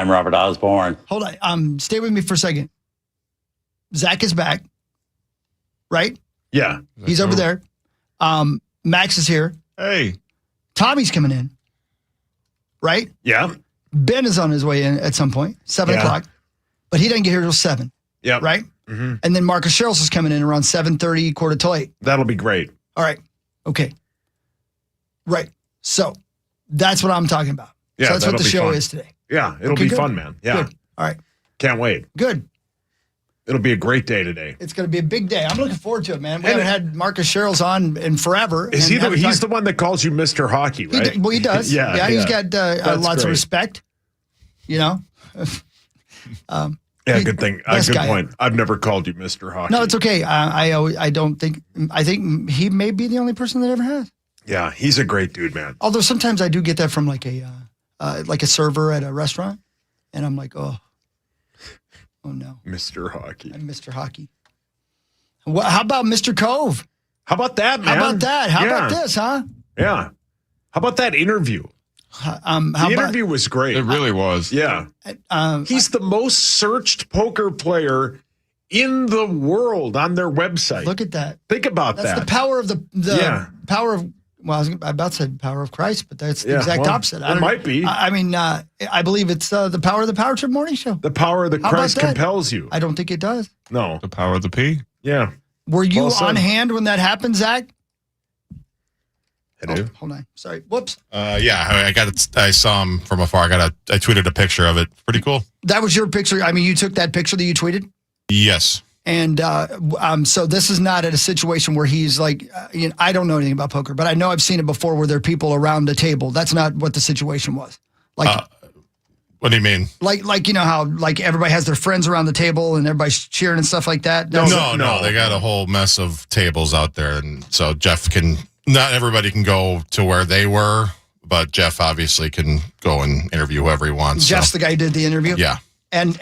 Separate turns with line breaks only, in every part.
I'm Robert Osborne.
Hold on. Stay with me for a second. Zach is back, right?
Yeah.
He's over there. Max is here.
Hey.
Tommy's coming in, right?
Yeah.
Ben is on his way in at some point, 7 o'clock, but he doesn't get here till 7.
Yeah.
Right?
Mm-hmm.
And then Marcus Sherrills is coming in around 7:30, 7:45.
That'll be great.
All right. Okay. Right. So that's what I'm talking about.
Yeah,
so that's what the show
fun.
is today.
Yeah, it'll be fun, man. Yeah.
Good. All right.
Can't wait.
Good.
It'll be a great day today.
It's going to be a big day. I'm looking forward to it, man. We haven't had Marcus Sherrills on in forever.
Is he he's the one that calls you Mr. Hockey, right?
He does. yeah. He's got lots of respect. You know?
Good thing. Good point. I've never called you Mr. Hockey.
No, it's okay. I think he may be the only person that ever has.
Yeah, he's a great dude, man.
Although sometimes I do get that from like a server at a restaurant, and I'm like, oh no,
Mr. Hockey.
I'm Mr. Hockey. How about Mr. Cove?
How about that, man?
How about that? How about this, huh?
Yeah. How about that interview? The interview was great.
It really was.
Yeah. He's the most searched poker player in the world on their website.
Look at that.
Think about that.
That's the power of the power of. Well, I was about to say power of Christ, but that's the exact opposite.
It might be.
I mean, I believe it's the power of the Power Trip Morning Show.
The power of the Christ compels you.
I don't think it does.
No.
The power of the P.
Yeah.
Were you on hand when that happened, Zach?
I do.
Hold on. Sorry. Whoops.
Yeah, I saw him from afar. I tweeted a picture of it. Pretty cool.
That was your picture. I mean, you took that picture that you tweeted?
Yes.
And so this is not at a situation where he's like, I don't know anything about poker, but I know I've seen it before where there are people around the table. That's not what the situation was. Like,
what do you mean?
Like you know how like everybody has their friends around the table and everybody's cheering and stuff like that?
No. They got a whole mess of tables out there. And so not everybody can go to where they were, but Jeff obviously can go and interview whoever he wants.
Jeff's the guy who did the interview?
Yeah.
And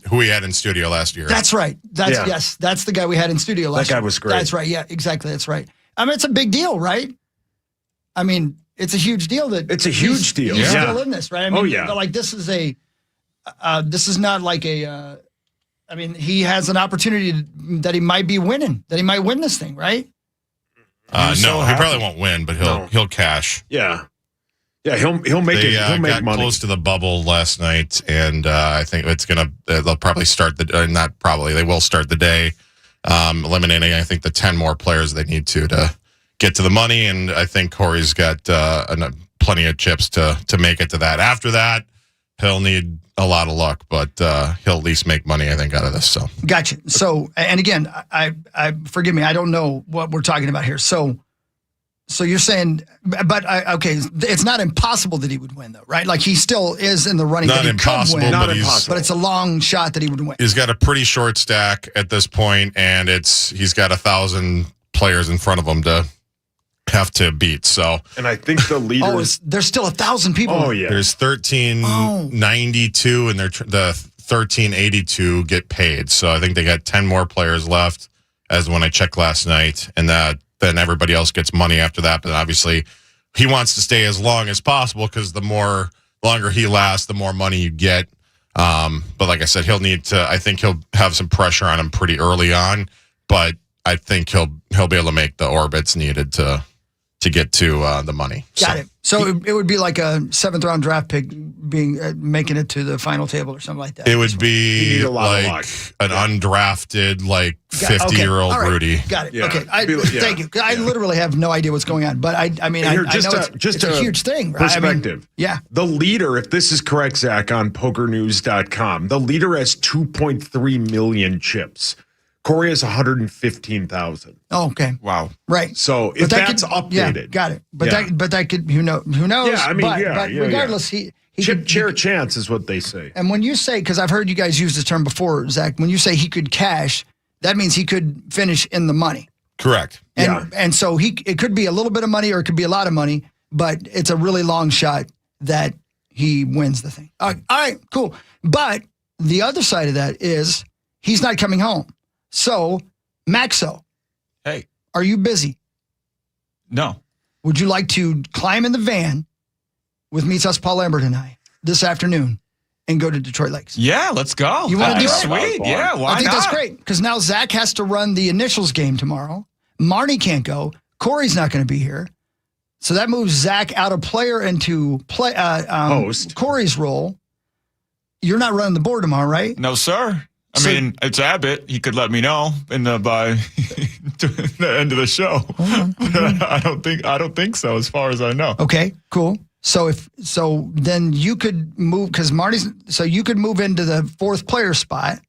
who we had in studio last year.
That's right. Yes, that's the guy we had in studio last year.
That guy was great.
That's right. Yeah, exactly. That's right. I mean, it's a big deal, right? I mean, it's a huge deal that
it's a huge deal.
He's still in this, right? I mean,
yeah.
Like this is not like a. I mean, he has an opportunity that he might be winning, that he might win this thing, right?
No, he probably won't win, but he'll cash.
Yeah. Yeah, he'll make it. He'll make
got
money.
Close to the bubble last night, and I think they'll probably start they will start the day, eliminating, I think, the 10 more players they need to get to the money, and I think Corey's got plenty of chips to make it to that. After that, he'll need a lot of luck, but he'll at least make money, I think, out of this. So
gotcha. So, and again, I forgive me, I don't know what we're talking about here. So you're saying, but okay, it's not impossible that he would win, though, right? Like he still is in the running.
Not impossible,
but it's a long shot that he would win.
He's got a pretty short stack at this point, and he's got 1,000 players in front of him to have to beat. So,
and I think the leader.
There's still 1,000 people.
Oh yeah,
there's 1,392, and the 1,382 get paid. So I think they got 10 more players left, as when I checked last night, and then everybody else gets money after that. But obviously, he wants to stay as long as possible because the longer he lasts, the more money you get. But like I said, I think he'll have some pressure on him pretty early on. But I think he'll be able to make the orbits needed to get to the money.
Got it. So it would be like a 7th round draft pick making it to the final table or something like that.
It would be like an undrafted 50-year-old Rudy.
Got it. Yeah. Okay. Thank you. I literally have no idea what's going on, but I mean, I know it's a huge thing. Right?
Perspective.
Yeah.
The leader, if this is correct, Zach, on PokerNews.com, the leader has 2.3 million chips. Corey has 115,000.
Oh, okay.
Wow.
Right.
So if that's updated.
Yeah, got it. But that could, who knows? Yeah,
I mean,
but regardless, he
chair chance is what they say.
And when you say, because I've heard you guys use this term before, Zach, when you say he could cash, that means he could finish in the money.
Correct.
And so it could be a little bit of money or it could be a lot of money, but it's a really long shot that he wins the thing. All right, cool. But the other side of that is he's not coming home. So, Maxo.
Hey.
Are you busy?
No.
Would you like to climb in the van with Meets Us Paul Lambert and I this afternoon and go to Detroit Lakes?
Yeah, let's go.
You wanna
That'd
do
be
it?
sweet. Yeah, why
I think
not?
that's great because now Zach has to run the initials game tomorrow. Marnie can't go. Corey's not going to be here. So that moves Zach out of player into
Host.
Corey's role. You're not running the board tomorrow, right?
No, sir. I mean, it's Abbott. He could let me know by the end of the show. I don't think so, as far as I know.
Okay, cool. So then you could move because Marty's. So you could move into the fourth player spot,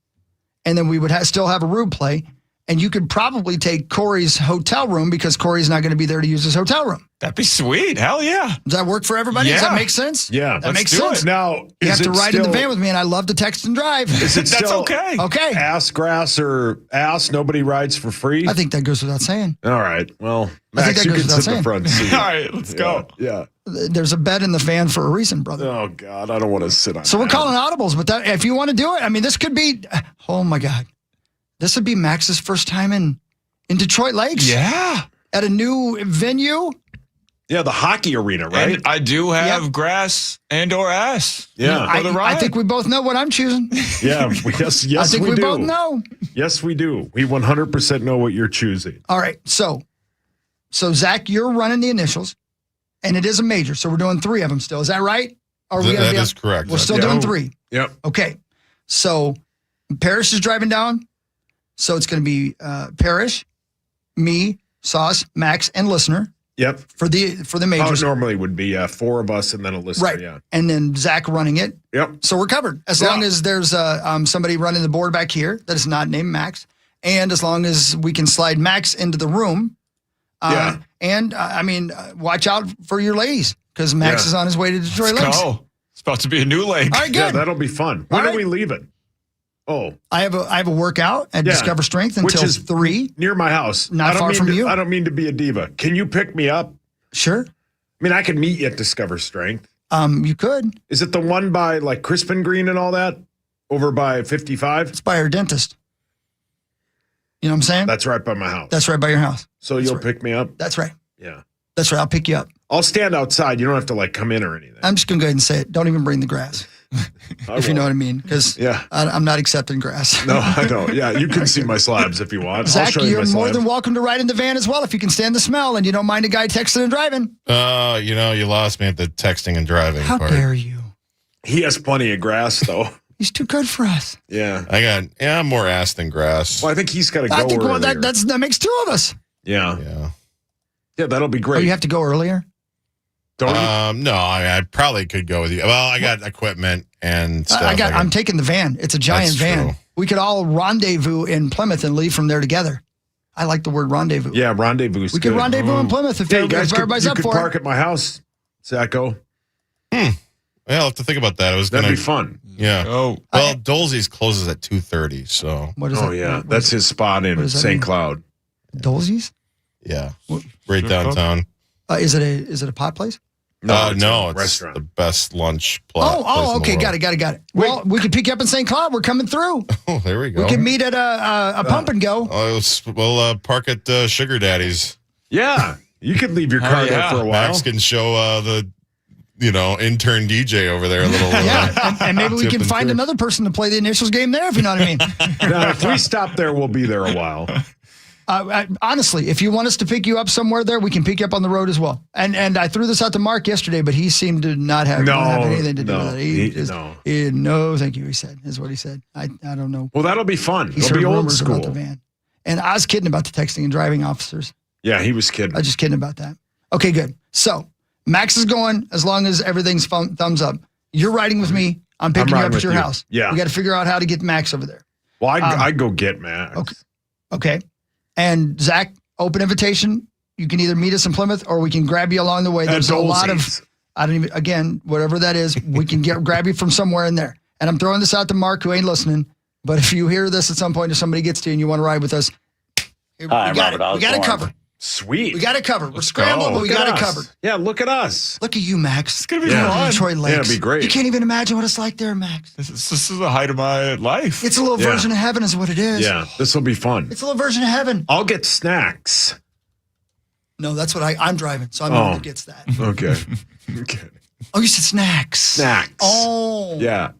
and then we would still have a Rube play, and you could probably take Corey's hotel room because Corey's not going to be there to use his hotel room.
That'd be sweet. Hell yeah.
Does that work for everybody? Does that
Yeah.
make sense?
Yeah,
that
let's
makes
do
sense.
it.
Now,
You have
is
to
it
ride in the
still-
van with me, and I love to text and drive.
Is it
That's
still
okay.
Okay,
ass grass or ass? Nobody rides for free.
I think that goes without saying.
All right. Well,
I think
Max,
that
you
goes
can
without
sit in the
saying.
front seat.
All right, let's go.
Yeah.
There's a bed in the van for a reason, brother.
Oh God, I don't want to sit on.
So we're
that.
calling audibles, but if you want to do it, I mean, this could be. Oh my God, this would be Max's first time in Detroit Lakes.
Yeah.
At a new venue.
Yeah, the hockey arena, right?
And I do have
Yep.
grass and or ass.
Yeah.
For the ride.
I think we both know what I'm choosing.
Yeah. Yes.
I think we
do.
both know.
Yes, we do. We 100% know what you're choosing.
All right, so Zach, you're running the initials, and it is a major, so we're doing 3 of them still. Is that right? Or
That is correct.
We're still
Yeah.
doing 3.
Yep.
Okay, so Parrish is driving down, so it's going to be Parrish, me, Sauce, Max, and listener
Yep.
for the
How it
majors,
normally would be 4 of us and then a listener.
right?
Yeah.
And then Zach running it.
Yep.
So we're covered as
Yeah.
long as there's somebody running the board back here that is not named Max, and as long as we can slide Max into the room.
Yeah.
And I mean, watch out for your ladies because Max
Yeah.
is on his way to Detroit Lakes. All
Go. It's about to be a new lake.
right,
Yeah,
good.
that'll be fun. When
All
are
right.
we leaving? Oh,
I have a workout at
Yeah.
Discover Strength
Which
until
is
3.
near my house.
Not
I don't
far
mean
from
to-
you.
I don't mean to be a diva. Can you pick me up?
Sure,
I mean, I could meet you at Discover Strength.
you could.
Is it the one by like Crispin Green and all that? Over by 55?
It's by our dentist. You know what I'm saying?
That's right by my house.
That's right by your house.
So you'll pick me up?
That's right.
Yeah.
That's right. I'll pick you up.
I'll stand outside. You don't have to like come in or anything.
I'm just gonna go ahead and say it. Don't even bring the grass, if you know what I mean, because
Yeah.
I'm not accepting grass.
No, I don't. Yeah, you can see my slabs if you want. I'll
Zach,
show you my
you're more
slabs.
than welcome to ride in the van as well if you can stand the smell and you don't mind a guy texting and driving.
You lost me at the texting and driving
How
part.
dare you?
He has plenty of grass though.
He's too good for us.
Yeah.
I'm more ass than grass.
Well, I think he's got to go
I think
earlier.
that makes 2 of us.
Yeah.
Yeah.
Yeah, that'll be
Oh,
great.
you have to go earlier?
Don't you?
No, I probably could go with you. Well, I got equipment and stuff.
I'm taking the van. It's a giant
That's
van.
true.
We could all rendezvous in Plymouth and leave from there together. I like the word rendezvous.
Yeah, rendezvous.
We could rendezvous in Plymouth if,
Yeah, you guys
everybody's
could,
up
you could
for
park
it.
at my house, Zacho.
Yeah, I'll have to think about that.
That'd be fun.
Yeah.
Oh,
Well, Dolsey's closes at 2:30, so
What is
Oh
that?
yeah,
What
that's
is
his spot
what
in
does that
St.
mean?
Cloud.
Dolzy's?
yeah,
What-
right downtown.
Is it a pot place?
it's
No,
a
it's
restaurant.
the best lunch place.
Okay, got it. Well, we could pick you up in St. Cloud. We're coming through.
Oh, there we go.
We can meet at a pump and go.
We'll park at Sugar Daddy's.
Yeah, you could leave your car there
yeah.
for a while.
Max can show the intern DJ over there a little.
Yeah, and maybe we
tip
can
and
find
trick.
another person to play the initials game there, if you know what I mean.
Now, if we stop there, we'll be there a while.
Honestly, if you want us to pick you up somewhere there, we can pick you up on the road as well. And I threw this out to Mark yesterday, but he seemed to not have anything to do with it. No, thank you, he said, is what he said. I don't know.
Well, that'll be fun.
He's
It'll
heard
be old
rumors about the
school.
van. And I was kidding about the texting and driving officers.
Yeah, he was kidding.
I was just kidding about that. Okay, good. So Max is going as long as everything's thumbs up. You're riding with me. I'm picking you
riding
up at
with
your
you.
house.
Yeah.
We got to figure out how to get Max over there.
Well, I'd go get Max.
Okay. Okay. And Zach, open invitation. You can either meet us in Plymouth or we can grab you along the way. There's a lot of, again, whatever that is, we can grab you from somewhere in there. And I'm throwing this out to Mark, who ain't listening. But if you hear this at some point, if somebody gets to you and you want to ride with us, we got it covered.
Sweet.
We got it covered. We're scrambling, but we got it covered.
Yeah, look at us.
Look at you, Max.
it's gonna be
Yeah.
fun.
Detroit Lakes.
Yeah, it'd be great.
You can't even imagine what it's like there, Max.
This is the height of my life.
It's a little
Yeah.
version of heaven is what it is.
Yeah, this will be fun.
It's a little version of heaven.
I'll get snacks.
No, that's what I'm driving, so I'm the one who gets that.
Okay. Okay.
Oh, you said snacks.
Snacks.
Oh.
Yeah.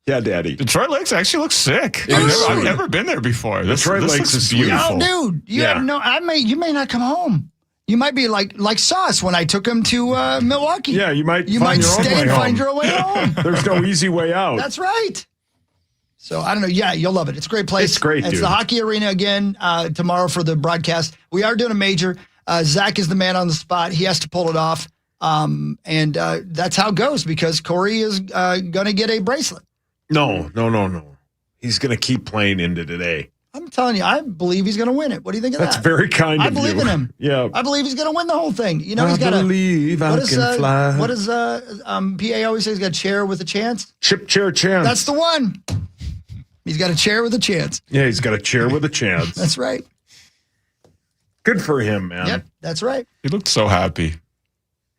Yeah, Daddy.
Detroit Lakes actually looks sick.
is.
I've never been there before.
Detroit
this
Lakes
looks
is sweet.
Oh,
beautiful.
dude, you
Yeah.
have no. You may not come home. You might be like Sauce when I took him to Milwaukee.
Yeah, you might
You
find
might
your own
stay
way
and
home.
find your way home.
There's no easy way out.
That's right. So I don't know. Yeah, you'll love it. It's a great place.
It's great,
It's
dude.
the hockey arena again tomorrow for the broadcast. We are doing a major. Zach is the man on the spot. He has to pull it off. And that's how it goes because Corey is going to get a bracelet.
No. He's going to keep playing into today.
I'm telling you, I believe he's going to win it. What do you think of
That's
that?
very kind
I
of you.
believe in him.
Yeah.
I believe he's going to win the whole thing. You know, he's got
believe I can fly.
What does PA always say? He's got a chair with a chance.
Chip chair chance.
That's the one. He's got a chair with a chance.
Yeah, he's got a chair with a chance.
That's right.
Good for him, man.
Yep, that's right.
He looked so happy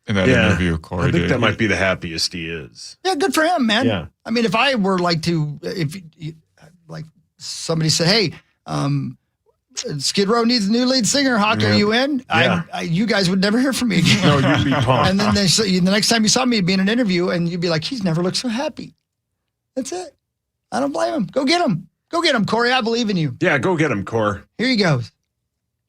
in that interview, Corey
I think
did.
that might be the happiest he is.
Yeah, good for him, man.
Yeah.
I mean, if I were if somebody said, "Hey, Skid Row needs a new lead singer. Hawk, are you in?"
Yeah.
You guys would never hear from me again.
No, you'd be pumped.
And then the next time you saw me, it'd be in an interview, and you'd be like, "He's never looked so happy." That's it. I don't blame him. Go get him. Go get him, Corey. I believe in you.
Yeah, go get him, Core.
Here he goes.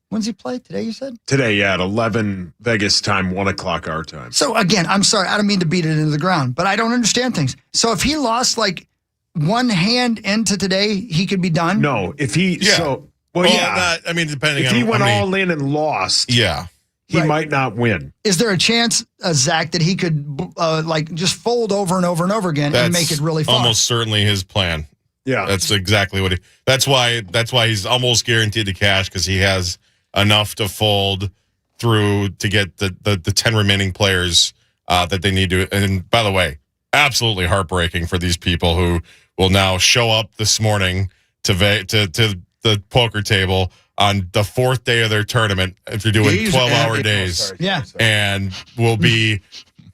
When's he play? Today, you said?
Today, yeah, at 11 Vegas time, 1 o'clock our time.
So again, I'm sorry. I don't mean to beat it into the ground, but I don't understand things. So if he lost like one hand into today, he could be done?
No, if he,
Yeah.
so, well, yeah.
Not, I mean, depending
If
on
he went
how many,
all in and lost,
yeah.
he
Right.
might not win.
Is there a chance, Zach, that he could like just fold over and over and over again and make it really far?
Almost certainly his plan.
Yeah.
That's exactly what that's why he's almost guaranteed to cash because he has enough to fold through to get the 10 remaining players that they need to. And by the way, absolutely heartbreaking for these people who will now show up this morning to the poker table on the 4th day of their tournament if you're doing 12-hour days.
Yeah.
And will be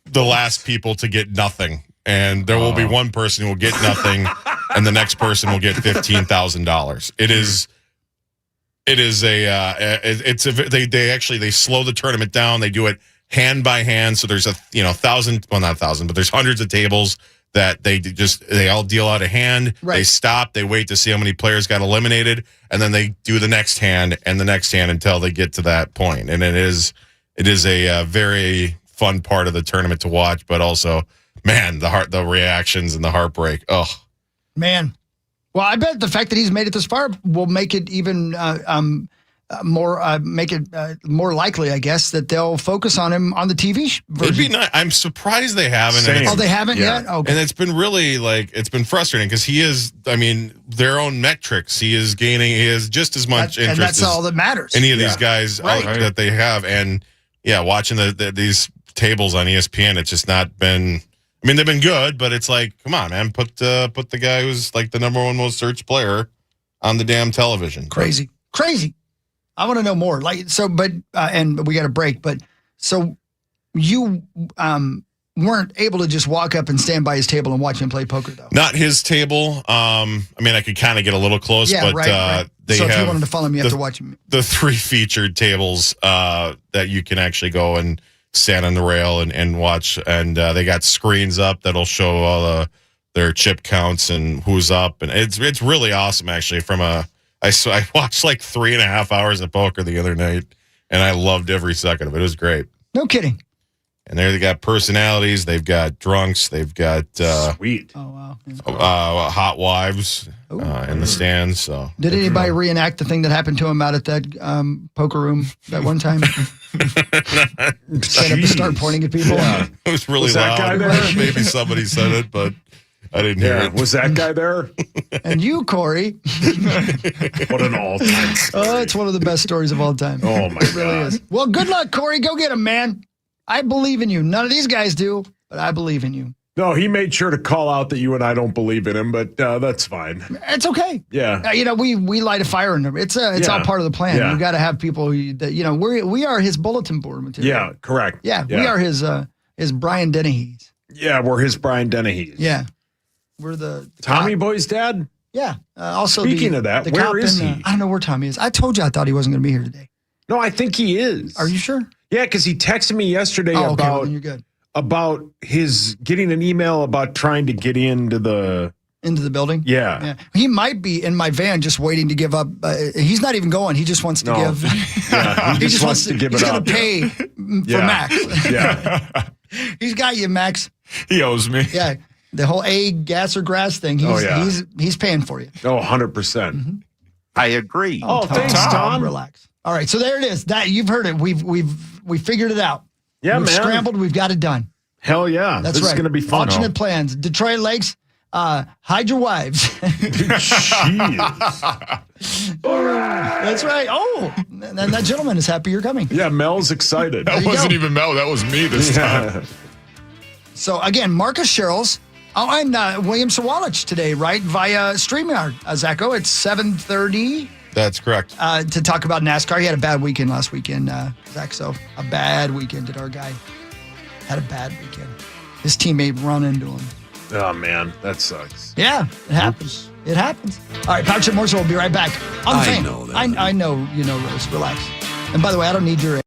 the last people to get nothing. And there will be one person who will get nothing, and the next person will get $15,000. They slow the tournament down. They do it hand by hand. So there's there's hundreds of tables that they all deal out a hand.
Right.
They stop. They wait to see how many players got eliminated, and then they do the next hand and the next hand until they get to that point. And it is a very fun part of the tournament to watch, but also, man, the reactions and the heartbreak. Oh,
Man. Well, I bet the fact that he's made it this far will make it even more likely, I guess, that they'll focus on him on the TV version.
it'd be nice. I'm surprised they haven't.
Same.
And
Oh, they haven't
Yeah.
yet? Okay.
And it's been really it's been frustrating because he is, their own metrics. He is just as much
and
interest
that's
as
all that matters.
any of these guys
Right.
that they have. And yeah, watching these tables on ESPN, it's just not been. I mean, they've been good, but it's like, come on, man, put the guy who's like the number one most searched player on the damn television.
Crazy. I want to know more. And we got a break, but so you weren't able to just walk up and stand by his table and watch him play poker, though.
Not his table. I could kind of get a little close,
Yeah,
but
right.
they
So if you
have
wanted to follow me, you have to watch him.
the 3 featured tables that you can actually go and stand on the rail and watch. And they got screens up that'll show all their chip counts and who's up. And it's really awesome, actually. I watched like 3.5 hours of poker the other night, and I loved every second of it. It was great.
No kidding.
And there they got personalities. They've got drunks. They've got
Sweet.
Oh, wow. Yeah.
hot wives in the stands. So
Did anybody reenact the thing that happened to him out at that poker room that one time? Stand up and start pointing at people.
Yeah.
it was really
Was that
loud.
guy there?
Maybe somebody said it, but I didn't hear
Yeah.
it.
Was that guy there?
And you, Corey.
What an all-time story.
Oh, it's one of the best stories of all time.
Oh, my
It really
God.
is. Well, good luck, Corey. Go get him, man. I believe in you. None of these guys do, but I believe in you.
No, he made sure to call out that you and I don't believe in him, but that's fine.
It's okay.
Yeah.
We light a fire in them. It's all part of the plan.
Yeah.
You got to have people that we are his bulletin board material.
Yeah, correct.
Yeah, we are his Brian Dennehy's.
Yeah, we're his Brian Dennehy.
Yeah. We're the
Tommy
cop.
Boy's dad?
Yeah. Also,
Speaking of that,
the
where
cop
is
in,
he?
I don't know where Tommy is. I told you I thought he wasn't going to be here today.
No, I think he is.
Are you sure?
Yeah, because he texted me yesterday
Oh, okay. Well,
about
then you're good.
his getting an email about trying to get into the
into the building.
Yeah.
He might be in my van just waiting to give up. He's not even going. He just wants to give.
Yeah, he just wants to give it
He's going
up.
to pay for Max.
Yeah.
He's got you, Max.
He owes me.
Yeah. The whole gas or grass thing. He's paying for you.
Oh, 100%.
I agree.
Oh, thanks, Tom.
Relax. All right. So there it is. That you've heard it. We figured it out.
Yeah,
We've
man.
scrambled. We've got it done.
Hell yeah.
That's
this
right.
is going to be fun.
Alternate plans. Detroit Lakes. Hide your wives.
Jeez.
That's right. Oh, and that gentleman is happy you're coming.
Yeah, Mel's excited.
That
you
wasn't
go.
even Mel. That was me this time.
So again, Marcus Sherrills. Oh, and William Sawalich today, right? Via StreamYard. Zacho, it's 7:30
That's correct.
to talk about NASCAR. He had a bad weekend last weekend, Zach. So a bad weekend did our guy. Had a bad weekend. His teammate run into him.
Oh, man. That sucks.
Yeah, it happens. It happens. All right, Power Chip Morrison will be right back on the
I
Fan.
know that.
I know you know, Rose. Relax. And by the way, I don't need your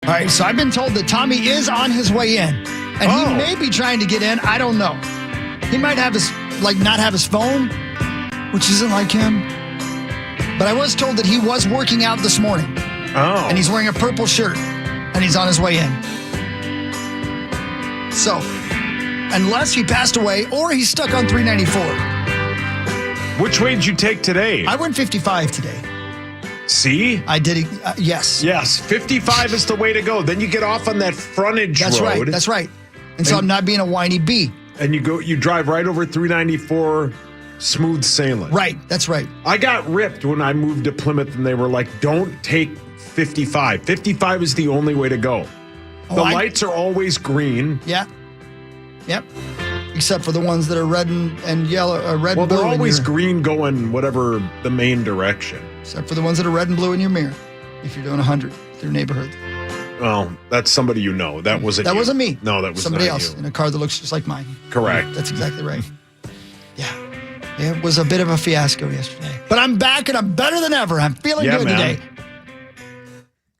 All right, so I've been told that Tommy is on his way in, and he may be trying to get in. I don't know. He might have not have his phone, which isn't like him. But I was told that he was working out this morning.
Oh.
And he's wearing a purple shirt, and he's on his way in. So, unless he passed away or he's stuck on 394.
Which way did you take today?
I went 55 today.
See?
I did, yes.
Yes, 55 is the way to go. Then you get off on that frontage road.
That's right. And so I'm not being a whiny bee.
And you drive right over 394, smooth sailing.
Right, that's right.
I got ripped when I moved to Plymouth, and they were like, don't take 55. 55 is the only way to go. The lights are always green.
Yeah. Yep. Except for the ones that are red and yellow, red and blue.
Well, they're always green going whatever the main direction.
Except for the ones that are red and blue in your mirror. If you're doing 100 through neighborhood.
Well, that's somebody you know. That wasn't
That wasn't me.
No, that was
somebody
not
else
you.
in a car that looks just like mine.
Correct.
That's exactly right. Yeah. It was a bit of a fiasco yesterday. But I'm back and I'm better than ever. I'm feeling good today.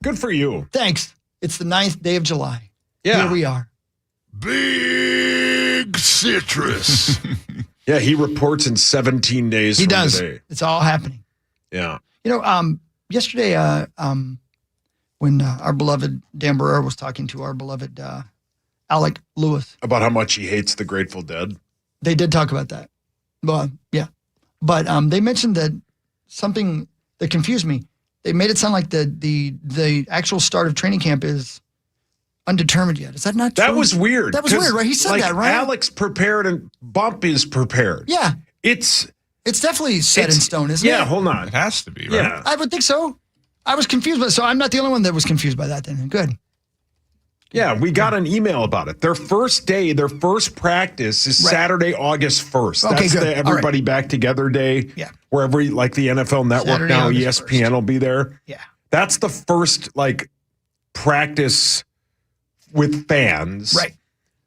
Good for you.
Thanks. It's the 9th day of July.
Yeah.
Here we are.
Big citrus.
Yeah, he reports in 17 days
He
from
does.
today.
It's all happening.
Yeah.
You know, yesterday, when our beloved Dan Barrera was talking to our beloved Alec Lewis.
About how much he hates the Grateful Dead.
They did talk about that. Well, yeah. But they mentioned that something that confused me. They made it sound like the actual start of training camp is undetermined yet. Is that not true?
That was weird.
That was weird, right? He said that, right?
Alex prepared and Bump is prepared.
Yeah.
It's
definitely set in stone, isn't it?
Yeah, hold on.
It has to be, right?
Yeah.
I would think so. I was confused, so I'm not the only one that was confused by that then. Good.
Yeah, we got an email about it. Their first day, their first practice is Saturday, August 1st.
Okay,
That's
good.
the everybody back together day.
Yeah.
Where like the NFL Network
Saturday,
now,
August
ESPN
1st.
will be there.
Yeah.
That's the first practice with fans.
Right.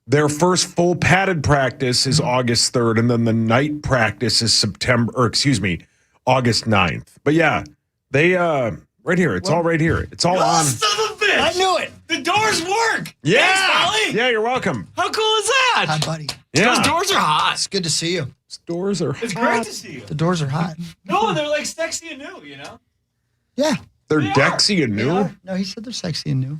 Their first full padded practice is August 3rd, and then the night practice is August 9th. But yeah, they right here. It's all right here. It's all on.
Son of a bitch!
I knew it.
The doors work.
Yeah.
Thanks, Molly.
Yeah, you're welcome.
How cool is that?
Hi, buddy.
Yeah.
Those doors are hot.
It's good to see you.
Doors are
It's
hot.
great to see you.
The doors are hot.
No, they're like sexy and new, you know?
Yeah.
They're
They are.
Dexy and new.
No, he said they're sexy and new.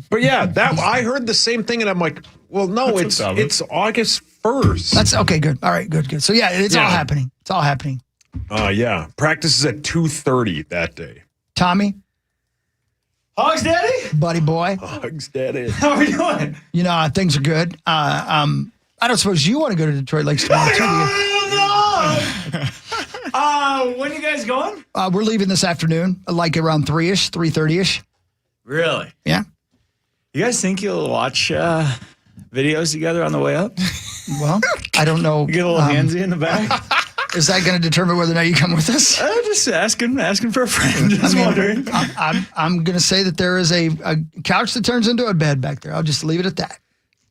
But yeah, that I heard the same thing, and I'm like, well, no,
That's what's
it's August 1st.
That's okay. Good. All right. Good. So yeah, it's all
Yeah.
happening. It's all happening.
Yeah. Practice is at 2:30 that day.
Tommy,
Hogs Daddy?
buddy boy,
Hugs, Daddy.
How are we doing?
you know things are good. I don't suppose you want to go to Detroit Lakes tomorrow too, do you?
When are you guys going?
We're leaving this afternoon, like around 3-ish, 3:30-ish.
Really?
Yeah.
You guys think you'll watch videos together on the way up?
Well, I don't know.
Get a little handsy in the back?
Is that going to determine whether or not you come with us?
Just asking for a friend. Just wondering.
I'm going to say that there is a couch that turns into a bed back there. I'll just leave it at that.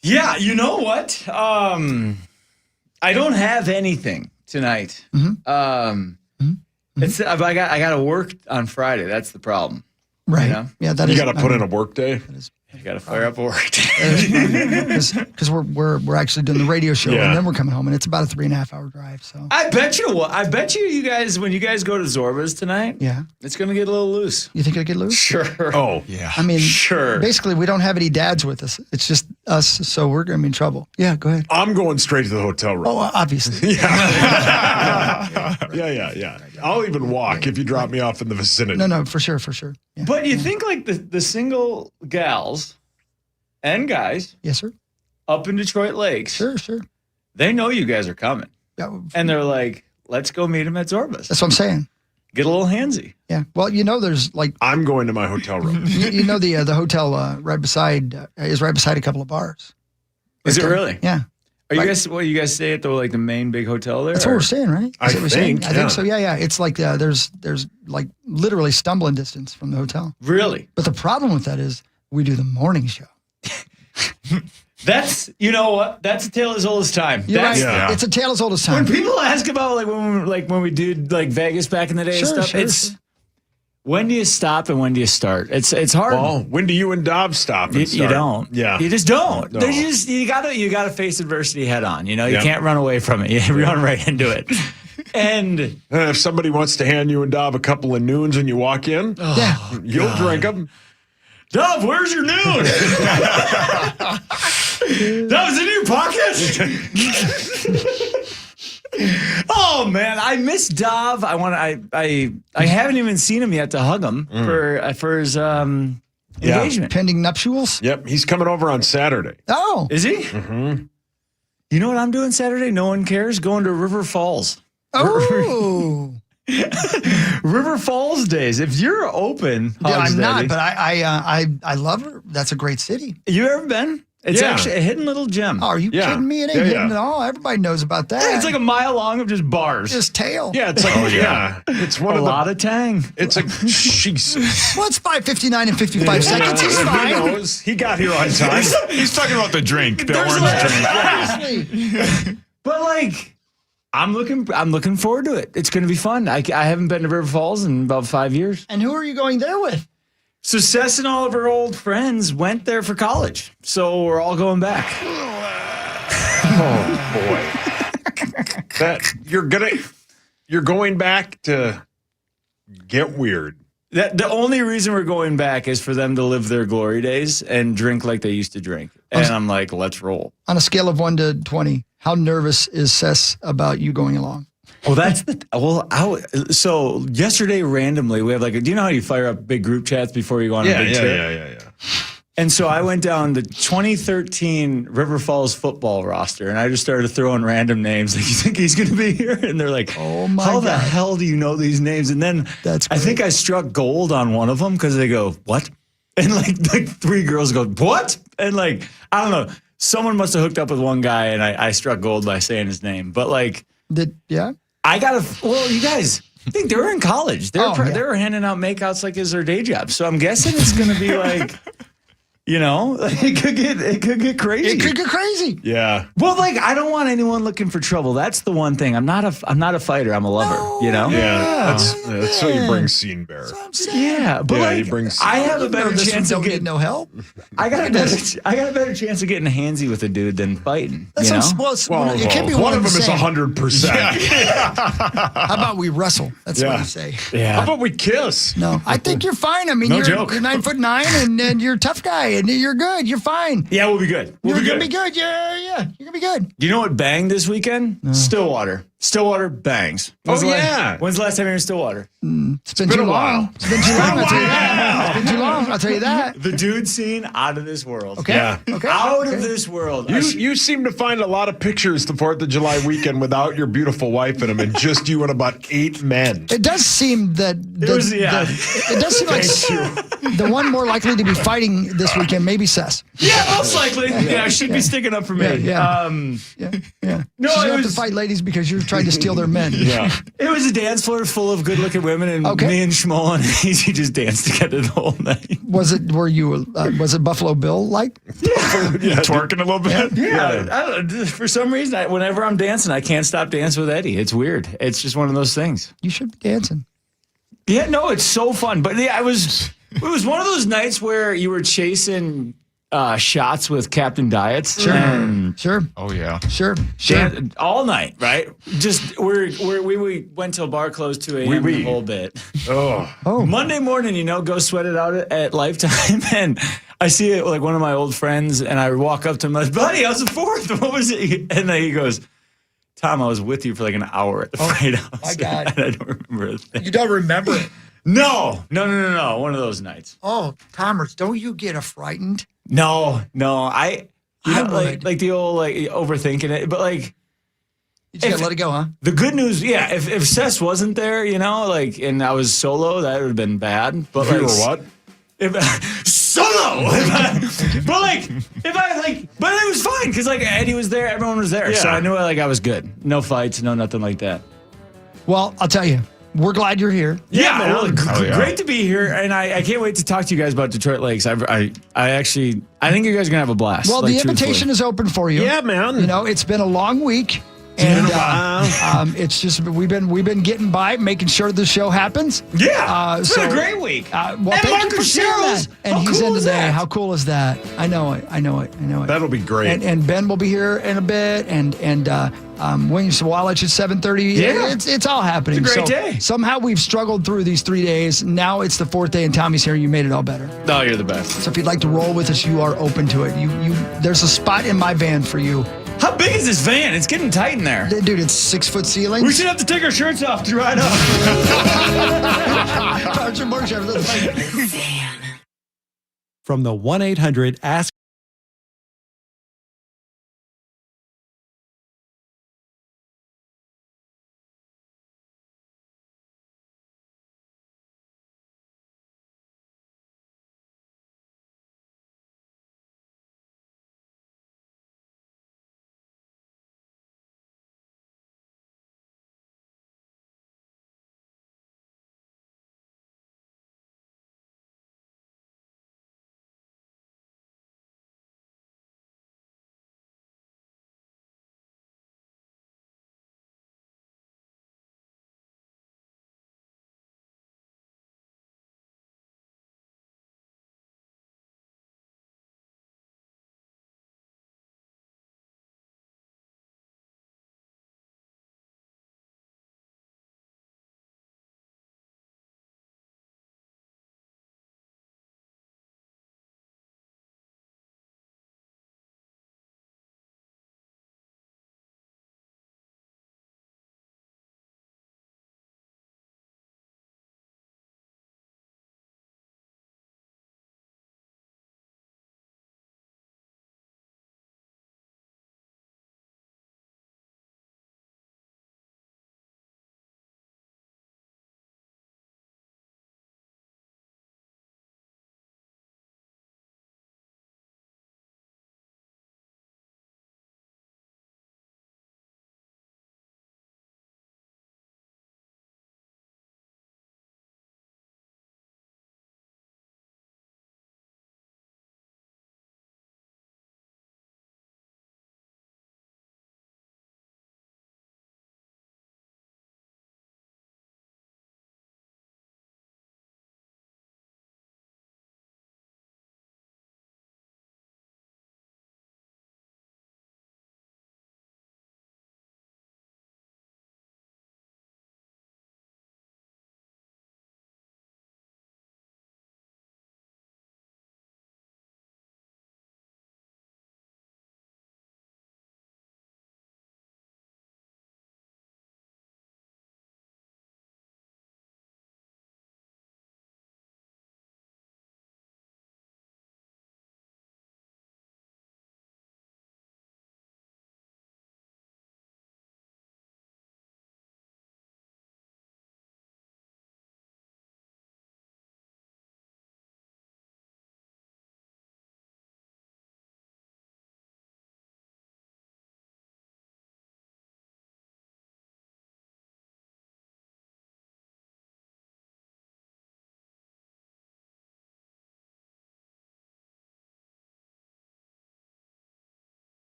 Yeah, you know what? I don't have anything tonight. It's I got to work on Friday. That's the problem.
Right.
Yeah.
Yeah, that
You
is.
got to put in a work day.
I got to fire up a work.
Because we're actually doing the radio show
Yeah.
and then we're coming home and it's about a 3.5 hour drive. So
I bet you guys when you guys go to Zorba's tonight,
yeah,
it's gonna get a little loose.
you think it'll get loose?
Sure.
Oh,
Yeah.
I mean,
Sure.
Basically, we don't have any dads with us. It's just us, so we're gonna be in trouble. Yeah, go ahead.
I'm going straight to the hotel room.
Oh, obviously.
Yeah. I'll even walk if you drop me off in the vicinity.
No, for sure. Yeah.
But you think like the single gals and guys
Yes, sir.
up in Detroit Lakes,
Sure.
they know you guys are coming,
Yeah,
and they're like, "Let's go meet them at Zorba's.
that's what I'm saying.
Get a little handsy."
Yeah. Well, there's like
I'm going to my hotel room.
the hotel right beside is right beside a couple of bars.
Is it
Right there.
really?
Yeah.
Are you
Like-
guys? Well, you guys stay at the main big hotel there?
That's what we're saying, right?
I
Is that what we're saying?
think,
I think
yeah.
so. Yeah. It's like there's like literally stumbling distance from the hotel.
Really?
But the problem with that is we do the morning show.
That's what? That's a tale as old as time.
You're
That's,
right.
Yeah.
It's a tale as old as time.
When people ask about when we did Vegas back in the day
Sure,
and stuff,
sure,
it's
sure.
When do you stop and when do you start? It's hard.
Well, when do you and Dov stop? And
You don't.
Yeah.
You just don't.
No.
You gotta face adversity head on. You
Yeah.
can't run away from it. You run right into it. And
If somebody wants to hand you and Dov a couple of noons and you walk in, you'll drink them.
Dov, where's your noon? Dov's in your pocket. Oh man, I miss Dov. I haven't even seen him yet to hug him for his engagement.
Pending nuptials?
Yep, he's coming over on Saturday.
Oh.
Is he? Mm-hmm. You know what I'm doing Saturday? No one cares. Going to River Falls.
Oh.
River Falls days. If you're open,
Yeah,
Hogs
I'm not,
Daddy.
but I love her. That's a great city.
You ever been? It's
Yeah.
actually a hidden little gem.
Oh, are you
Yeah.
kidding me? It ain't
Yeah,
hidden
yeah.
at all. Everybody knows about that.
It's like a mile long of just bars.
just tail.
Yeah, it's like, it's one
a
of the.
lot of tang.
It's like, Jesus.
Well, it's 5:59 and 55 seconds. He's
He
fine.
knows. He got here on time.
He's talking about the drink, the
There's
orange drink.
Seriously.
But like, I'm looking forward to it. It's going to be fun. I haven't been to River Falls in about 5 years.
And who are you going there with?
So Sess and all of her old friends went there for college. So we're all going back.
Oh boy. You're going back to get weird.
The only reason we're going back is for them to live their glory days and drink like they used to drink. And I'm like, let's roll.
On a scale of 1 to 20, how nervous is Sess about you going along?
Well, so yesterday randomly we have do you know how you fire up big group chats before you go on a big trip?
Yeah.
And so I went down the 2013 River Falls football roster and I just started throwing random names. Like, you think he's going to be here? And they're like,
Oh my
how the
God.
hell do you know these names? And then
That's
I think
great.
I struck gold on one of them because they go, what? And like 3 girls go, what? And I don't know. Someone must have hooked up with one guy and I struck gold by saying his name. But
Yeah?
you guys, I think they were in college. They were handing out makeouts as their day job. So I'm guessing it's going to be it could get crazy.
It could get crazy.
Yeah.
Well, I don't want anyone looking for trouble. That's the one thing. I'm not a fighter. I'm a lover.
Yeah. That's how you bring Scene Bear.
Yeah, but
he brings.
I have a better
This
chance
one
of
don't
getting
need no help.
I got a better chance of getting handsy with a dude than fighting.
That's
you know?
it can't be
one of
and
them
the
is
same.
100%.
How about we wrestle? That's what
Yeah.
you say.
How
Yeah.
about we kiss?
No, I think you're fine. I mean,
No
you're
joke.
9'9" and you're a tough guy and you're good. You're fine.
Yeah, we'll be good.
You're gonna be good. Yeah. You're gonna be good.
You know what banged this weekend? Stillwater. Stillwater bangs. When's the last time you were in Stillwater?
It's been
been
too
a
long.
while.
It's been too long. I'll tell you that. It's been too long. I'll tell you that.
The dude scene out of this world.
Okay.
Yeah.
Okay.
Out of this world.
You seem to find a lot of pictures the 4th of July weekend without your beautiful wife in them and just you and about 8 men.
It does seem that
It
does seem like the one more likely to be fighting this weekend, maybe Sess.
Yeah, most likely. Yeah, she'd be sticking up for me.
Yeah.
No,
No, you
it
have to
was
fight ladies because you're trying to steal their men.
Yeah.
it was a dance floor full of good-looking women, and
Okay.
me and Shmuel and Easy just danced together the whole night.
Was it Buffalo Bill like?
Twerking a little bit.
Yeah. For some reason, whenever I'm dancing, I can't stop dancing with Eddie. It's weird. It's just one of those things.
You should be dancing.
Yeah, no, it's so fun. But yeah, it was one of those nights where you were chasing shots with Captain Diets.
Sure.
And
Sure.
Oh yeah.
Sure.
all night, right? Just we went till bar closed 2 a.m. the whole bit.
Oh.
Monday morning, go sweat it out at Lifetime, and I see it one of my old friends, and I walk up to him, like, buddy, how's the 4th? What was it? And then he goes, Tom, I was with you for an hour at the Fright House.
my God.
And I don't remember a thing.
You don't remember it.
No. One of those nights.
Oh, Thomas, don't you get frightened?
No. I
would.
like the old overthinking it, but
You just gotta let it go, huh?
the good news, yeah. If Sess wasn't there, and I was solo, that would have been bad. But
You were what?
Solo. But it was fine because Eddie was there, everyone was there, so
Yeah.
I knew I was good. No fights, no nothing like that.
Well, I'll tell you, we're glad you're here.
Yeah,
man.
well,
Oh, yeah.
great to be here, and I can't wait to talk to you guys about Detroit Lakes. I think you guys are gonna have a blast.
Well, the invitation is open for you.
Yeah, man.
It's been a long week. And
been a while.
it's just we've been getting by, making sure the show happens.
Yeah, it's been a great week.
Well,
And
thank you
Marcus
for sharing
Sherrills,
that. And
how
he's
cool
in
is
today.
that?
How cool is that? I know it.
That'll be great.
And Ben will be here in a bit, and William Sawalich at 7:30.
Yeah.
It's all happening.
It's a great day.
Somehow we've struggled through these 3 days. Now it's the 4th day, and Tommy's here. You made it all better.
No, you're the best.
So if you'd like to roll with us, you are open to it. There's a spot in my van for you.
How big is this van? It's getting tight in there.
Dude, it's 6-foot ceiling.
We should have to take our shirts off to ride up.
From the 1-800-ASK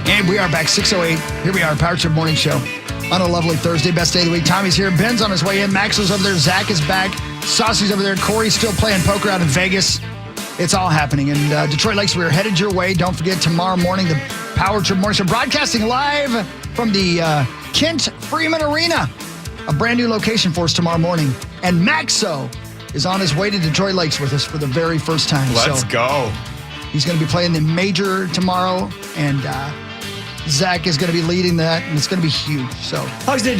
And we are back, 6:08. Here we are, Power Trip Morning Show on a lovely Thursday, best day of the week. Tommy's here. Ben's on his way in. Max is over there. Zach is back. Saucy's over there. Corey's still playing poker out in Vegas. It's all happening. And Detroit Lakes, we're headed your way. Don't forget, tomorrow morning, the Power Trip Morning Show broadcasting live from the Kent Freeman Arena. A brand new location for us tomorrow morning. And Maxo is on his way to Detroit Lakes with us for the very first time.
Let's go.
He's going to be playing the major tomorrow, and Zach is going to be leading that, and it's going to be huge. So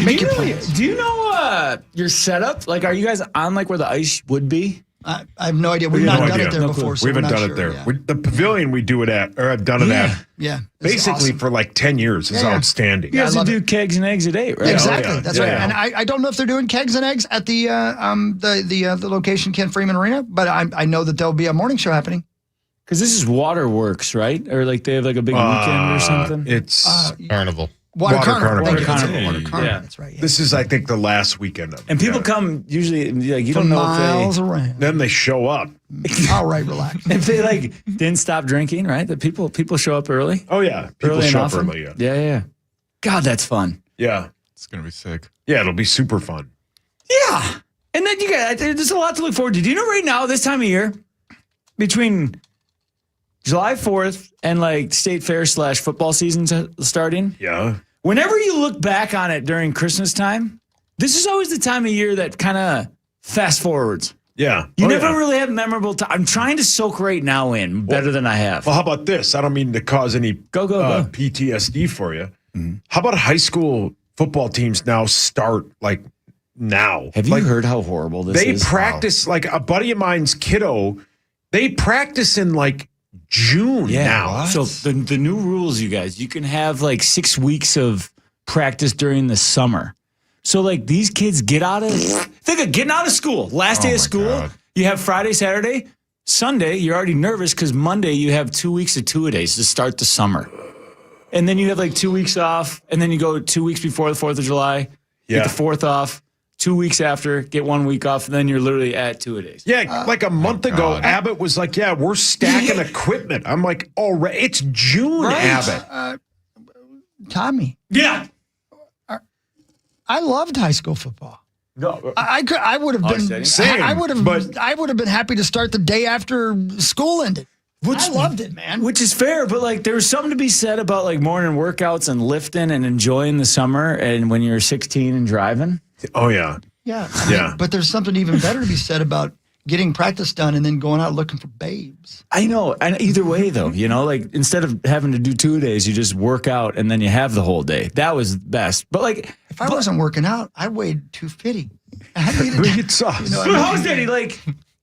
make your plans.
Do you know your setup? Like, are you guys on like where the ice would be?
I have no idea. We've not done it there before. So
we haven't
we're not
done
sure.
it there.
Yeah.
The pavilion we do it at, or I've done it at.
Yeah.
Basically
awesome.
for like 10 years is outstanding.
You guys
I love
do kegs and eggs at 8, right?
Exactly.
yeah.
That's
Yeah,
right.
yeah.
And I don't know if they're doing kegs and eggs at the location Kent Freeman Arena, but I know that there'll be a morning show happening.
Because this is Waterworks, right? Or like they have like a big weekend or something.
It's
Carnival.
Water Carnival.
Carnival.
Thank you. That's it.
Carnival.
Water Carnival.
Yeah.
That's right. Yeah.
this is I think the last weekend of it.
And people
Yeah.
come usually like you
For
don't know
miles
if
around.
Then they show up.
All right, relax.
they if they like didn't stop drinking, right? That people show up early.
Oh yeah, people
Early
show
and
up
often.
early. Yeah.
Yeah. God, that's fun.
Yeah,
It's going to be sick.
yeah, it'll be super fun.
Yeah. And then you got there's a lot to look forward to. Do you know right now, this time of year, between July 4th and like state fair / football season starting,
Yeah,
whenever you look back on it during Christmas time, this is always the time of year that kind of fast forwards.
yeah.
You
Oh,
never
yeah.
really have memorable time. I'm trying to soak right now in better than I have.
Well, how about this? I don't mean to cause any
Go.
PTSD for you. How about high school football teams now start like now?
Have you
like,
heard how horrible this
They
is?
practice like a buddy of mine's kiddo. They practice in like June now.
So the new rules, you guys, you can have like 6 weeks of practice during the summer. So like these kids get out of think of getting out of school. Last day of school,
God.
you have Friday, Saturday, Sunday. You're already nervous because Monday you have 2 weeks of two-a-days to start the summer, and then you have like 2 weeks off, and then you go 2 weeks before the 4th of July.
Yeah.
Get the 4th off. 2 weeks after, get 1 week off, and then you're literally at two-a-days.
Yeah, like a month ago,
God.
Abbott was like, "Yeah, we're stacking equipment." I'm like, "Already, it's June, Abbott."
Tommy,
Yeah.
I loved high school football.
No.
I would have been
Same,
I would have
but-
I would have been happy to start the day after school ended. I loved it, man.
Which is fair, but like there was something to be said about like morning workouts and lifting and enjoying the summer and when you're 16 and driving.
Oh yeah,
Yeah.
Yeah.
But there's something even better to be said about getting practice done and then going out looking for babes.
I know. And either way though, you know, like instead of having to do 2 days, you just work out and then you have the whole day. That was best. But like,
If I wasn't working out, I weighed 250. I needed
it sucks.
know,
but how was that? Like,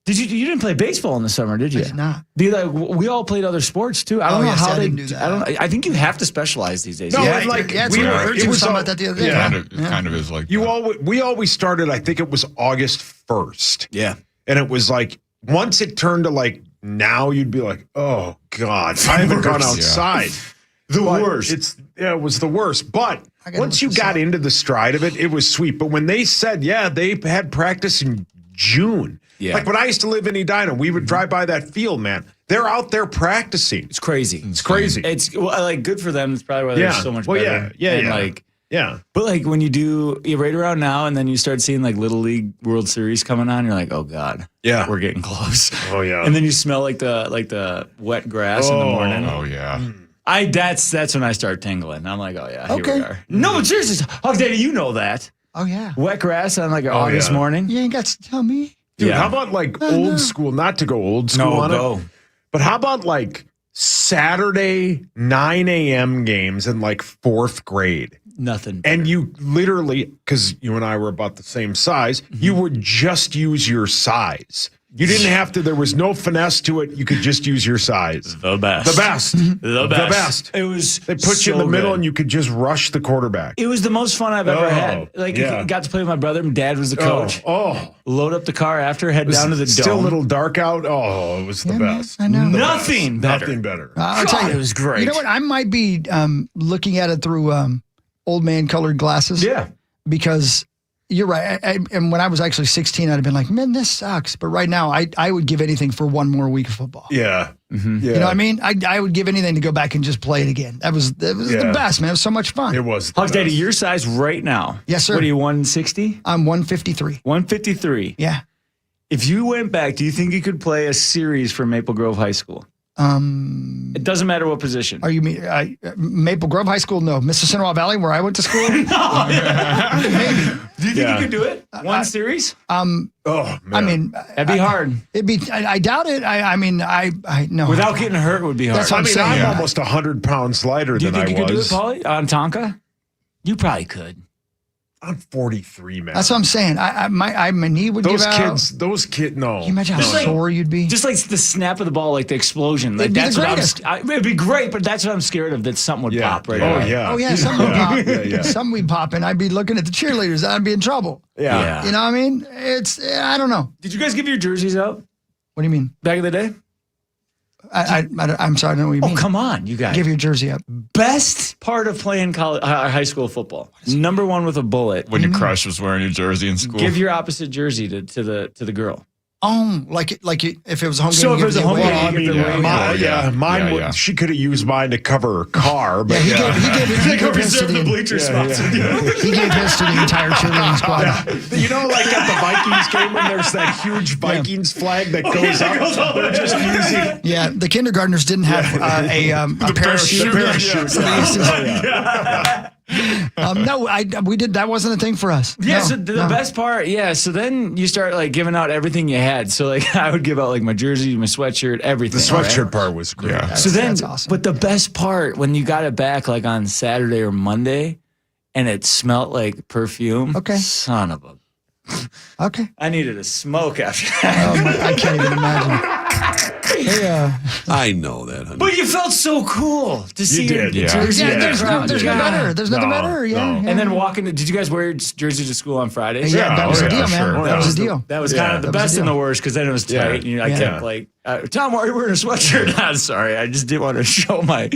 you didn't play baseball in the summer, did you?
I did not.
We all played other sports too. I don't know
yes,
how
I
they
didn't do that.
I don't. I think you have to specialize these days.
No,
Yeah.
and like
yeah, it's
we
we
were,
heard
it
you
was
talking
all-
about that the other day.
Yeah.
It kind of is like
You
that.
we always started. I think it was August 1st.
Yeah.
And it was like, once it turned to like now, you'd be like, oh God, I haven't gone outside.
The
But
worst.
It was the worst. But
I gotta
once
look
you
this
got
up.
into the stride of it, it was sweet. But when they said, yeah, they had practice in June.
Yeah.
Like when I used to live in Edina, we would drive by that field, man. They're out there practicing.
It's crazy.
It's crazy.
It's well, like good for them. It's probably why they're
Yeah.
so much
Well,
better.
yeah,
And
yeah.
like,
Yeah.
but like when you're right around now, and then you start seeing like Little League World Series coming on, you're like, oh God,
Yeah.
we're getting close.
Oh, yeah.
And then you smell like the wet grass in the morning.
Oh yeah.
That's when I start tingling. I'm like, oh yeah, here
Okay.
we are. No, but seriously, Hog Daddy, you know that
Oh, yeah.
wet grass on like an August
yeah.
morning.
You ain't got to tell me.
Dude,
Yeah.
how about like old school? Not to go old school on it, but how about like Saturday 9 a.m. games in like 4th grade?
Nothing.
And you literally, because you and I were about the same size, you would just use your size. You didn't have to, there was no finesse to it. You could just use your size.
The best.
The best.
The best.
The best.
It was.
They put you in
so
the middle
good.
and you could just rush the quarterback.
It was the most fun I've ever
Oh,
had. Like,
yeah.
got to play with my brother. My dad was the coach.
Oh.
Load up the car after, head down to the
Still
dome.
a little dark out. Oh, it was the
Yeah, man,
best.
I know.
The
Nothing
best.
better.
Nothing better.
I'll tell
God,
you.
it was great.
You know what? I might be looking at it through old man colored glasses.
Yeah.
Because you're right. And when I was actually 16, I'd have been like, man, this sucks. But right now, I would give anything for one more week of football.
Yeah. Yeah.
You know what I mean? I would give anything to go back and just play it again. It was the
Yeah.
best, man. It was so much fun.
It was. the
Hog Daddy,
best.
your size right now.
Yes, sir.
What are you, 160?
I'm 153.
153.
Yeah.
If you went back, do you think you could play a series for Maple Grove High School? It doesn't matter what position.
Are you Maple Grove High School? No. Mississinawa Valley, where I went to school? Maybe.
Do you think you could do it? One series?
Oh, man.
I mean,
That'd be hard.
it'd be. I doubt it. I mean, no.
Without getting hurt would be hard.
That's what I'm saying.
I'm
Yeah.
almost 100 pounds lighter
Do you
than
think
I
you could do it,
was.
Paulie? On Tonka? You probably could.
I'm 43, man.
That's what I'm saying. My knee would
those
give out.
those kids, no.
Can you imagine how
Just like-
sore you'd be?
Just like the snap of the ball, like the explosion. Like
It'd be the
that's what
greatest.
it'd be great, but that's what I'm scared of. That something would pop right
Oh,
away.
yeah.
Oh yeah, something would pop.
yeah.
Something would pop, and I'd be looking at the cheerleaders. I'd be in trouble.
Yeah.
You know what I mean? I don't know.
Did you guys give your jerseys out
What do you mean?
back in the day?
I'm sorry, I don't know what you mean.
Oh, come on, you guys.
Give your jersey up.
Best part of playing high school football. Number one with a bullet.
When your crush was wearing your jersey in school.
Give your opposite jersey to the girl.
Oh, like if it was a home game.
So if
you
it was
give
a home
the
game,
away.
I mean,
Yeah,
mine.
yeah,
would,
yeah.
She could have used mine to cover her car, but
He gave his to the
bleacher spots.
he gave his to the entire cheerleading squad.
you know, like at the Vikings game when there's that huge Vikings flag that goes up. They're just using.
Yeah, the kindergartners didn't have a parachute.
parachute.
So they used to- no, we did. That wasn't a thing for us.
Yeah,
No,
so the
no.
best part, so then you start like giving out everything you had. So like I would give out like my jersey, my sweatshirt, everything.
The sweatshirt part was great.
Yeah.
So then,
That's awesome.
but the best part when you got it back like on Saturday or Monday, and it smelled like perfume.
Okay.
Son of a.
Okay.
I needed a smoke after that.
I can't even imagine. Hey,
I know that, honey.
But you felt so cool to see your
did, yeah.
jersey.
yeah,
in the
there's
crowd.
no better. There's nothing
No,
better. Yeah,
no.
yeah.
And then walking. Did you guys wear your jersey to school on Fridays?
Yeah, that was
oh,
a
yeah,
deal, man.
sure.
That was a deal.
That was
Yeah,
kind of the
that was a
best and
deal.
the worst because then it was tight.
Yeah.
And I
Yeah.
kept like, Tom, why are you wearing a sweatshirt? I'm sorry. I just didn't want to show my.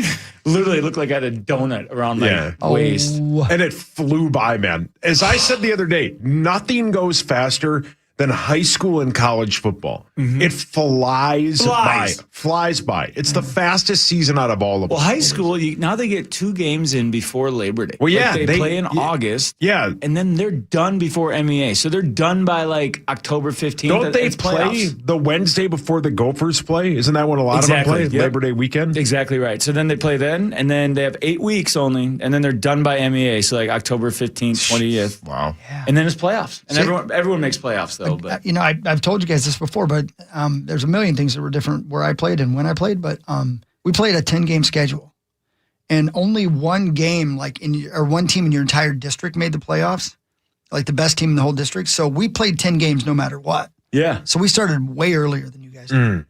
Literally, it looked like I had a donut around my waist.
Oh,
And it flew by, man. As I said the other day, nothing goes faster than high school and college football. It flies by. It's the fastest season out of all of them.
Well, high school, now they get 2 games in before Labor Day.
Well, yeah,
Like they play in August.
Yeah.
And then they're done before MEA. So they're done by like October 15th.
Don't they
It's
play
playoffs.
the Wednesday before the Gophers play? Isn't that when a lot
Exactly,
of them play?
yep.
Labor Day weekend?
Exactly right. So then they play then, and then they have 8 weeks only, and then they're done by MEA. So like October 15th, 20th.
Wow.
And then it's playoffs. And
See-
everyone makes playoffs, though. But
you know, I've told you guys this before, but there's a million things that were different where I played and when I played. But we played a 10-game schedule, and only one game, one team in your entire district made the playoffs, like the best team in the whole district. So we played 10 games no matter what.
yeah.
So we started way earlier than you guys did.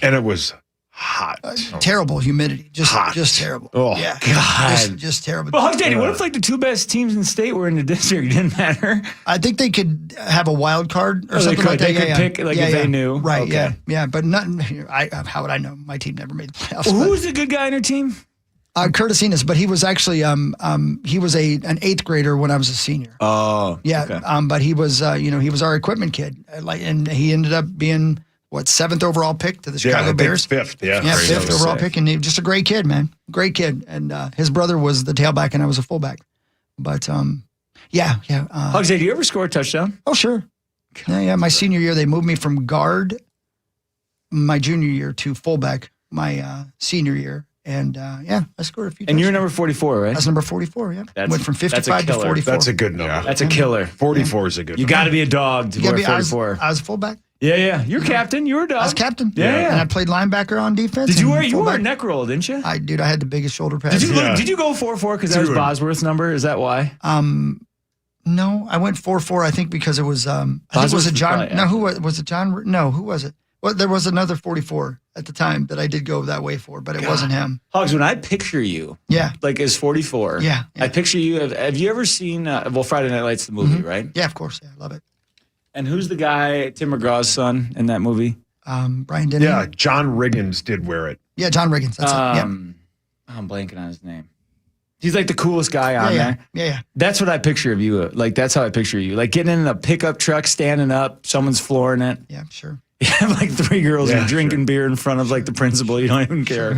And it was hot.
Terrible humidity,
Hot.
just terrible.
Oh,
yeah,
God.
just terrible.
Well, Danny, what if like the 2 best teams in the state were in the district? It didn't matter.
I think they could have a wild card or
they
something
could-
like that.
they
Yeah,
could
yeah.
pick, like,
Yeah,
if they
yeah.
knew.
Right?
Okay.
Yeah, but nothing. How would I know? My team never made the playoffs.
Well,
but-
who's the good guy on your team?
Curtis Enos, but he was actually he was an 8th grader when I was a senior.
Oh,
Yeah,
okay.
but he was he was our equipment kid, and he ended up being 7th overall pick to the
Yeah, I
Chicago
think
Bears.
5th. Yeah.
Yeah,
Crazy.
5th overall pick, and he just a great kid, man, great kid. And his brother was the tailback, and I was a fullback. But yeah.
Hugs, do you ever score a touchdown?
Oh sure, yeah. My senior year, they moved me from guard my junior year to fullback my senior year. And I scored a few.
And you're
touchdowns.
number 44, right?
That's number 44. Yeah,
That's-
went from
that's a
55 to
killer.
44.
That's a good number.
That's a killer.
44 is a good
You
number.
got to be a dog to
You gotta
wear
be- I was
44.
fullback.
Yeah. You're captain. You were a dog.
I was captain.
Yeah.
And I played linebacker on defense.
Did you
and
wear? You wore a
fullback.
neck roll, didn't you?
I had the biggest shoulder pads.
Did you
Yeah.
did you go 4-4 because that was
Dude.
Bosworth's number? Is that why?
No, I went 4-4. I think because it was I think it was
Bosworth
a John.
was
No, who was it? John? No, who was it? Well, there was another 44 at the time that I did go that way for, but it wasn't him.
Hugs, when I picture you,
Yeah,
like as 44,
Yeah.
I picture you. Have you ever seen? Friday Night Lights, the movie, right?
yeah, of course. Yeah, I love it.
And who's the guy, Tim McGraw's son, in that movie?
Brian Denny.
Yeah, John Riggins did wear it.
Yeah, John Riggins. That's it. Yeah.
I'm blanking on his name. He's like the coolest guy on there.
Yeah.
That's what I picture of you. Like that's how I picture you. Like getting in a pickup truck, standing up, someone's flooring it.
Yeah, sure.
You have like 3 girls
Yeah,
and drinking beer in front of like the principal. You don't even care.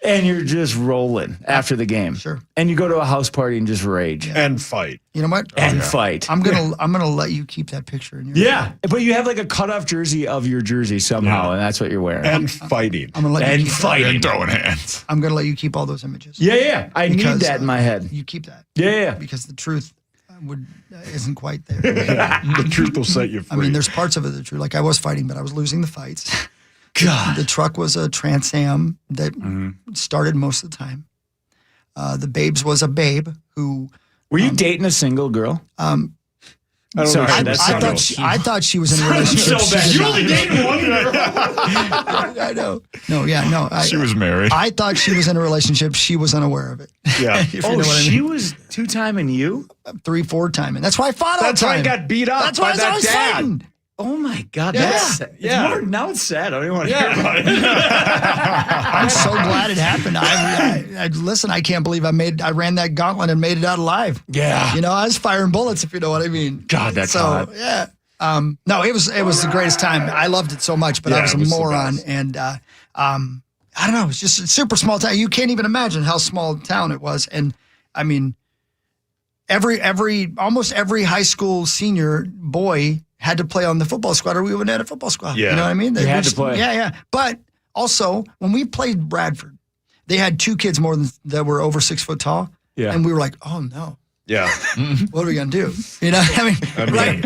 And you're just rolling after the game.
Sure.
And you go to a house party and just rage.
And fight.
You know what?
And fight.
I'm gonna let you keep that picture in your
Yeah. But you have like a cutoff jersey of your jersey somehow, and that's what you're wearing.
And fighting.
I'm gonna let you
And
keep
fighting.
And throwing hands.
I'm gonna let you keep all those images.
Yeah. I need
Because,
that in my head.
You keep that.
Yeah.
Because the truth isn't quite there.
The truth will set you free.
I mean, there's parts of it that are true. Like I was fighting, but I was losing the fights.
God.
The truck was a Trans Am that started most of the time. The Babes was a babe who.
Were you dating a single girl?
Sorry,
I thought she was in a relationship.
So bad.
She
You
did
only
not.
dated one girl.
I know. No.
She was married.
I thought she was in a relationship. She was unaware of it.
Yeah.
If you know what I mean.
was 2-timing you?
3-4 timing. That's why I fought all the
That's why I
time.
got beat up
That's why
by
I was
that
always
dad.
fighting.
Oh my God.
Yeah.
That's sad.
Yeah.
Now it's sad. I don't even want to hear about it.
I'm so glad it happened. I listen. I can't believe I ran that gauntlet and made it out alive.
Yeah.
You know, I was firing bullets, if you know what I mean.
God, that's
so
hot.
yeah. No, it was the greatest time. I loved it so much, but I
Yeah,
was a
it was the
moron,
best.
and I don't know. It's just a super small town. You can't even imagine how small town it was, and I mean, almost every high school senior boy had to play on the football squad, or we wouldn't have had a football squad.
Yeah.
You know what I mean?
You had to play.
Yeah. But also, when we played Bradford, they had 2 kids more than that were over 6 foot tall.
Yeah.
And we were like, oh no,
Yeah.
what are we gonna do? You know, I mean, right?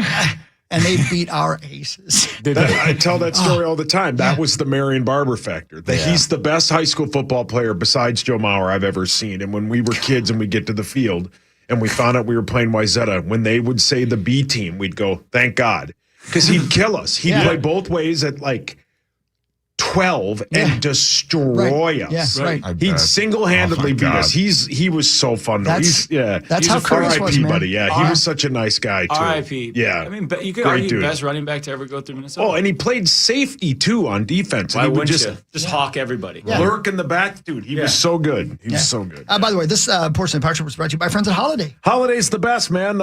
And they beat our aces.
I tell that story all the time. That was the Marion Barber factor. He's the best high school football player besides Joe Mauer I've ever seen. And when we were kids and we get to the field and we found out we were playing Wayzata, when they would say the B team, we'd go, thank God. Because he'd kill us. He'd play both ways at like 12 and destroy us.
Yeah, right.
I
He'd
bet.
single-handedly
Oh, my
beat us.
God.
He was so fun. Though.
That's
He's
how
a
Curtis was,
RIP,
man.
buddy. Yeah, he was such a nice guy too.
R.I.P.
Yeah,
I mean, you could
Great
argue
dude.
best running back to ever go through Minnesota.
Oh, and he played safety too on defense.
Why
And he would
wouldn't you? Just hawk everybody.
lurk in the back, dude. He was so good. He was so good.
By the way, this portion of the Park Show was brought to you by friends at Holiday.
Holiday's the best, man.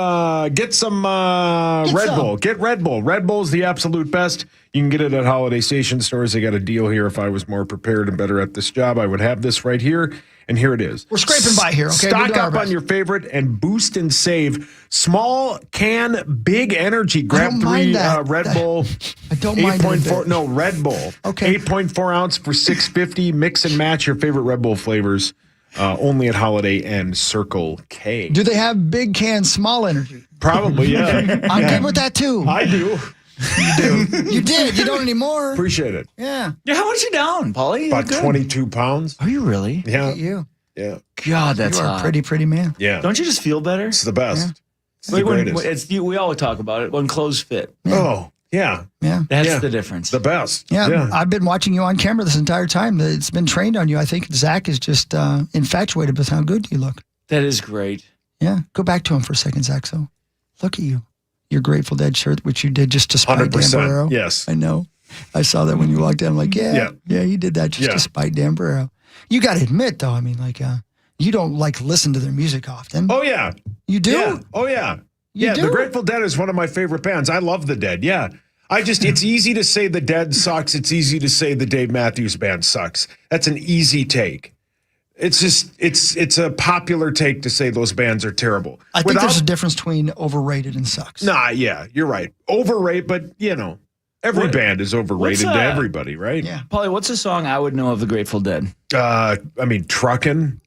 Get some Red
some.
Bull. Get Red Bull. Red Bull's the absolute best. You can get it at Holiday Station stores. They got a deal here. If I was more prepared and better at this job, I would have this right here. And here it is.
We're scraping by here, okay? We're
Stock
doing our
up on
best.
your favorite and boost and save. Small can, big energy. Grab
don't
3
mind that.
Red Bull.
I don't mind it a
8.4.
bit.
No, Red Bull.
Okay.
8.4 ounce for $6.50. Mix and match your favorite Red Bull flavors. Only at Holiday and Circle K.
Do they have big cans, small energy?
Probably, yeah.
I'm good with that too.
I do.
You did. You don't anymore.
Appreciate it.
Yeah.
Yeah, how much you down, Paulie? You
About
good?
22 pounds.
Are you really?
Yeah.
You.
Yeah.
God, that's
You are
hot.
a pretty man.
Yeah.
Don't you just feel better?
It's the best. It's the
Like when,
greatest.
we always talk about it when clothes fit.
Oh, yeah.
Yeah.
That's
Yeah.
the difference.
The best.
Yeah, I've been watching you on camera this entire time. It's been trained on you. I think Zach is just infatuated with how good you look.
That is great.
Yeah, go back to him for a second, Zach. So, look at you. Your Grateful Dead shirt, which you did just to spite Dan
100%.
Barrero.
Yes.
I know. I saw that when you walked in. I'm like, yeah, you did that just to spite Dan Barrero. You got to admit, though, I mean, like, you don't like listen to their music often.
Oh, yeah.
You do?
Yeah. Oh, yeah.
You do?
The Grateful Dead is one of my favorite bands. I love the Dead. Yeah. It's easy to say the Dead sucks. It's easy to say the Dave Matthews Band sucks. That's an easy take. It's just, it's a popular take to say those bands are terrible.
I think there's a difference between overrated and sucks.
Nah, yeah, you're right. Overrated, but, every band is overrated to everybody, right?
Yeah.
Paulie, what's a song I would know of the Grateful Dead?
Truckin'.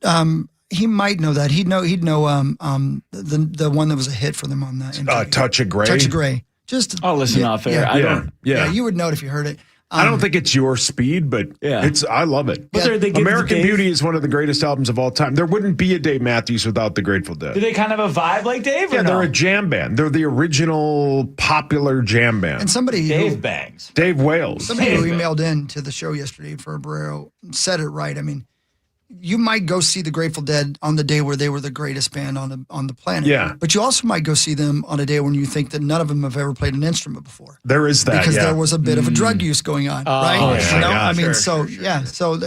He might know that. He'd know the one that was a hit for them on that. MTV.
Touch of Grey.
Touch of Grey. Just
I'll listen off air. I don't.
Yeah.
you would know it if you heard it.
I don't think it's your speed, but I love it.
But they give
American
Dave-
Beauty is one of the greatest albums of all time. There wouldn't be a Dave Matthews without the Grateful Dead.
Do they kind of have a vibe like Dave?
Yeah,
or no?
they're a jam band. They're the original popular jam band.
And somebody
Dave bangs.
Dave Wales.
Somebody who emailed in to the show yesterday for Barrero said it right. I mean, you might go see the Grateful Dead on the day where they were the greatest band on the planet.
Yeah.
But you also might go see them on a day when you think that none of them have ever played an instrument before.
There is that,
because there was a bit of a drug use going on, right?
yeah.
You know?
Yeah.
I mean,
Sure,
so
sure,
yeah. So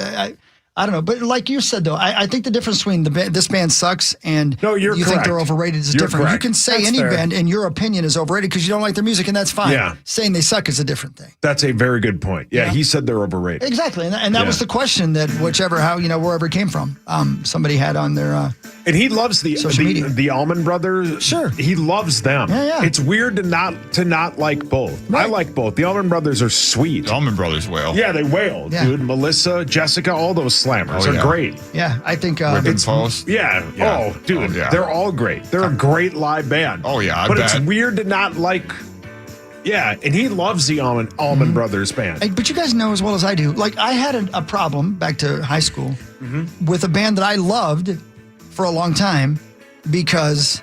I don't know. But like you said, though, I think the difference between this band sucks and
No, you're
you think they're
correct.
overrated is
You're
different.
correct.
You can say
That's
any
fair.
band and your opinion is overrated because you don't like their music, and that's fine.
Yeah.
Saying they suck is a different thing.
That's a very good point. Yeah,
Yeah.
he said they're overrated.
Exactly. And that was the question that wherever it came from, somebody had on their,
And he loves
Social media.
the Allman Brothers.
Sure.
He loves them.
Yeah.
It's weird to not like both. I
Right.
like both. The Allman Brothers are sweet.
The Allman Brothers wail.
Yeah, they wail,
Yeah.
dude. Melissa, Jessica, all those slammers
Oh,
are
yeah.
great.
yeah, I think,
Ribbon Falls.
Yeah.
Yeah.
Oh, dude,
Oh, yeah.
they're all great. They're a great live band.
Oh, yeah, I
but
bet.
it's weird to not like. Yeah, and he loves the Allman Brothers band.
but you guys know as well as I do, like I had a problem back to high school with a band that I loved for a long time because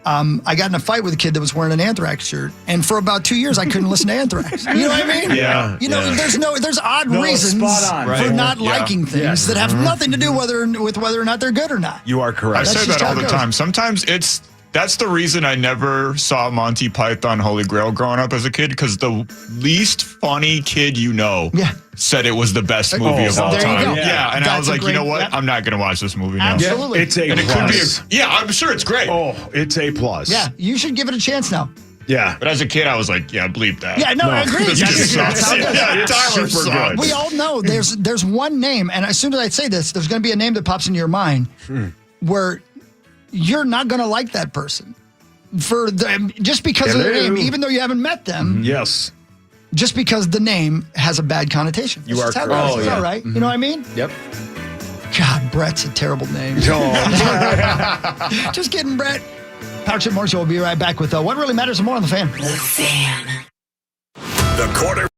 I got in a fight with a kid that was wearing an Anthrax shirt, and for about 2 years I couldn't listen to Anthrax. You know what I mean?
Yeah,
You know,
yeah.
there's odd
No,
reasons
spot on.
for
Right.
not
Yeah.
liking things that have nothing to do with whether or not they're good or not.
You are
I
correct.
say
just
that
how
all
it
the
goes.
time. Sometimes that's the reason I never saw Monty Python Holy Grail growing up as a kid, because the least funny kid
Yeah.
said it was the best movie of all
there you
time.
go.
Yeah, and I
That's
was
a
like,
great-
you know what?
yeah.
I'm not going to watch this movie now.
Absolutely.
It's a
And it could be,
plus.
I'm sure it's great.
Oh, it's a plus.
Yeah, you should give it a chance now.
Yeah.
But as a kid, I was like, yeah, bleep that.
Yeah, no, I agree.
This
That's-
kid
that's
sucks.
how it goes.
Yeah, Tyler
super
sucks.
good.
We all know there's one name, and as soon as I say this, there's going to be a name that pops into your mind where you're not going to like that person just because of their
Hello.
name, even though you haven't met them.
Yes.
Just because the name has a bad connotation.
You
It's
are
just how it
correct.
goes.
Oh,
It's
yeah.
all right. You know what I mean?
Yep.
God, Brett's a terrible name.
Oh,
Just kidding, Brett. Power Chip Morning Show will be right back with What Really Matters and more on the Fan.
The quarter.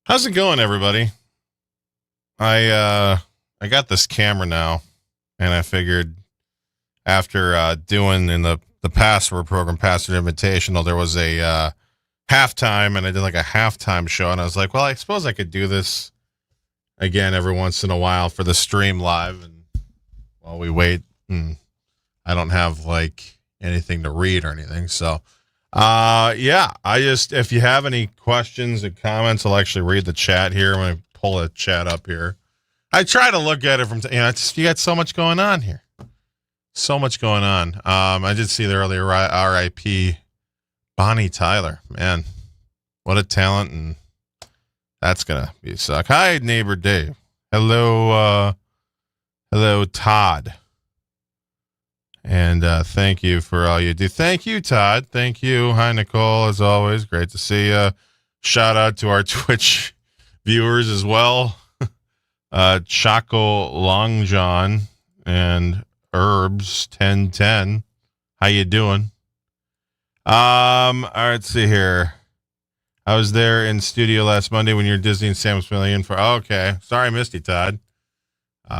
How's it going, everybody? I got this camera now, and I figured after doing in the Password program, Password Invitational, there was a halftime, and I did like a halftime show, and I was like, well, I suppose I could do this again every once in a while for the stream live, and while we wait, and I don't have like anything to read or anything, so. Yeah, if you have any questions and comments, I'll actually read the chat here. I'm going to pull the chat up here. I try to look at it from, you got so much going on here. So much going on. I did see the earlier RIP Bonnie Tyler, man, what a talent. And that's going to be a suck. Hi, neighbor Dave. Hello, Todd. And thank you for all you do. Thank you, Todd. Thank you. Hi, Nicole. As always, great to see you. Shout out to our Twitch viewers as well. Choco Long John and Herbs 1010. How you doing? All right, let's see here. I was there in studio last Monday when you were Disney and Sam was filling in for. Okay, sorry, I missed you, Todd.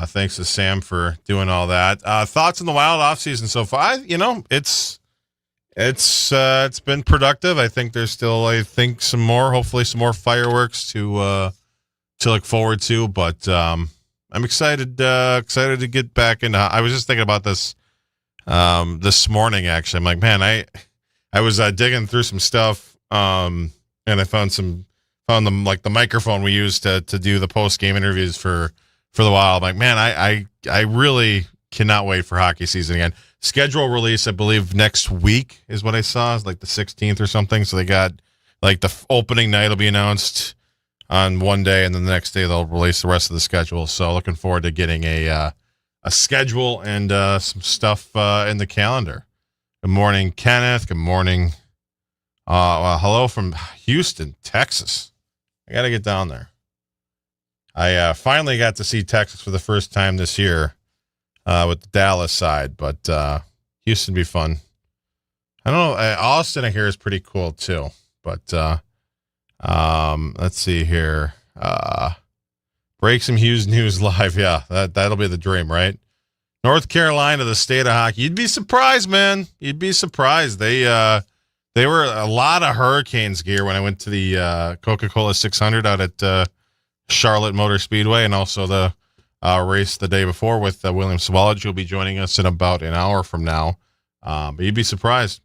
Thanks to Sam for doing all that. Thoughts on the Wild off season so far? It's been productive. I think there's still, hopefully some more fireworks to look forward to. But I'm excited to get back into. I was just thinking about this this morning. Actually, I'm like, man, I was digging through some stuff, and I found the microphone we used to do the post game interviews for the Wild. I'm like, man, I really cannot wait for hockey season again. Schedule release, I believe, next week is what I saw. It's like the 16th or something. So they got like the opening night will be announced on one day, and then the next day they'll release the rest of the schedule. So looking forward to getting a schedule and some stuff in the calendar. Good morning, Kenneth. Good morning. Hello from Houston, Texas. I got to get down there. I finally got to see Texas for the first time this year with the Dallas side, but Houston would be fun. I don't know. Austin, I hear, is pretty cool, too. But let's see here. Break some Hughes news live. Yeah, that'll be the dream, right? North Carolina, the state of hockey. You'd be surprised, man. You'd be surprised. They were a lot of Hurricanes gear when I went to the Coca-Cola 600 out at Charlotte Motor Speedway, and also the race the day before with William Swallage, who'll be joining us in about an hour from now. But you'd be surprised.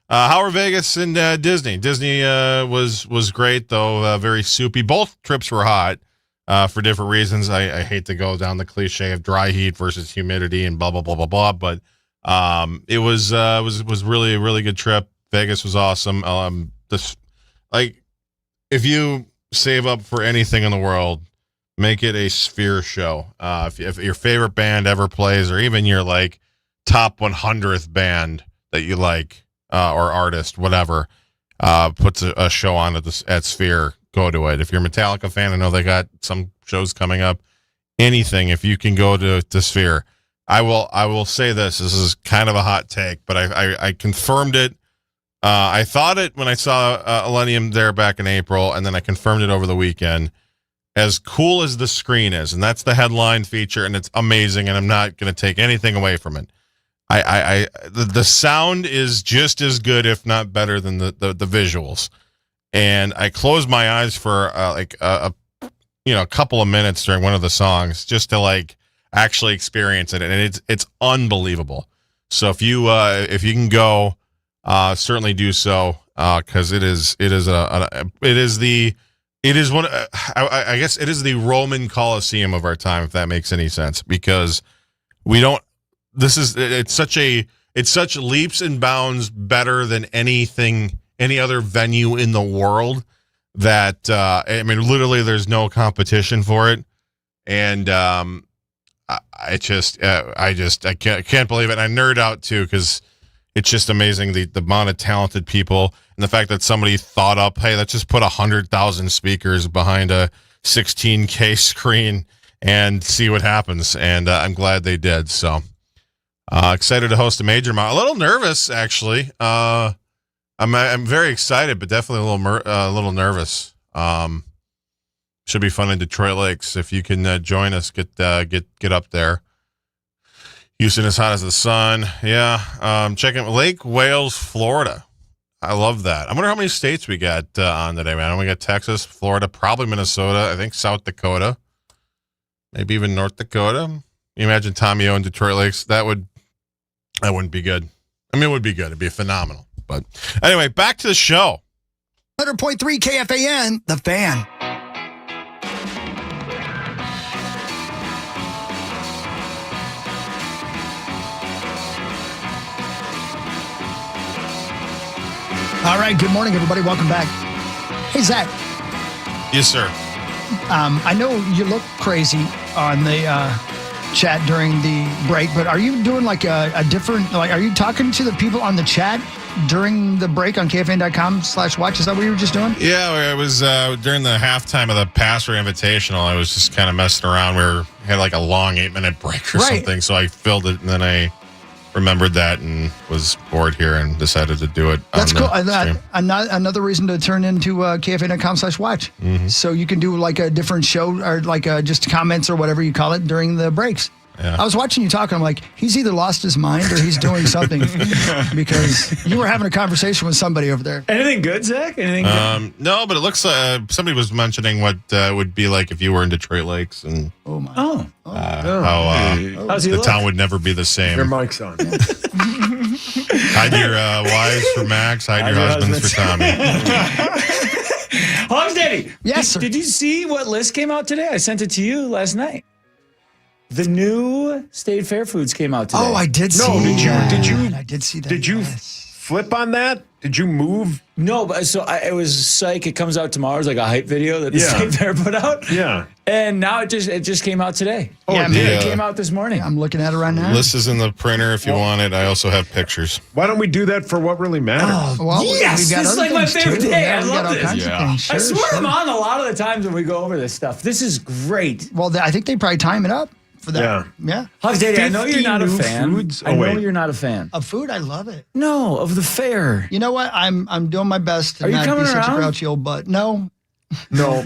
How are Vegas and Disney? Disney was great, though very soupy. Both trips were hot for different reasons. I hate to go down the cliche of dry heat versus humidity and blah blah blah blah blah, but it was really a really good trip. Vegas was awesome. If you save up for anything in the world, make it a Sphere show. If your favorite band ever plays, or even your like top 100th band that you like, or artist, whatever, puts a show on at Sphere, go to it. If you're a Metallica fan, I know they got some shows coming up. Anything, if you can go to Sphere. I will say this is kind of a hot take, but I confirmed it. I thought it when I saw Millennium there back in April, and then I confirmed it over the weekend. As cool as the screen is, and that's the headline feature, and it's amazing, and I'm not going to take anything away from it. The sound is just as good, if not better, than the visuals. And I closed my eyes for a couple of minutes during one of the songs just to like actually experience it, and it's unbelievable. So if you can go, certainly do so, because it is the Roman Colosseum of our time, if that makes any sense, because it's such leaps and bounds better than any other venue in the world that, literally there's no competition for it. And, I can't believe it. I nerd out too, because it's just amazing the amount of talented people, and the fact that somebody thought up, hey, let's just put 100,000 speakers behind a 16K screen and see what happens. And I'm glad they did. So excited to host a major. A little nervous, actually. I'm very excited, but definitely a little nervous. Should be fun in Detroit Lakes. If you can join us, get up there. Houston is hot as the sun. Yeah. Checking Lake Wales, Florida. I love that. I wonder how many states we got on today, man. We got Texas, Florida, probably Minnesota. I think South Dakota, maybe even North Dakota. You imagine Tommy O in Detroit Lakes? That wouldn't be good. I mean, it would be good. It'd be phenomenal. But anyway, back to the show.
100.3 KFAN, The Fan. All right, good morning, everybody. Welcome back. Hey, Zach.
Yes, sir.
I know you look crazy on the chat during the break, but are you doing like a different, like, are you talking to the people on the chat during the break on KFAN.com/watch? Is that what you were just doing?
Yeah, I was during the halftime of the Passer Invitational. I was just kind of messing around. Had like a long 8-minute break or something, so I filled it, and then I remembered that and was bored here and decided to do it.
That's cool. Another reason to turn into KFAN.com/watch. Mm-hmm. So you can do like a different show, or like just comments or whatever you call it during the breaks. Yeah. I was watching you talk, and I'm like, he's either lost his mind or he's doing something, because you were having a conversation with somebody over there.
Anything good, Zach? Anything good?
No, but it looks like somebody was mentioning what it would be like if you were in Detroit Lakes, and
how
the town would never be the same.
Your mic's on.
Hide your wives for Max, hide your husbands for Tommy.
Hogs Daddy.
Yes, sir.
Did you see what list came out today? I sent it to you last night. The new State Fair foods came out today.
Oh, I did see
that. Did you?
I did see that.
Did you flip on that? Did you move?
No, but it was psych. It comes out tomorrow. It's like a hype video that the State Fair put out.
Yeah.
And now it just came out today.
Oh, yeah,
it came out this morning.
I'm looking at it right now.
List is in the printer if you want it. I also have pictures.
Why don't we do that for what really matters?
Oh, well,
yes, this is like my favorite day. I love this.
Sure,
I swear I'm on a lot of the times when we go over this stuff. This is great.
Well, I think they probably time it up for that. Yeah.
Hugs Daddy, I know you're
50
not a
new
fan.
foods?
I
Oh,
know
wait.
you're not a fan.
Of food, I love it.
No, of the fair.
You know what? I'm doing my best to
Are you
not
coming
be such a
around?
grouchy old butt. No,
No.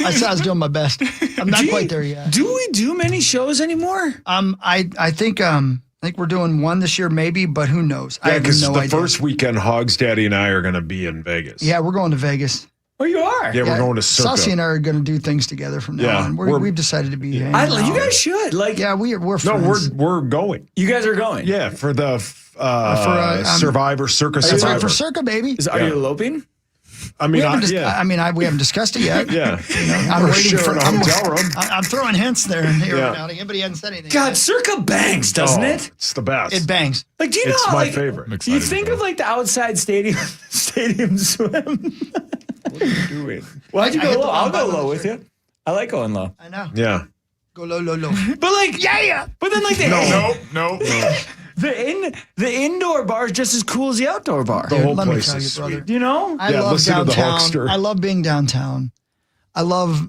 I said I was doing my best. I'm not quite there yet.
Do we do many shows anymore?
I think we're doing one this year, maybe, but who knows? I
Yeah,
have
because
no
the
idea.
first weekend, Hogs Daddy and I are going to be in Vegas.
Yeah, we're going to Vegas.
Oh, you are?
Yeah, we're going to Circa.
Saucy and I are going to do things together from now
Yeah,
on. We've decided to be. hanging
You
out.
guys should. Like,
Yeah, we're
No,
friends.
we're going.
you guys are going.
Yeah, for the
Survivor,
Circa
That's
Survivor.
right for Circa, baby.
Are
Yeah.
you eloping?
I
We
mean,
haven't,
yeah.
we haven't discussed it yet.
Yeah.
I'm
We're
waiting
sharing a hotel room.
I'm throwing hints there and here
Yeah.
right now. Anybody hasn't said anything.
God,
yet.
Circa bangs, doesn't
Oh,
it?
It's the best.
It bangs.
Like, do you know
It's
how,
my
like,
favorite.
I'm
You
excited to
think
go.
of like the outside stadium swim.
What are you doing?
Why'd you
I
go
hit
low?
the
I'll
wrong
go
button
low
on
with
the
you. I like going low.
I know.
Yeah.
Go low, low, low.
But like,
Yeah.
but then like the
No.
the indoor bar is just as cool as the outdoor bar.
The whole
Let me
place
tell you,
is
brother.
sweet.
You know?
I
Yeah,
love
listen to the
downtown.
Hulkster.
I love being downtown. I love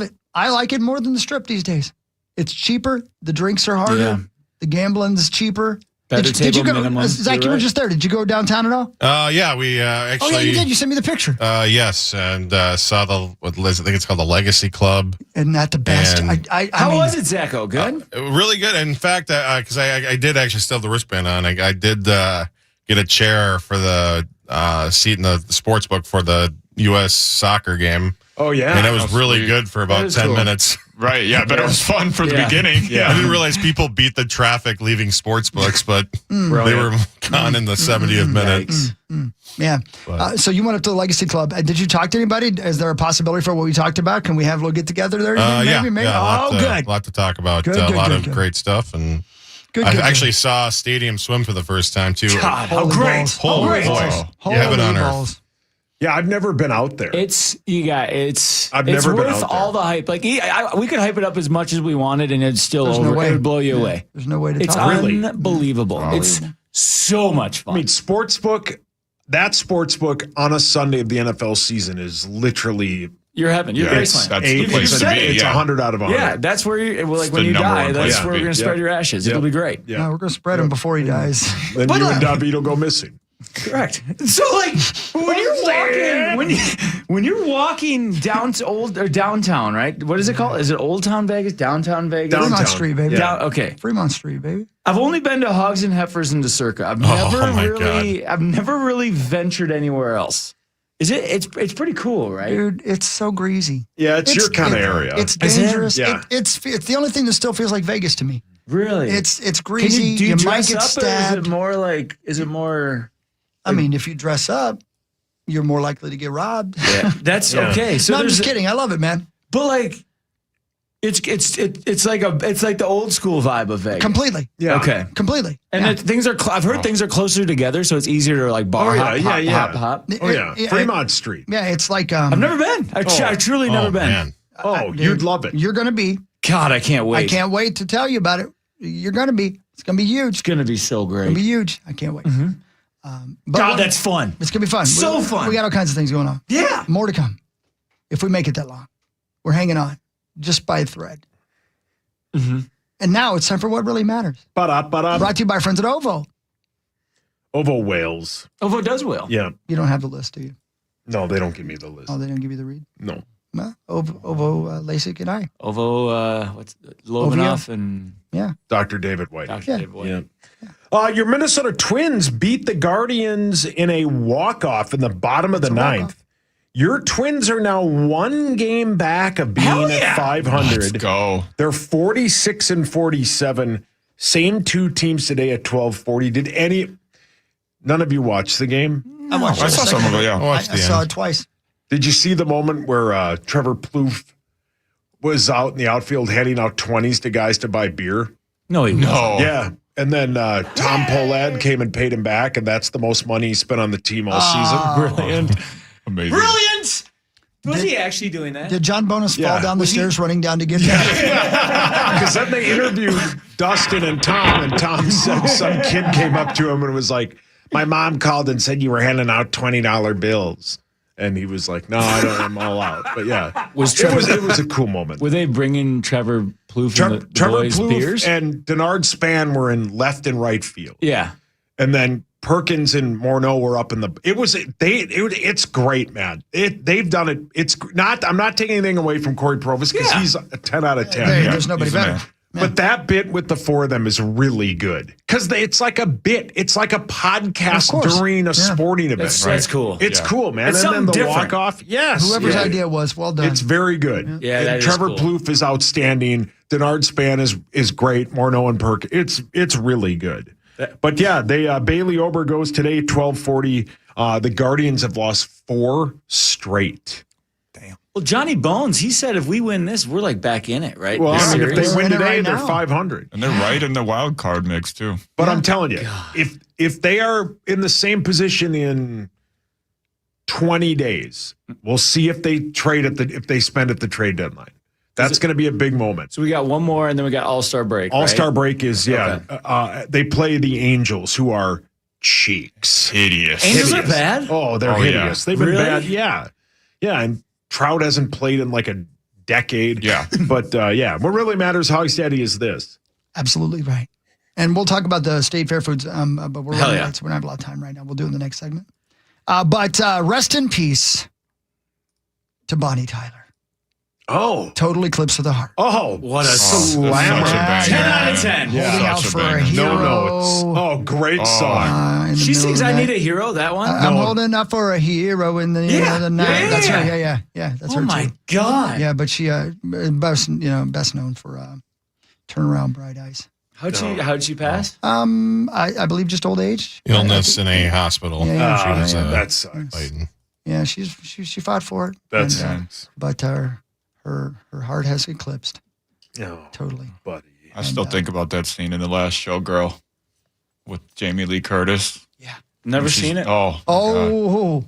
it. I like it more than the Strip these days. It's cheaper. The drinks are harder.
Yeah.
The gambling's cheaper.
Better
did you
table
go,
minimum.
Zach,
You're
you were
right.
just there. Did you go downtown at all?
Yeah, we actually.
Oh, yeah, you did. You sent me the picture.
Yes, and saw I think it's called the Legacy Club.
Isn't that the best?
And-
How
mean,
was it, Zacho? Good?
Really good. In fact, because I did actually still have the wristband on. I did get a chair for the seat in the sports book for the U.S. soccer game.
Oh, yeah.
And it was really
sweet.
good for about
is
10
cool.
minutes.
Right. Yeah. But it was fun for the
Yeah.
beginning.
I didn't realize people beat the traffic leaving sports books, but
Mm.
they were gone in the 70th minute.
Yeah.
But-
So you went up to the Legacy Club. Did you talk to anybody? Is there a possibility for what we talked about? Can we have a little get together there? Maybe.
A lot,
Good.
lot to talk about.
Good,
A
good,
lot
good,
of
good.
great stuff. And
Good.
I
good,
actually saw Stadium Swim for the first time, too.
God, how
Holy
great.
balls.
How
Holy
great.
balls.
Holy
Heaven on earth.
balls.
Yeah, I've never been out there.
It's
I've never been
worth
out there.
all the hype. Like we could hype it up as much as we wanted, and it's still
There's no
over.
way.
It would blow you away.
There's no way to
It's
talk.
Really?
unbelievable. It's so much fun.
I mean, that sportsbook on a Sunday of the NFL season is literally
You're heaven. You're
It's-
Graceland.
that's the
You
place to
said
be.
it.
it's
Yeah.
100 out of 100.
Yeah, that's where you like
the
when you
number
die.
one
That's
place
where
to
we're
be.
gonna spread your ashes. It'll be great.
Yeah.
No, we're going to spread him before he dies.
Then
But,
you and David go missing.
Correct. So like when you're walking down to downtown, right? What is it called? Is it Old Town Vegas? Downtown Vegas?
Downtown.
Fremont Street, baby.
Yeah.
Okay.
Fremont Street, baby.
I've only been to Hogs and Heifers and to Circa. I've never really ventured anywhere else. Is it? It's pretty cool, right?
Dude, it's so greasy.
Yeah, it's your kind of area.
It's
Is it?
dangerous.
Yeah.
It's the only thing that still feels like Vegas to me.
Really?
It's
Can
greasy.
do you
might
dress
get
up, or
stabbed.
is it more like? Is it more?
I mean, if you dress up, you're more likely to get robbed.
Yeah, that's
Yeah.
okay. So
No, I'm
there's,
just kidding. I love it, man.
but like, it's like the old school vibe of Vegas.
Completely.
Yeah.
Okay.
Completely.
And
Yeah.
things are. I've heard things are closer together, so it's easier to like bar
Oh, yeah,
hop,
yeah,
hop,
yeah.
hop.
Oh, yeah.
It-
Fremont Street.
Yeah, it's like
I've never been. I truly never been.
Man.
Oh,
dude,
you'd love it.
You're gonna be.
God, I can't wait.
I can't wait to tell you about it. You're gonna be. It's gonna be huge.
It's gonna be so
It's gonna
great.
be huge. I can't wait. But
God,
what-
that's fun.
it's gonna be fun.
So
we,
fun.
We got all kinds of things going on.
Yeah.
More to come. If we make it that long, we're hanging on just by a thread. And now it's time for what really matters.
Ba-da-ba-da.
Brought to you by our friends at OVO.
Ovo Wales.
OVO does well.
Yeah.
You don't have the list, do you?
No, they don't give me the list.
Oh, they didn't give you the read.
No.
Well, OVO, LASIK, and I.
OVO, what's Lovenoff and
Yeah.
Dr. David White.
Dr.
Yeah.
Dave White.
Yeah. Your Minnesota Twins beat the Guardians in a walk-off in the bottom of the ninth. Your Twins are now one game back of being at 500.
Let's go.
They're 46 and 47. Same two teams today at 12-40. None of you watched the game?
I watched
I
it
saw
a
some
second
of it,
ago.
yeah.
I watched
I
the
saw
end.
it twice.
Did you see the moment where Trevor Plouffe was out in the outfield handing out 20s to guys to buy beer?
No, he wasn't.
No.
Yeah. And then Tom Pohlad came and paid him back, and that's the most money he spent on the team all season.
Brilliant.
Amazing.
Brilliant. Was he actually doing that?
Did John Bonus fall
Yeah.
down the stairs running down to get that?
Because then they interviewed Dustin and Tom said some kid came up to him and was like, my mom called and said you were handing out $20 bills. And he was like, "No, I'm all out." But yeah, it was a cool moment.
Were they bringing Trevor Plouffe and the
Trevor
boys
Plouffe
beers?
and Denard Span were in left and right field.
Yeah.
And then Perkins and Morneau were up in the. It's great, man. They've done it. It's not. I'm not taking anything away from Corey Provis because he's a 10 out of 10.
There's nobody better.
But that bit with the four of them is really good because it's like a bit. It's like a podcast during a sporting event.
That's cool.
It's cool, man.
It's
and then the
different.
walk-off. Yes.
Whoever's idea was, well done.
It's very good.
Yeah,
and
that is
Trevor
cool.
Plouffe is outstanding. Denard Span is great. Morneau and Perk. It's really good. But yeah, Bailey Ober goes today, 12:40. The Guardians have lost 4 straight.
Well, Johnny Bones, he said if we win this, we're like back in it, right?
Well,
This
I mean, if
series.
they win
They're in it
today,
right
they're
now.
500.
And they're right in the wild card mix too.
But I'm telling you, if they are in the same position in 20 days, we'll see if they trade if they spend at the trade deadline. That's going to be a big moment.
So we got one more, and then we got All-Star break.
All-Star break is they play the Angels, who are cheeks.
Hideous.
Angels are bad?
Oh, they're
Oh, yeah.
hideous. They've been
Really?
bad. Yeah, and Trout hasn't played in like a decade.
Yeah.
But what really matters, Hogsteady, is this.
Absolutely right. And we'll talk about the state fair foods, but we're
Hell
running
yeah.
late, so we don't have a lot of time right now. We'll do it in the next segment. But rest in peace to Bonnie Tyler.
Oh,
Total eclipse of the heart.
oh,
What a
slammer.
such a banger.
10 out of 10.
Yeah.
Holding out
Such a
for a
banger.
hero.
No notes. Oh, great song.
In the
She
middle
sings
of the
I Need
night.
a Hero, that one?
I'm holding up for a hero in the end of the night.
Yeah,
That's
yeah.
her. Yeah. That's
Oh
her
my
too.
God.
Yeah, but she best known for Turnaround Bright Eyes.
How'd she pass?
I believe just old age.
Illness in a hospital.
Yeah,
She was
That sucks.
fighting.
Yeah, she fought for it.
That's
And, but her heart has eclipsed
oh,
totally.
buddy.
I still think about that scene in The Last Showgirl with Jamie Lee Curtis.
Never
She's-
seen it.
Oh, my God.
Oh,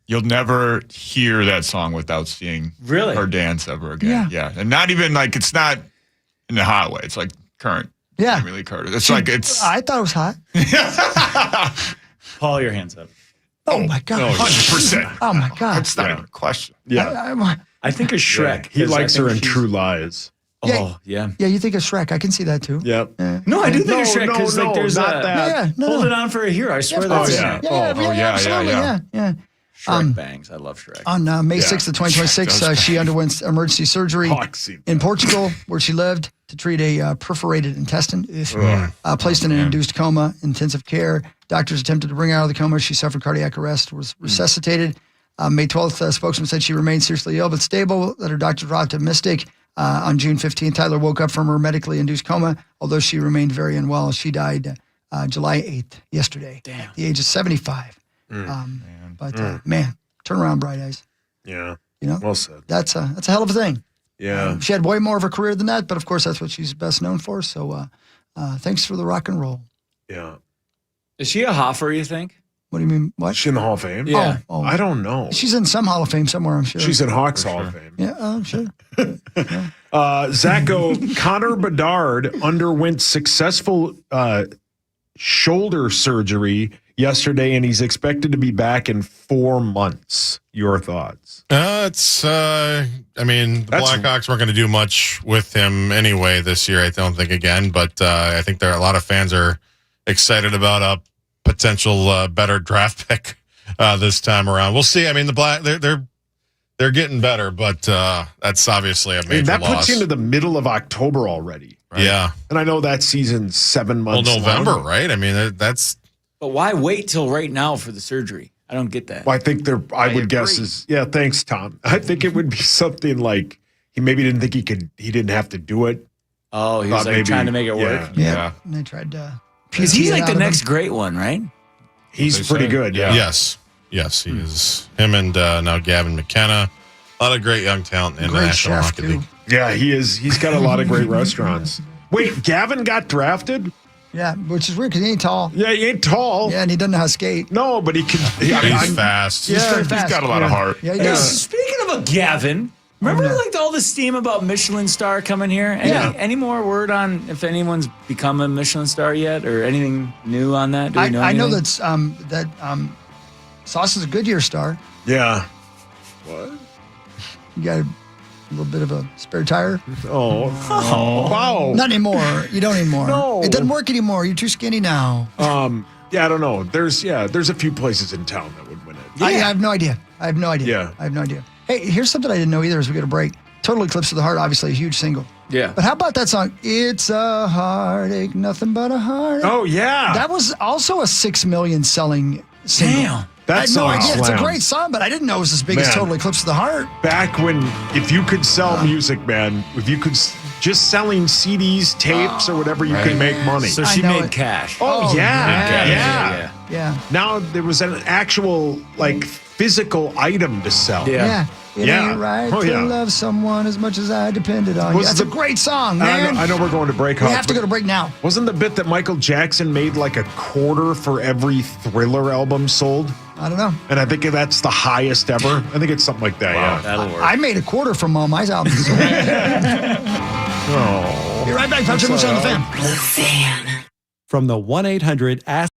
You'll never hear that song without seeing
Really?
her dance ever again. Yeah. And not even like, it's not in the hot way. It's like current
yeah.
Jamie Lee Curtis. It's like, it's
I thought it was hot.
Paul, your hands up.
Oh my god.
100%.
Oh my god.
It's not even a question.
Yeah.
I think of Shrek.
He
'cause I
likes
think
her in
she's-
True Lies.
Oh, yeah.
Yeah, you think of Shrek? I can see that too.
Yep.
No, I do think of Shrek
no,
because like there's
not
a
that.
Yeah, no,
Hold
no.
It On for a Hero. I swear
of
that's
course.
in
yeah.
it.
Absolutely. Yeah.
Shrek bangs. I love Shrek.
On May
Yeah.
6th of 2026, she underwent emergency surgery
Hoxie.
in Portugal, where she lived, to treat a perforated intestine. Placed in an induced coma, intensive care. Doctors attempted to bring her out of the coma. She suffered cardiac arrest, was resuscitated. May 12th, spokesman said she remained seriously ill but stable, that her doctors were optimistic. On June 15th, Tyler woke up from her medically induced coma, although she remained very unwell. She died July 8th, yesterday, at the age of 75. Man, turn around, Bright Eyes.
Yeah.
You know,
Well said.
that's a hell of a thing.
Yeah.
She had way more of a career than that, but of course, that's what she's best known for. So thanks for the rock and roll.
Yeah.
Is she a Hoffer, you think?
What do you mean? What?
Is she in the Hall of Fame?
Yeah.
Oh,
I don't know.
she's in some Hall of Fame somewhere, I'm sure.
She's in Hawks Hall of Fame.
Yeah, I'm sure.
Zacho, Connor Bedard underwent successful shoulder surgery yesterday, and he's expected to be back in 4 months. Your thoughts?
The Blackhawks weren't going to do much with him anyway this year, I don't think, again. But I think a lot of fans are excited about a potential better draft pick this time around. We'll see. I mean, they're getting better, but that's obviously a major
that
loss.
puts you into the middle of October already. Right?
Yeah.
And I know that season's 7 months.
Well, November,
long.
right? I mean, that's.
But why wait till right now for the surgery? I don't get that.
Well, I think I would guess
agree.
is, yeah, thanks, Tom. I think it would be something like he maybe didn't think he didn't have to do it.
Oh, he was
Thought
like
maybe-
trying to make it work.
Yeah. And they tried to.
Because he's like the next great one, right?
He's
They
pretty
say.
good, yeah.
Yes, he is. Him and now Gavin McKenna. A lot of great young talent in the
Great
National
chef,
Hockey
too.
League.
Yeah, he is. He's got a lot of great restaurants. Wait, Gavin got drafted?
Yeah, which is weird because he ain't tall.
Yeah, he ain't tall.
Yeah, and he doesn't know how to skate.
No, but he can.
He's fast.
Yeah, very
He's
fast.
got a lot of heart.
Yeah,
Hey,
yeah.
speaking of a Gavin, remember like all the steam about Michelin star coming here? Any more word on if anyone's become a Michelin star yet, or anything new on that? Do we know
I know
anything?
that Sauce is a Goodyear star.
Yeah. What?
You got a little bit of a spare tire?
Oh. Wow.
Not anymore. You don't anymore.
No.
It doesn't work anymore. You're too skinny now.
Yeah, I don't know. There's a few places in town that would win it.
I have no idea. I have no idea.
Yeah.
I have no idea. Hey, here's something I didn't know either as we get a break. Total Eclipse of the Heart, obviously a huge single.
Yeah.
But how about that song? It's a heartache, nothing but a heartache.
Oh yeah.
That was also a 6 million selling single.
Damn.
That
I had no
song
idea. It's a
slammed.
great song, but I didn't know it was as big as
Man.
Total Eclipse of the Heart.
Back when, if you could sell music, man, if you could just selling CDs, tapes, or whatever, you could make money.
So
I
she
know
made
it.
cash.
Oh, yeah.
Yeah.
Now there was an actual, like, physical item to sell.
Yeah.
Yeah. It
Yeah.
ain't right
Oh,
to
yeah.
love someone as much as I depended on you.
Was
That's
the-
a great song, man.
I know we're going to break.
We
Huff,
have to go to break now.
Wasn't the bit that Michael Jackson made like a quarter for every Thriller album sold?
I don't know.
And I think that's the highest ever. I think it's something like that, yeah.
That'll work.
I made a quarter from all my albums.
Oh.
Be right back. Patrick Moose on the Fan.
The Fan.
From the 1-800-ASK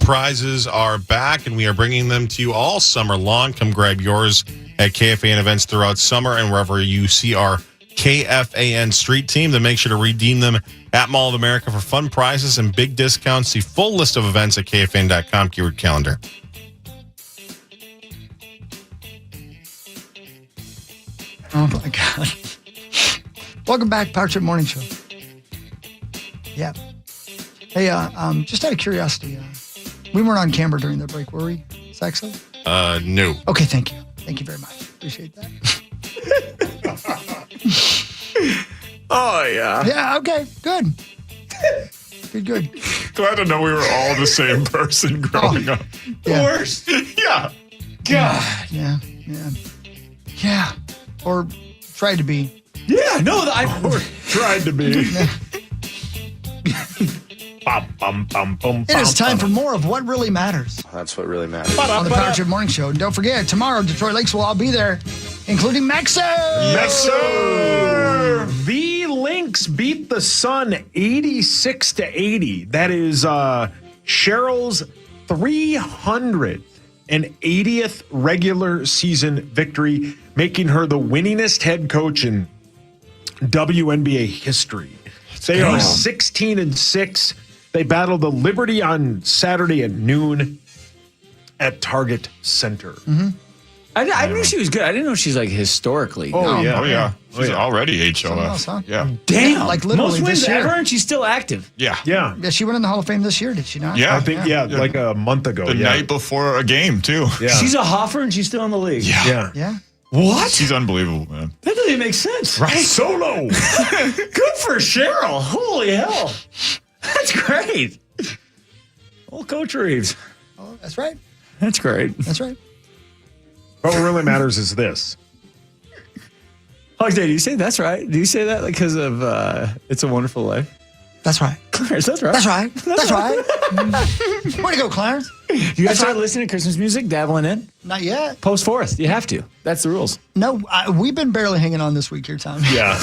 prizes are back, and we are bringing them to you all summer long. Come grab yours at KFAN events throughout summer and wherever you see our KFAN street team. Then make sure to redeem them at Mall of America for fun prizes and big discounts. See full list of events at KFAN.com, keyword calendar.
Oh, my God. Welcome back, Power Trip Morning Show. Yeah. Hey, just out of curiosity, we weren't on camera during the break, were we, Saxo?
No.
Okay, thank you. Thank you very much. Appreciate that.
Oh, yeah.
Yeah, okay, good. Good.
Glad to know we were all the same person growing up.
Yeah.
Worst.
Yeah.
God.
Yeah. Or tried to be.
Yeah, no,
Tried to be. Bum, bum, bum, bum,
It is
bum,
time
bum.
for more of what really matters
That's what really matters.
on the Power Trip Morning Show. And don't forget, tomorrow, Detroit Lakes will all be there, including Maxo.
Yes, sir. The Lynx beat the Sun 86-80. That is Cheryl's 380th regular season victory, making her the winningest head coach in WNBA history. They are 16-6. They battle the Liberty on Saturday at noon at Target Center.
Mm-hmm.
I knew she was good. I didn't know she's like historically.
Oh, yeah.
Oh, yeah. She's already HOF.
Something else, huh?
Yeah.
Damn.
Like literally
most wins
this year.
ever, and she's still active.
Yeah.
Yeah.
Yeah, she went in the Hall of Fame this year, did she not?
Yeah.
I think, like a month ago.
The night before a game, too.
Yeah.
She's a Hoffer, and she's still in the league.
Yeah.
Yeah.
What?
She's unbelievable, man.
That doesn't even make sense.
Right. Solo.
Good for Cheryl. Holy hell. That's great. Old Coach Reeves.
Oh, that's right.
That's great.
That's right.
But what really matters is this.
Hogday, do you say that's right? Do you say that because of It's a Wonderful Life?
That's right.
Clarence, that's right.
That's right. That's right. Way to go, Clarence.
You guys start listening to Christmas music, dabbling in?
Not yet.
Post forth. You have to. That's the rules.
No, we've been barely hanging on this week here, Tom.
Yeah.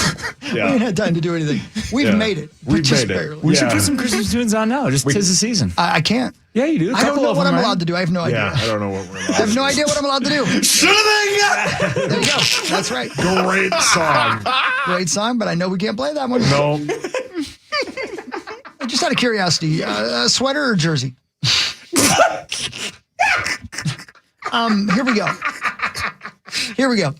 We ain't had time to do anything. We've
Yeah.
made it. But
We've
just
made it.
barely.
We should
Yeah.
put some Christmas tunes on now. Just 'tis the season.
I can't.
Yeah, you do.
I don't know what I'm allowed to do. I have no idea.
Yeah. I don't know what we're allowed
I have no idea what I'm allowed to do. There you go. That's right.
Great song.
Great song, but I know we can't play that one.
No.
Just out of curiosity, sweater or jersey? Here we go.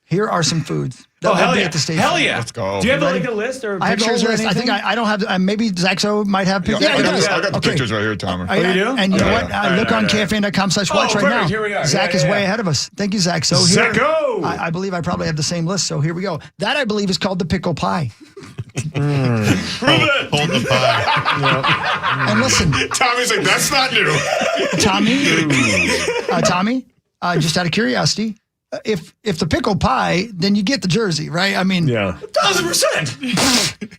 Here are some foods that will be at the station.
Hell yeah.
Let's go.
Do you have
Ready?
like a list or
I have the whole
pictures or
list.
anything?
I think I don't have. Maybe Zaxo might have pictures.
I
he does.
got the
Okay.
pictures right here, Tom.
I-
you do?
And you know
Yeah,
what?
yeah.
Look on KFAN.com/watch right
perfect.
now.
Here we are.
Zach
Yeah,
is
yeah,
way
yeah.
ahead of us. Thank you, Zach. So here,
Zacko!
I believe I probably have the same list. So here we go. That I believe is called the pickle pie.
Hold the pie.
And listen,
Tommy's like, that's not new.
Tommy, just out of curiosity, if the pickle pie, then you get the jersey, right? I mean,
Yeah.
1,000%.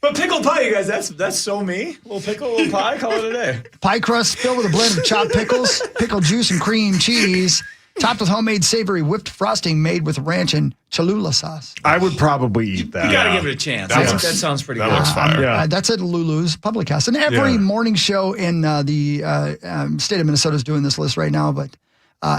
But pickle pie, you guys, that's so me. Little pickle, little pie, call it a day.
pie crust filled with a blend of chopped pickles, pickle juice, and cream cheese, topped with homemade savory whipped frosting made with ranch and Cholula sauce.
I would probably eat that.
You got to give it a chance.
That
That,
looks-
sounds pretty
that
good.
looks fire.
Yeah.
That's at Lulu's Public House. And every
Yeah.
morning show in the state of Minnesota is doing this list right now, but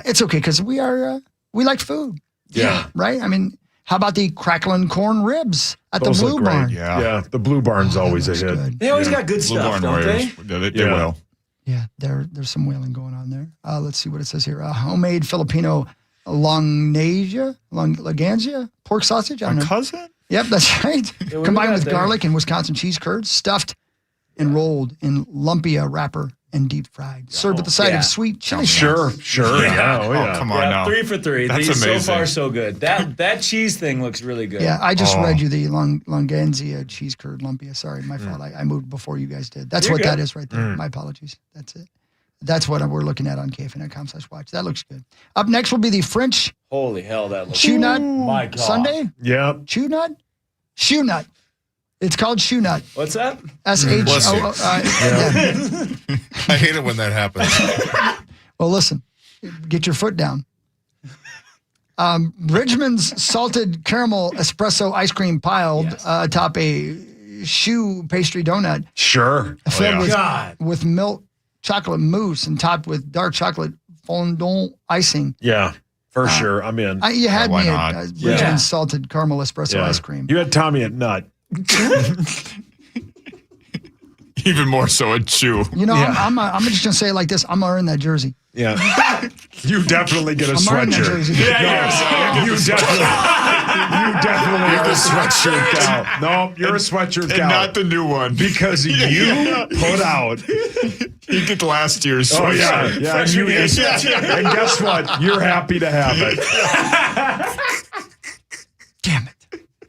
it's okay because we like food.
Yeah.
Right? I mean, how about the crackling corn ribs at
Those
the
look
Blue
great.
Barn?
Yeah. The Blue Barn's always a
looks
hit.
good.
They always got good
Blue
stuff,
Barn
don't
Warriors.
they?
They
Yeah.
will.
Yeah, there's some whaling going on there. Let's see what it says here. Homemade Filipino Lagangia pork sausage. I don't know.
Cousin?
Yep, that's right.
what do we
Combined
got
with
there?
garlic and Wisconsin cheese curds, stuffed and rolled in lumpia wrapper and deep fried. Served with a side
yeah.
of sweet chili sauce.
Sure. Yeah. Oh, yeah.
Come on now.
3 for 3.
That's
These
amazing.
so far so good. That cheese thing looks really good.
Yeah, I just
Oh.
read you the Longanzia cheese curd lumpia. Sorry, my fault. I moved before you guys did. That's
You're
what that
good.
is right there. My apologies. That's it. That's what we're looking at on KFAN.com/watch. That looks good. Up next will be the French
Holy hell, that looks
Shoe Nut
My God.
Sunday.
Yeah.
Shoe Nut? Shoe Nut. It's called Shoe Nut.
What's that?
Bless you.
SHO. Yeah.
I hate it when that happens.
Well, listen, get your foot down. Richmond's salted caramel espresso ice cream piled atop a choux pastry donut
Sure.
filled
God.
with milk chocolate mousse and topped with dark chocolate fondant icing.
Yeah, for sure. I'm in.
You had
why
me
not?
at
Yeah.
Richmond salted caramel espresso
Yeah.
ice cream.
You had Tommy at nut.
Even more so a chew.
You know, I'm just gonna say it like this. I'm gonna earn that jersey.
Yeah. You definitely get a
I'm earning that
sweatshirt.
jersey.
You definitely are a sweatshirt gal. No, you're a sweatshirt
And
gal.
not the new one.
Because you put out.
You get last year's
Oh, yeah.
sweatshirt.
Yeah. And guess what? You're happy to have it.
Damn it.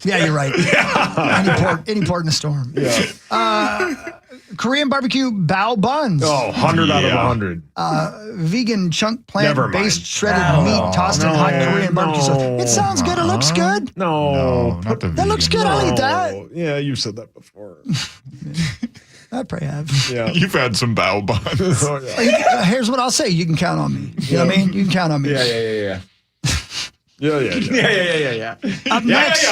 Yeah, you're right. Any port in the storm.
Yeah.
Korean barbecue bao buns.
Oh, 100 out of 100.
Vegan chunk
Never mind.
plant-based shredded meat tossed in hot Korean barbecue sauce. It sounds good. It looks good.
No.
Not the
That looks good. I'll eat that.
Yeah, you said that before.
I probably have.
Yeah.
You've had some bao buns.
Oh, yeah.
Here's what I'll say. You can count on me. You know what I mean? You can count on me.
Yeah.
Yeah.
Up next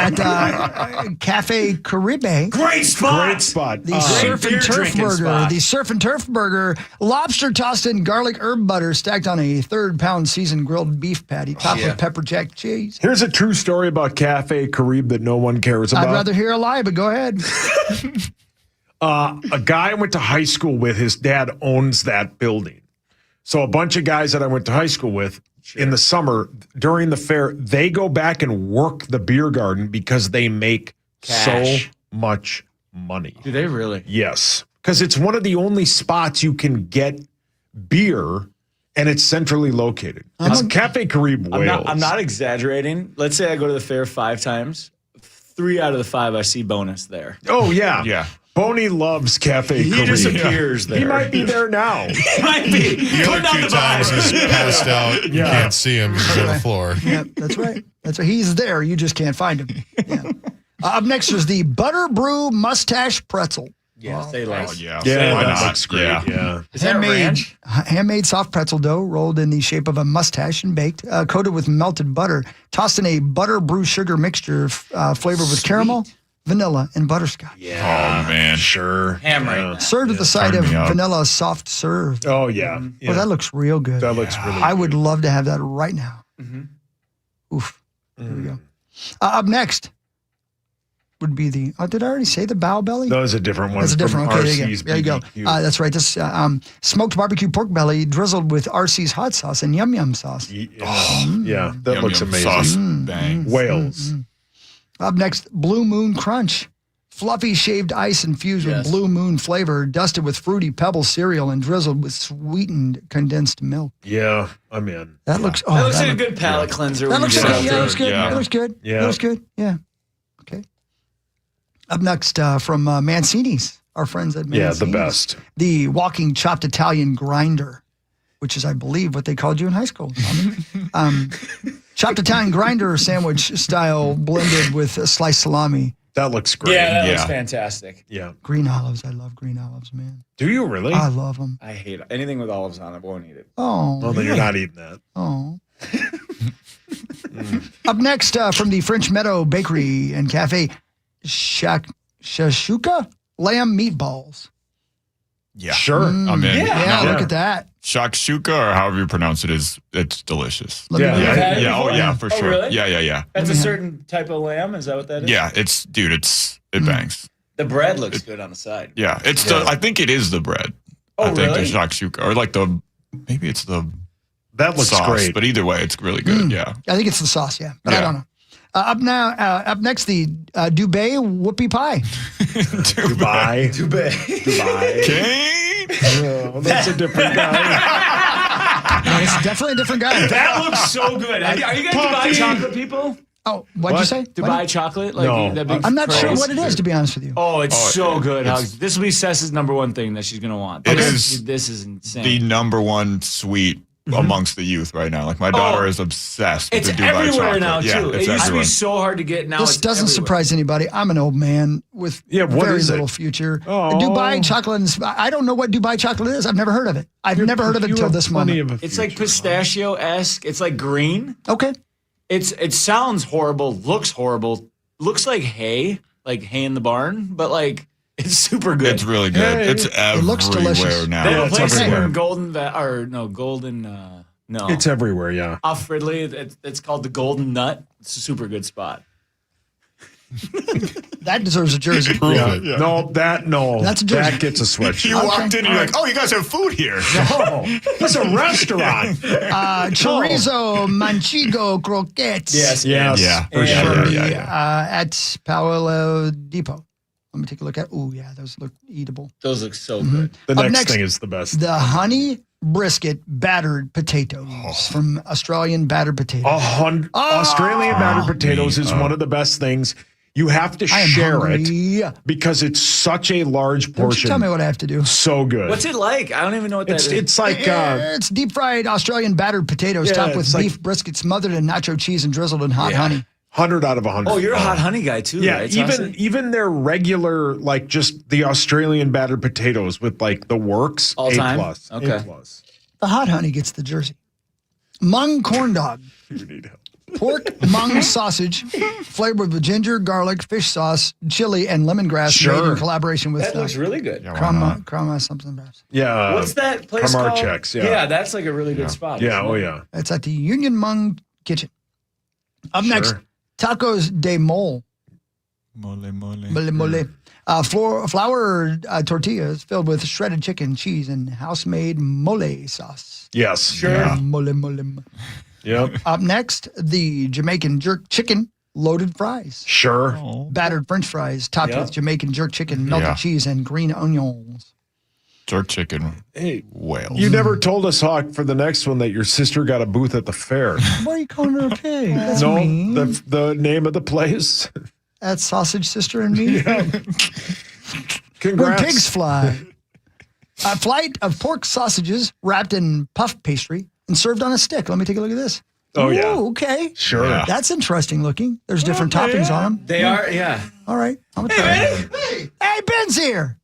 at Cafe Caribe.
Great spot.
Great spot.
The surf and
beer
turf
drinking
burger.
spot.
The surf and turf burger. Lobster tossed in garlic herb butter stacked on a 3-pound seasoned grilled beef patty topped with pepper jack cheese.
Here's a true story about Cafe Caribe that no one cares about.
I'd rather hear a lie, but go ahead.
A guy I went to high school with, his dad owns that building. So a bunch of guys that I went to high school with in the summer during the fair, they go back and work the beer garden because they make
Cash.
so much money.
Do they really?
Yes. Because it's one of the only spots you can get beer and it's centrally located. It's Cafe Caribe Wales.
I'm not exaggerating. Let's say I go to the fair 5 times. 3 out of the 5 I see bonus there.
Oh, yeah.
Yeah.
Boney loves Cafe
He
Caribe.
just appears there.
He might be there now.
He might be.
The
Putting
other
on
2
the
times
vibe.
he's passed out. You
Yeah.
can't see him. He's on the floor.
Yep, that's right. That's right. He's there. You just can't find him. Yeah. Up next is the Butter Brew Mustache Pretzel.
Yeah, say less.
Oh, yeah.
Yeah,
Why
that
not?
looks great. Yeah.
Is that ranch?
Handmade soft pretzel dough rolled in the shape of a mustache and baked, coated with melted butter, tossed in a butter brew sugar mixture flavored with caramel, vanilla, and butterscotch.
Yeah.
Oh, man.
Sure.
Ham right now.
Served with a side
turn
of
me up.
vanilla soft serve.
Oh, yeah.
Well, that looks real good.
That looks really
I would love to have that right now.
Mm-hmm.
Oof. Here we go. Up next would be the, did I already say the Bow Belly?
That was a different one.
That's a different.
from
Okay,
RC's
there you go.
BBQ.
That's right. This smoked barbecue pork belly drizzled with RC's hot sauce and yum yum sauce.
Yeah, that
Yum,
looks
yum,
amazing.
Sauce. Bang.
Wales.
Up next, Blue Moon Crunch. Fluffy shaved ice infused with Blue Moon flavor, dusted with fruity pebble cereal and drizzled with sweetened condensed milk.
Yeah, I'm in.
That looks. Oh,
That looks like a good palate cleanser.
That
when
looks
you
good.
get
Yeah,
out
that looks good.
Yeah.
That looks good.
Yeah.
That looks good. Yeah. Okay. Up next from Mancini's, our friends at Mancini's.
Yeah, the best.
The walking chopped Italian grinder, which is, I believe, what they called you in high school. Tommy. Chopped Italian grinder sandwich style blended with sliced salami.
That looks great.
Yeah, that looks
Yeah.
fantastic.
Yeah.
Green olives. I love green olives, man.
Do you really?
I love them.
I hate anything with olives on it. Won't eat it.
Oh.
Well, then you're not eating that.
Oh. Up next from the French Meadow Bakery and Cafe, Shashuka lamb meatballs.
Yeah.
Sure.
I'm in.
Yeah,
No,
look at that.
Shakshuka, or however you pronounce it, it's delicious.
Let me
Yeah.
know.
You've had it
Yeah. Oh,
before?
yeah, for
Oh,
sure.
really?
Yeah.
That's a certain type of lamb. Is that what that is?
Yeah. It bangs.
The bread looks good on the side.
Yeah. I think it is the bread.
Oh,
I think
really?
the shakshuka, or like maybe it's the
That looks
sauce,
great.
but either way, it's really good. Yeah.
I think it's the sauce, yeah. But I
Yeah.
don't know. Up next, the Dubai whoopie pie.
Dubai. Dubai.
Kane.
Oh, that's a different guy.
It's definitely a different guy.
That looks so good. Are you guys Dubai chocolate people?
Oh, what'd you say?
Dubai chocolate? Like
No.
that big
I'm not sure
craze?
what it is, to be honest with you.
Oh, it's so good.
it's-
This will be Sess's number one thing that she's gonna want.
It is
This is insane.
The number one sweet amongst the youth right now. Like my daughter is obsessed with
it's
the Dubai
everywhere
chocolate.
now
Yeah,
too. It
it's
used to
everywhere.
be so hard to get. Now
This
it's
doesn't
everywhere.
surprise anybody. I'm an old man with
what
very
is it?
little future.
Oh.
Dubai chocolate. I don't know what Dubai chocolate is. I've never heard of it. I've never heard of it
You
until
have
this
plenty
moment.
of a
It's like
future.
pistachio-esque. It's like green.
Okay.
It sounds horrible. Looks horrible. Looks like hay. like hay in the barn, but like it's super good.
It's really good.
Yeah,
It's everywhere
looks delicious.
now.
They have a
it's
place
everywhere.
in Golden.
It's everywhere, yeah.
Off Ridley. It's called the Golden Nut. It's a super good spot.
That deserves a jersey.
Yeah. No,
That's a jersey.
that gets a sweatshirt.
You walked in and you're like, oh, you guys have food here.
No, it's a restaurant.
Chorizo manchego croquettes.
Yes,
Yeah,
for
And-
sure.
At Paolo Depot. Let me take a look at. Oh yeah, those look eatable.
Those look so good.
The
Up
next
next-
thing is the best.
The honey brisket battered potatoes from Australian battered potatoes.
Australian battered potatoes is one of the best things. You have to
I am
share
hungry.
it because it's such a large
Don't you
portion.
tell me what I have to do.
So good.
What's it like? I don't even know what that is.
It's like
It's deep fried Australian battered potatoes
Yeah,
topped with
it's like-
beef brisket smothered in nacho cheese and drizzled in hot honey.
100 out of 100.
Oh, you're a hot honey guy too,
Yeah,
right? Saucy?
even their regular, like just the Australian battered potatoes with like the works,
All
A
time?
plus.
Okay.
A plus.
The hot honey gets the jersey. Mung corn dog.
You need help.
Pork mung sausage flavored with ginger, garlic, fish sauce, chili, and lemongrass made
Sure.
in collaboration with
That looks really good.
Krama something perhaps.
Yeah.
What's that place
Kamar
called?
Checks, yeah.
Yeah, that's like a really good spot.
Yeah.
isn't
Oh
it?
yeah.
It's at the Union Mung Kitchen. Up next, tacos de mole.
Mole.
Mole, mole. Flour tortillas filled with shredded chicken, cheese, and house-made mole sauce.
Yes.
Sure.
Mole, mole.
Yep.
Up next, the Jamaican jerk chicken loaded fries.
Sure.
Battered French fries topped
Yeah.
with Jamaican jerk chicken, melted
Yeah.
cheese, and green onions.
Jerk chicken.
Hey,
Whales.
you never told us, Hawk, for the next one that your sister got a booth at the fair.
Why are you calling her a pig? That's
No,
mean.
the name of the place.
That's Sausage Sister and me. When
Congrats.
pigs fly. A flight of pork sausages wrapped in puff pastry and served on a stick. Let me take a look at this.
Oh, yeah.
Ooh, okay.
Sure.
Yeah.
That's interesting looking. There's different toppings on them.
They are, yeah.
All right. I'm going to try it. Hey, Ben's here.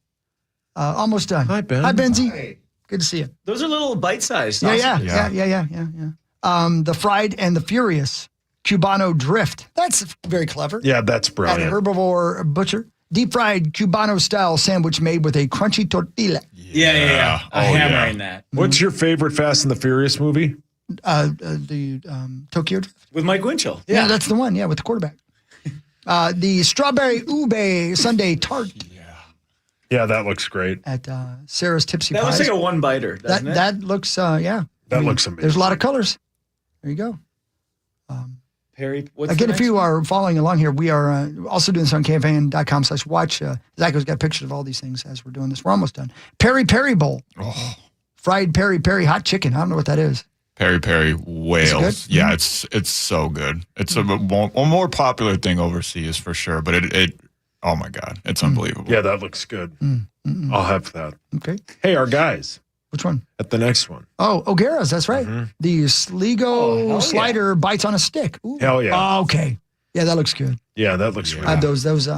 Almost done.
Hi, Ben.
Hi, Benzie. Good to see you.
Those are little bite-sized.
Yeah.
sausages.
The fried and the furious Cubano drift. That's very clever.
Yeah, that's
At
brilliant.
Herbivore Butcher. Deep fried Cubano style sandwich made with a crunchy tortilla.
Yeah.
Oh,
Hammering that.
What's your favorite Fast and the Furious movie?
The Tokyo Drift.
With Mike Winchell.
Yeah, that's the one. Yeah, with the quarterback. The strawberry ube sundae tart
Yeah, that looks great.
at Sarah's Tipsy
That looks
Pies.
like a one-biter, doesn't it?
That looks yeah.
That looks amazing.
There's a lot of colors. There you go.
Perry, what's
Again,
the
if
next
you
one?
are following along here, we are also doing this on KFAN.com/watch. Zacho's got pictures of all these things as we're doing this. We're almost done. Peri Peri Bowl. Fried peri peri hot chicken. I don't know what that is.
Peri Peri whales.
Is it good?
Yeah, it's so good. It's a more popular thing overseas for sure, but it oh my God, it's unbelievable.
Yeah, that looks good. I'll have that.
Okay.
Hey, our guys
Which one?
at the next one.
Oh, O'Gara's. That's right. The Sligo
hell
slider bites on a stick. Ooh.
Hell yeah.
Oh, okay. Yeah, that looks good.
Yeah, that looks
I
really
have
good.
those.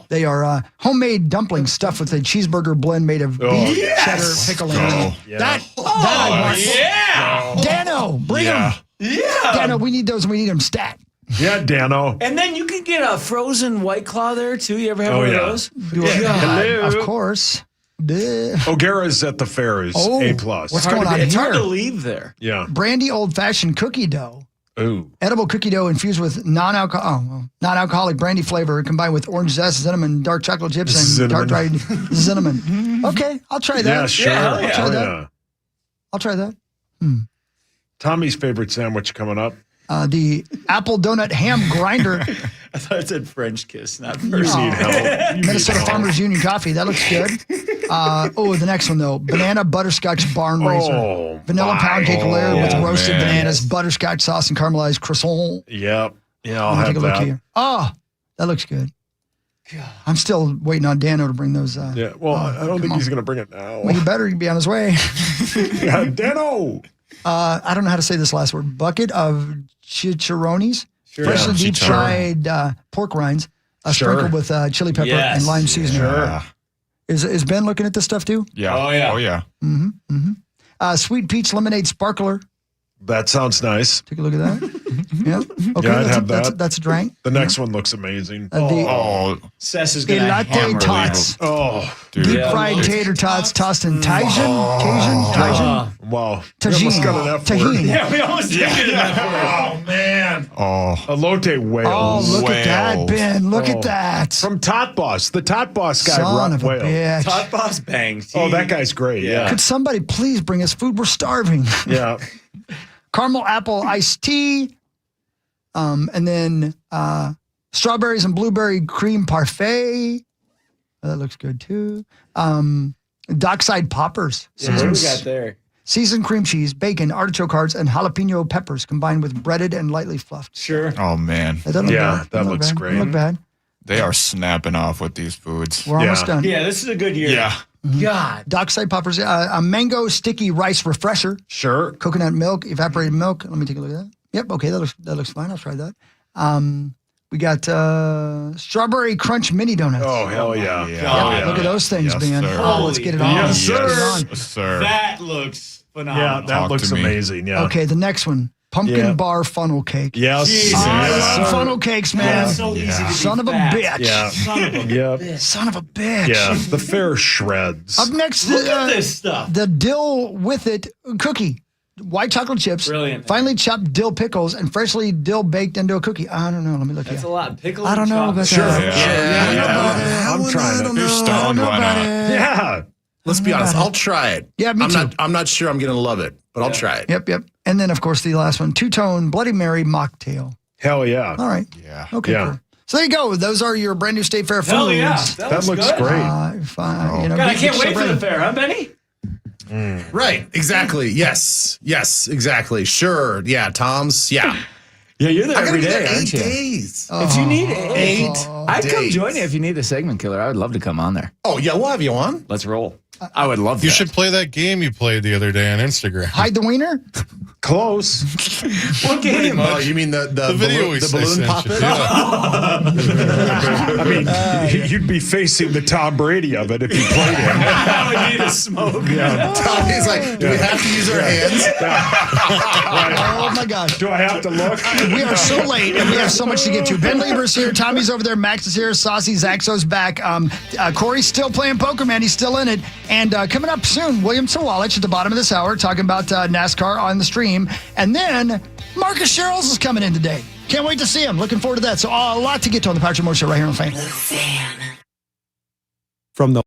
They are homemade dumplings stuffed with a cheeseburger blend made of beef, cheddar, pickle, and onion.
Yeah.
That I want.
Yeah.
Dano, bring them.
Yeah.
Dano, we need those. And we need them stat.
Yeah, Dano.
And then you can get a frozen White Claw there, too. You ever have
Oh,
one
yeah.
of those?
God, of course. Duh.
O'Gara's at the fair is
Oh,
A plus.
what's
Hard
going
to
on
be- it's
here?
hard to leave there.
Yeah.
Brandy old-fashioned cookie dough.
Ooh.
Edible cookie dough infused with non-alcoholic brandy flavor combined with orange zest, cinnamon, dark chocolate chips, and
Cinnamon.
dark-dried cinnamon. Okay, I'll try that.
Yeah, sure.
hell yeah.
I'll try
Oh,
that.
yeah.
I'll try that.
Tommy's favorite sandwich coming up.
The apple donut ham grinder,
I thought it said French kiss, not
You
first.
need help. You need
Minnesota
help.
Farmers Union coffee. That looks good. The next one though, banana butterscotch barn raiser.
Oh,
Vanilla
my.
pound cake layered with
Oh,
roasted
man.
bananas, butterscotch sauce, and caramelized croissant.
Yep. Yeah, I'll
Let me
have
take a look
that.
here. Oh, that looks good. I'm still waiting on Dano to bring those.
Yeah. Well, I don't think he's going to bring it now.
Well, he better be on his way.
Yeah, Dano.
I don't know how to say this last word. Bucket of chicharrones, freshly
Yeah,
deep
chicharron.
fried pork rinds,
Sure.
sprinkled with chili pepper
Yes.
and lime seasoning.
Yeah.
Is Ben looking at this stuff too?
Yeah.
Oh, yeah.
Oh yeah.
Sweet peach lemonade sparkler,
That sounds nice.
Take a look at that. Yeah. Okay.
Yeah, I'd have that.
That's a drink.
The next one looks amazing.
Oh,
Sess is going to
Latte
hammer
tots.
Oh,
dude.
Deep
Yeah.
fried tater tots tossed in Cajun.
wow.
Tagine.
We almost got an F word.
Tahini.
Yeah, we almost did get that
Oh, man.
Oh,
Elote whale.
Oh, look at that,
Whales.
Ben. Look at
Oh.
that.
From Tot Boss. The Tot Boss guy
Son
brought
of a
whale.
bitch.
Tot Boss bangs.
Oh, that guy's great. Yeah.
Could somebody please bring us food? We're starving.
Yeah.
Caramel apple iced tea. And then strawberries and blueberry cream parfait. That looks good too. Dockside poppers.
Yeah, what do we got there?
Seasoned cream cheese, bacon, artichoke hearts, and jalapeno peppers combined with breaded and lightly fluffed.
Sure.
oh man,
That doesn't look
Yeah,
bad.
that
Doesn't look
looks
bad.
great.
Doesn't look bad.
they are snapping off with these foods.
We're almost
Yeah.
done.
Yeah, this is a good year.
Yeah,
God.
Dockside poppers, a mango sticky rice refresher,
Sure.
coconut milk, evaporated milk. Let me take a look at that. Yep, okay, that looks fine. I'll try that. We got strawberry crunch mini donuts.
Oh, hell yeah.
Yeah.
Yeah, look at those things,
Yes,
man.
sir.
Oh, let's get it on.
Yes,
Let's get it
sir.
on.
Yes, sir.
That looks
Yeah,
phenomenal.
that
Talk
looks
to me.
amazing. Yeah.
Okay, the next one, pumpkin
Yeah.
bar funnel cake.
Yes.
Jesus.
I
Yes.
love funnel cakes, man.
That's so easy to be
Son of a
fat.
bitch.
Yeah.
Son of a
Yeah.
Son of a bitch.
Yeah. The fair shreds.
Up next,
Look at this stuff.
the dill with it cookie. White chocolate chips,
Brilliant.
finely chopped dill pickles, and freshly dill baked into a cookie. I don't know. Let me look
That's
at
a lot. Pickle
I don't
and
know about
chocolate.
that.
Yeah.
I'm trying to.
You're stoned. Why not?
Yeah.
Let's be honest. I'll try it.
Yeah, me too.
I'm not sure I'm going to love it, but I'll try it.
Yep. And then, of course, the last one, two-tone Bloody Mary mocktail.
Hell yeah.
All right.
Yeah.
Okay,
Yeah.
cool. So there you go. Those are your brand new State Fair foods.
Hell yeah.
That looks
good.
great.
Fine. You know,
God, I
get
can't wait
yourself
for the
ready.
fair, huh, Benny?
Right. Exactly. Yes. Exactly. Sure. Yeah. Tom's. Yeah.
Yeah, you're there
I gotta
every
be there
day, aren't
8
you?
days.
If you need
Eight
I'd come
days.
join you if you need a segment killer. I would love to come on there.
Oh yeah, we'll have you on.
Let's roll. I would love
You
that.
should play that game you played the other day on Instagram.
Hide the wiener?
Close.
What game?
Oh, you mean the
video we
balloon
sent
pop
you.
it?
I mean, you'd be facing the Tom Brady of it if you played him.
I would need a smoke.
Tommy's like, do we have to use our hands?
Oh, my gosh.
Do I have to look?
We are so late, and we have so much to get to. Ben Lieber's here. Tommy's over there. Max is here. Saucy Zaxo's back. Corey's still playing poker, man. He's still in it. And coming up soon, William Sawalich at the bottom of this hour talking about NASCAR on the stream. And then Marcus Sherrills is coming in today. Can't wait to see him. Looking forward to that. So a lot to get to on the Patrick Moore Show right here on Fan.
From the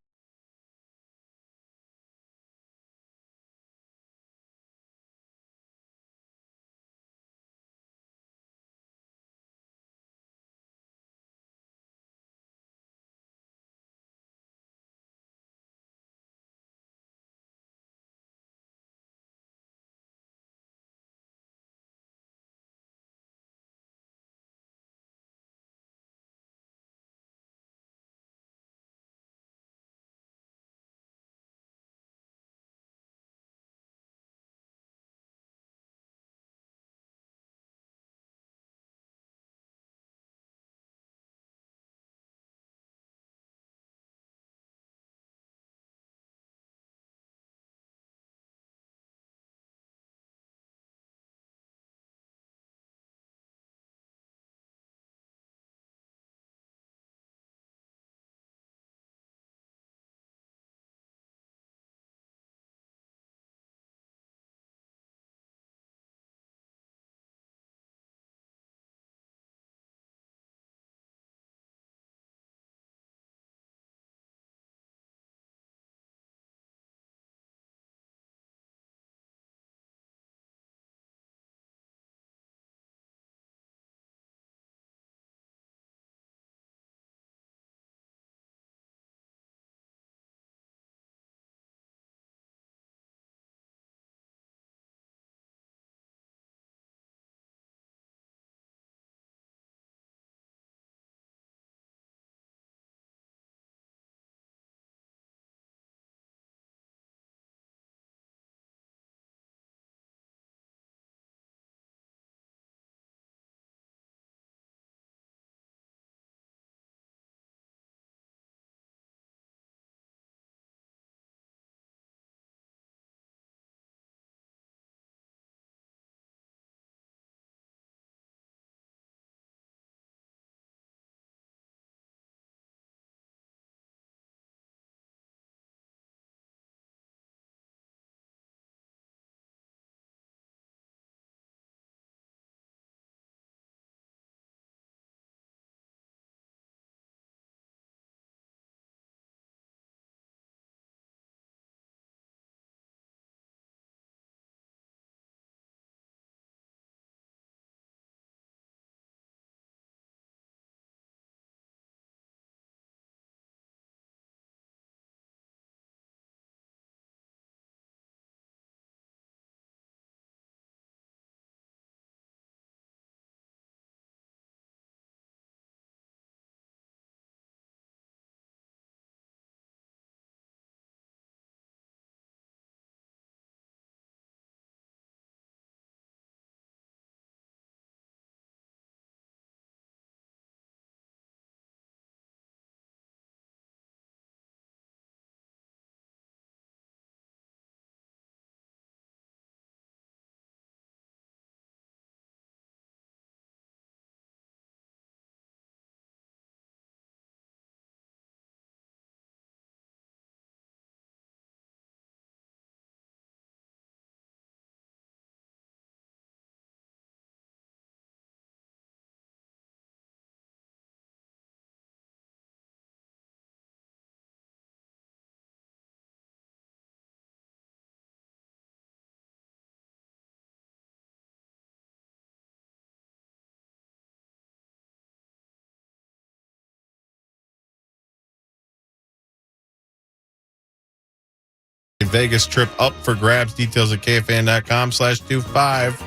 Vegas trip up for grabs. Details at KFAN.com/25.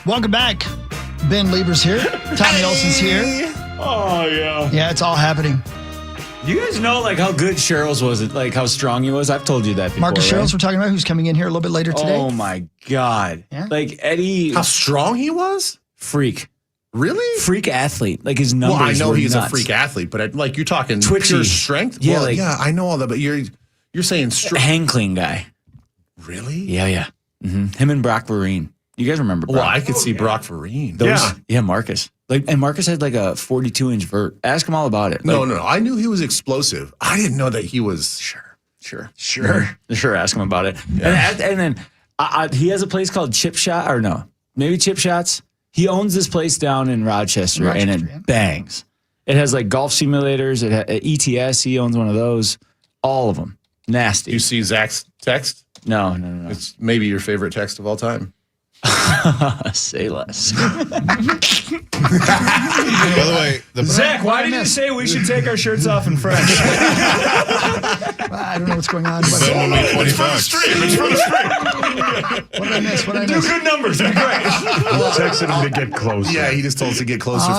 Welcome back. Ben Lieber's here. Tommy Olson's here.
Oh, yeah.
Yeah, it's all happening.
Do you guys know like how good Cheryl's was? Like how strong he was? I've told you that before.
Marcus
right?
Sherrills we're talking about, who's coming in here a little bit later today.
Oh my God.
Yeah?
Like Eddie,
How strong he was?
freak athlete. Like his numbers.
Well, I know
were
he's
nuts.
a freak athlete, but like you're talking
Twitchy.
pure strength.
Yeah,
Well,
like-
yeah, I know all that, but you're saying strong.
Hang clean guy.
Really?
Yeah. Him and Brock Vereen. You guys remember Brock?
Well, I could see Brock Vereen.
Yeah.
Marcus. And Marcus had like a 42-inch vert. Ask him all about it.
No. I knew he was explosive. I didn't know that he was.
Sure. Ask him about it. Yeah. And then he has a place called Chip Shot, or no, maybe Chip Shots. He owns this place down in Rochester, and it
yeah.
bangs. It has like golf simulators. It has ETS. He owns one of those. All of them. Nasty.
You see Zach's text?
No.
It's maybe your favorite text of all time.
Say less.
By the way,
Zach, why did you say we should take our shirts off in French?
I don't know what's going on. But
it's for the
Stream. It's for the stream.
what did I miss?
Do good numbers. It'd be great.
Texted him to get closer.
Yeah, he just told us to get closer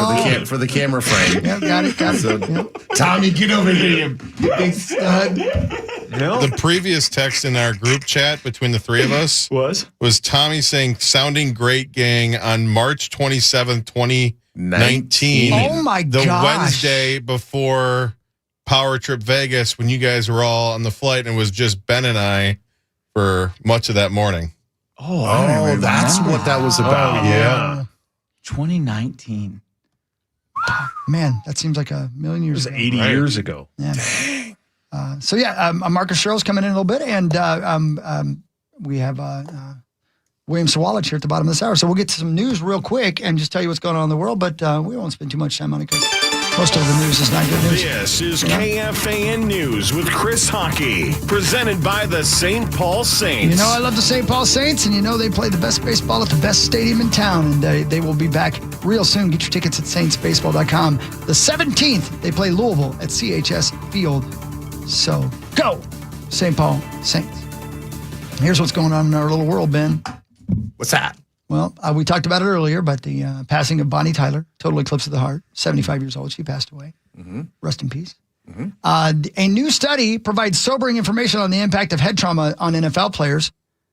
for the camera frame.
Yeah, got it.
So,
Yep.
Tommy, get over here, you big stud.
the previous text in our group chat between the three of us was Tommy saying, "Sounding great, gang," on March 27th, 2019.
Oh my
the
gosh.
Wednesday before Power Trip Vegas, when you guys were all on the flight, and it was just Ben and I for much of that morning.
Oh, that's what that was about.
Yeah.
2019.
Man, that seems like a million
It
years
was
ago.
80 years ago.
Yeah. Marcus Sherrills coming in a little bit, and we have William Sawalich here at the bottom of this hour. So we'll get to some news real quick and just tell you what's going on in the world, but we won't spend too much time on it because most of the news is not good news.
This is KFAN News with Chris Hockey, presented by the St. Paul Saints.
You know I love the St. Paul Saints, and you know they play the best baseball at the best stadium in town, and they will be back real soon. Get your tickets at saintsbaseball.com. The 17th, they play Louisville at CHS Field. So go, St. Paul Saints. Here's what's going on in our little world, Ben.
What's that?
Well, we talked about it earlier, but the passing of Bonnie Tyler, total eclipse of the heart, 75 years old. She passed away. Mm-hmm. Rest in peace. Mm-hmm. A new study provides sobering information on the impact of head trauma on NFL players.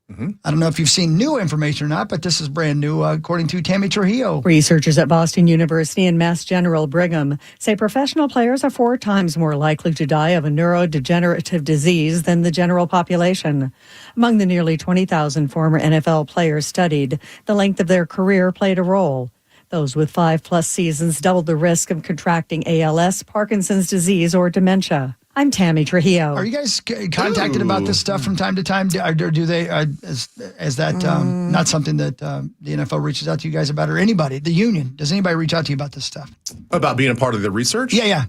Mm-hmm. I don't know if you've seen new information or not, but this is brand new, according to Tammy Trujillo.
Researchers at Boston University and Mass General Brigham say professional players are 4 times more likely to die of a neurodegenerative disease than the general population. Among the nearly 20,000 former NFL players studied, the length of their career played a role. Those with 5+ seasons doubled the risk of contracting ALS, Parkinson's disease, or dementia. I'm Tammy Trujillo.
Are you guys contacted about this stuff from time to time? Do they? Is that not something that the NFL reaches out to you guys about, or anybody? The union? Does anybody reach out to you about this stuff?
About being a part of the research?
Yeah.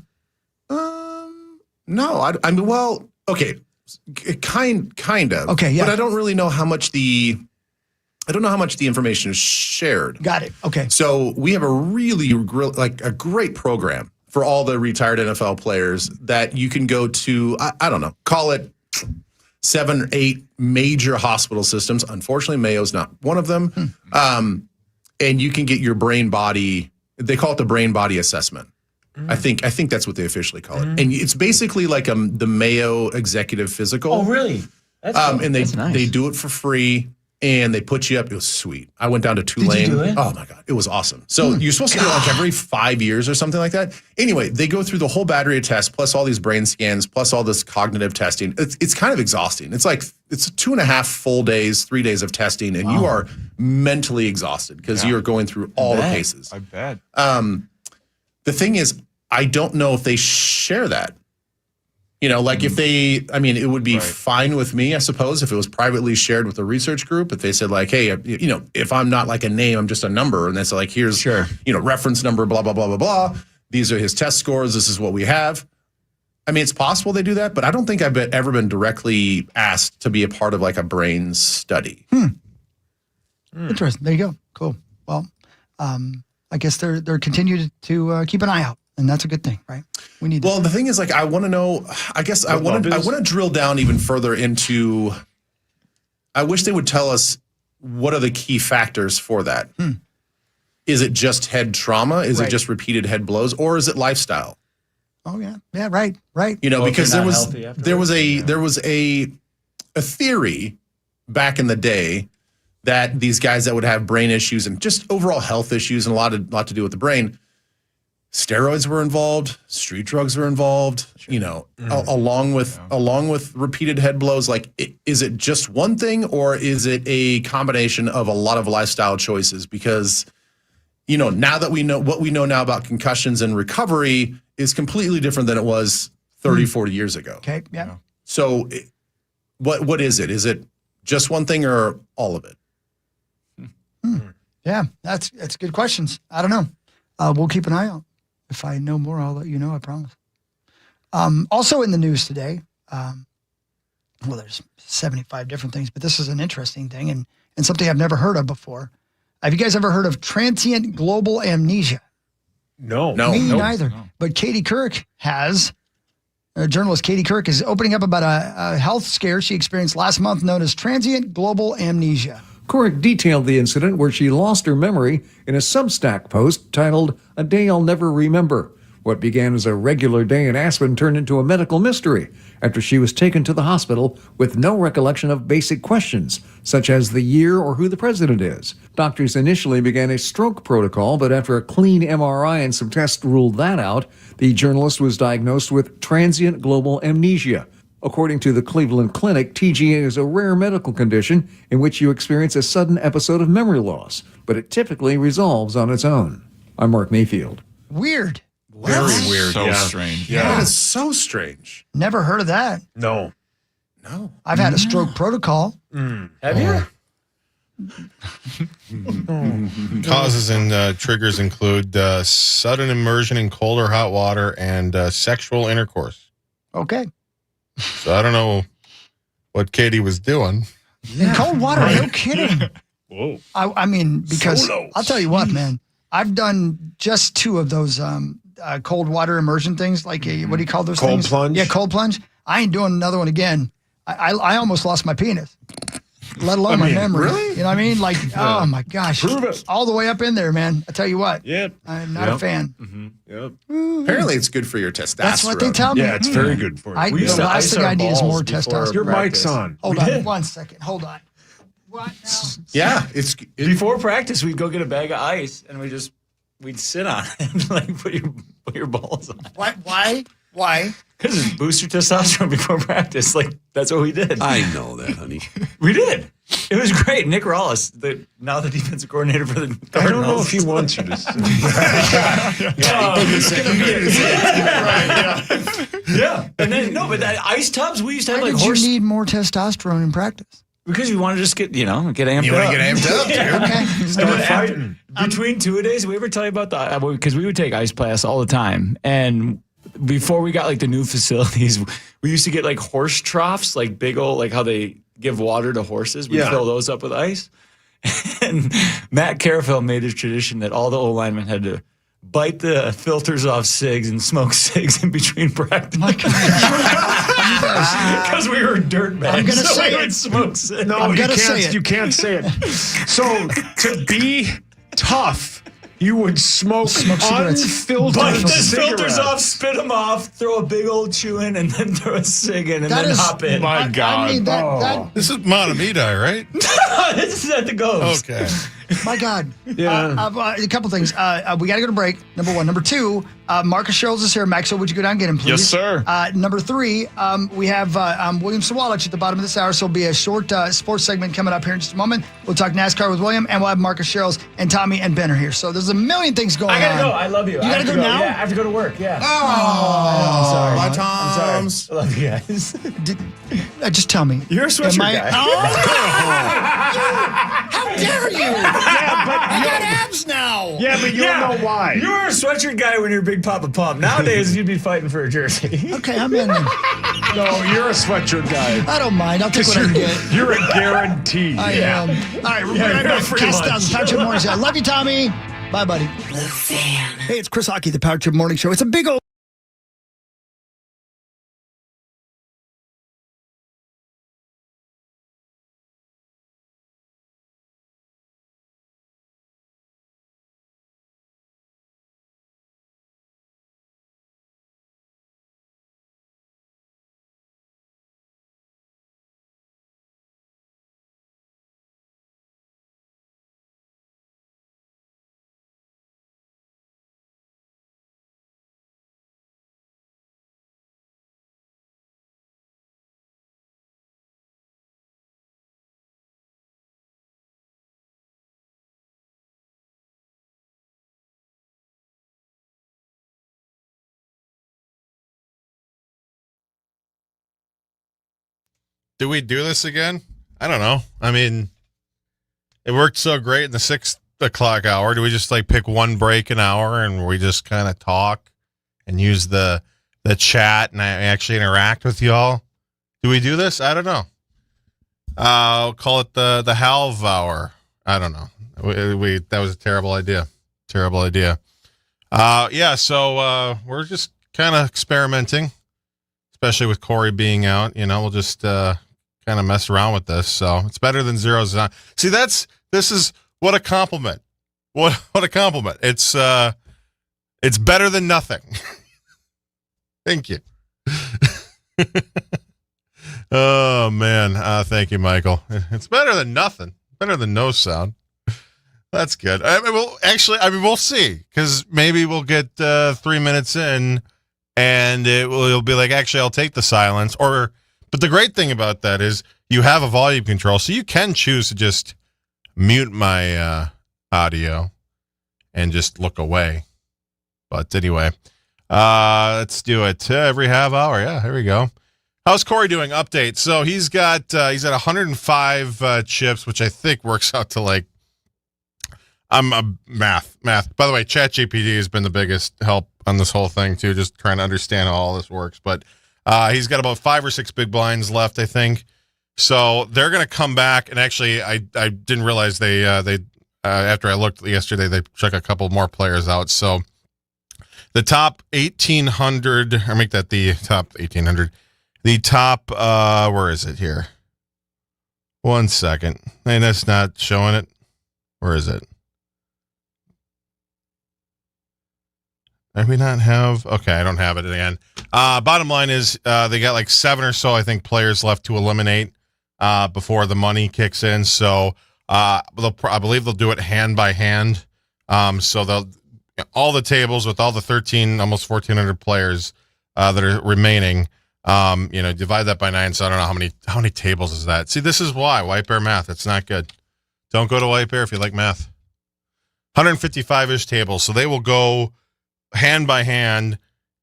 No, I mean, well, okay, kind of.
Okay, yeah.
But I don't really know how much the information is shared.
Got it. Okay.
So we have a really a great program for all the retired NFL players that you can go to, I don't know, call it 7 or 8 major hospital systems. Unfortunately, Mayo's not one of them. And you can get your brain body, they call it the brain body assessment. I think that's what they officially call it. And it's basically like the Mayo Executive Physical.
Oh, really? That's cool.
And
That's nice.
they do it for free. And they put you up. It was sweet. I went down to Tulane.
Did you do it?
Oh my God. It was awesome. So you're supposed to do it like every 5 years or something like that. Anyway, they go through the whole battery of tests, plus all these brain scans, plus all this cognitive testing. It's kind of exhausting. It's 2.5 full days, 3 days of testing, and you are mentally exhausted because you're going through all the cases.
I bet.
The thing is, I don't know if they share that. You know, like if it would be fine with me, I suppose, if it was privately shared with a research group. If they said like, hey, if I'm not like a name, I'm just a number. And that's like, here's, reference number, blah, blah, blah, blah, blah. These are his test scores. This is what we have. I mean, it's possible they do that, but I don't think I've ever been directly asked to be a part of like a brain study.
Interesting. There you go. Cool. Well, I guess they're continued to keep an eye out And that's a good thing, right? We need.
Well, the thing is, like, I want to know. I guess I want to drill down even further into. I wish they would tell us what are the key factors for that. Is it just head trauma? Is it just repeated head blows, or is it lifestyle?
Oh yeah, right.
You know, because there was a theory back in the day that these guys that would have brain issues and just overall health issues and a lot to do with the brain, steroids were involved, street drugs were involved. You know, along with repeated head blows. Like, is it just one thing, or is it a combination of a lot of lifestyle choices? Because, you know, now that we know what we know now about concussions and recovery is completely different than it was 30, 40 years ago.
Okay, yeah.
So what is it? Is it just one thing or all of it?
Yeah, that's good questions. I don't know. We'll keep an eye out. If I know more, I'll let you know, I promise. Also in the news today, well, there's 75 different things, but this is an interesting thing and something I've never heard of before. Have you guys ever heard of transient global amnesia?
No.
Me neither. No. But Katie Couric has. Journalist Katie Couric is opening up about a health scare she experienced last month known as transient global amnesia.
Couric detailed the incident where she lost her memory in a Substack post titled, "A Day I'll Never Remember." What began as a regular day in Aspen turned into a medical mystery after she was taken to the hospital with no recollection of basic questions, such as the year or who the president is. Doctors initially began a stroke protocol, but after a clean MRI and some tests ruled that out, the journalist was diagnosed with transient global amnesia. According to the Cleveland Clinic, TGA is a rare medical condition in which you experience a sudden episode of memory loss, but it typically resolves on its own. I'm Mark Mayfield.
Weird.
Very weird.
So strange.
Yeah, that is so strange.
Never heard of that.
No.
I've had a stroke protocol.
Have you?
Causes and triggers include sudden immersion in cold or hot water and sexual intercourse.
Okay.
So I don't know what Katie was doing.
In cold water, no kidding.
Whoa.
I mean, because
Solos.
I'll tell you what, man, I've done just 2 of those cold water immersion things. Like, what do you call those
Cold
things?
plunge?
Yeah, cold plunge. I ain't doing another one again. I almost lost my penis, let alone my memory.
Really?
You know what I mean? Like, oh my gosh.
Prove it.
All the way up in there, man. I tell you what.
Yep.
I'm not a fan.
Yep.
Apparently, it's good for your testosterone.
That's what they tell me.
Yeah, it's very good for you.
The last thing I need is more testosterone.
Your mic's on.
Hold on 1 second. Hold on. What now?
Yeah,
Before practice, we'd go get a bag of ice and we'd sit on it and like put your balls on.
Why?
Because it's boost your testosterone before practice. Like, that's what we did.
I know that, honey.
We did. It was great. Nick Rawlis, now the defensive coordinator for the Cardinals.
I don't know if he wants you to say.
Yeah. And then, but that ice tubs, we used to have
Why
like
did
horse.
you need more testosterone in practice?
Because we want to just get amped up.
You want to get amped up, dude?
Okay.
Start fighting.
Between 2-a-days, we ever tell you about because we would take ice class all the time. And before we got like the new facilities, we used to get like horse troughs, like big old, like how they give water to horses. We'd fill those up with ice. And Matt Carafel made a tradition that all the O linemen had to bite the filters off cigs and smoke cigs in between practice. Because we were dirt bags.
I'm going to say
it. Smoke cigs.
No, you can't say it. So to be tough, you would smoke
cigarettes.
unfiltered
Bite the
cigarettes.
filters off, spit them off, throw a big old chew in, and then throw a cig in, and
That
then
is-
hop in.
My God.
I mean, that
This is Montemita, right?
This is at the Ghost.
Okay.
my God.
Yeah.
A couple things. We got to go to break, number 1. Number 2, Marcus Sherrills is here. Maxwell, would you go down and get him, please?
Yes, sir.
Number 3, we have William Sawalich at the bottom of this hour, so it'll be a short sports segment coming up here in just a moment. We'll talk NASCAR with William, and we'll have Marcus Sherrills and Tommy and Ben are here. So there's a million things going on.
I gotta go. I love you.
You gotta go now?
Yeah, I have to go to work. Yeah.
Oh,
I'm sorry.
my
I'm
Toms.
sorry. I love you guys.
Just tell me.
You're a sweatshirt guy.
How dare you? I got abs now.
Yeah, but you don't know why.
You were a sweatshirt guy when you're Big Papa Pump. Nowadays, you'd be fighting for a jersey.
Okay, I'm in.
No, you're a sweatshirt guy.
I don't mind. I'll take what I can get.
You're a guarantee.
I am. All right, we're right back.
pretty
Cast
much.
down. Patrick Morris. I love you, Tommy. Bye, buddy.
The Fan.
Hey, it's Chris Hockey, the Power Trip Morning Show. It's a big old
Do we do this again? I don't know. I mean, it worked so great in the 6 o'clock hour. Do we just like pick one break an hour and we just kind of talk and use the chat and I actually interact with y'all? Do we do this? I don't know. I'll call it the halve hour. I don't know. We that was a terrible idea. Terrible idea. Yeah. So we're just kind of experimenting, especially with Corey being out. We'll just kind of mess around with this. So it's better than zeros. See, this is what a compliment. What a compliment. It's better than nothing. Thank you. Oh man. Thank you, Michael. It's better than nothing. Better than no sound. That's good. We'll see, because maybe we'll get 3 minutes in and it'll be like, actually, I'll take the silence. But the great thing about that is you have a volume control, so you can choose to just mute my audio and just look away. But anyway, let's do it every half hour. Yeah, here we go. How's Corey doing? Update. So he's at 105 chips, which I think works out to like, I'm a math. By the way, ChatGPT has been the biggest help on this whole thing too, just trying to understand how all this works. But he's got about 5 or 6 big blinds left, I think. So they're going to come back. And actually, I didn't realize they after I looked yesterday, they took a couple more players out. So the top 1,800, or make that the top 1,800. The top, where is it here? 1 second. And that's not showing it. Where is it? Maybe not have. Okay, I don't have it again. Bottom line is they got like 7 or so, I think, players left to eliminate before the money kicks in. So I believe they'll do it hand by hand. So they'll all the tables with all the 13, almost 1,400 players that are remaining. Divide that by 9. So I don't know how many tables is that. See, this is why White Bear math. It's not good. Don't go to White Bear if you like math. 155-ish tables. So they will go hand by hand,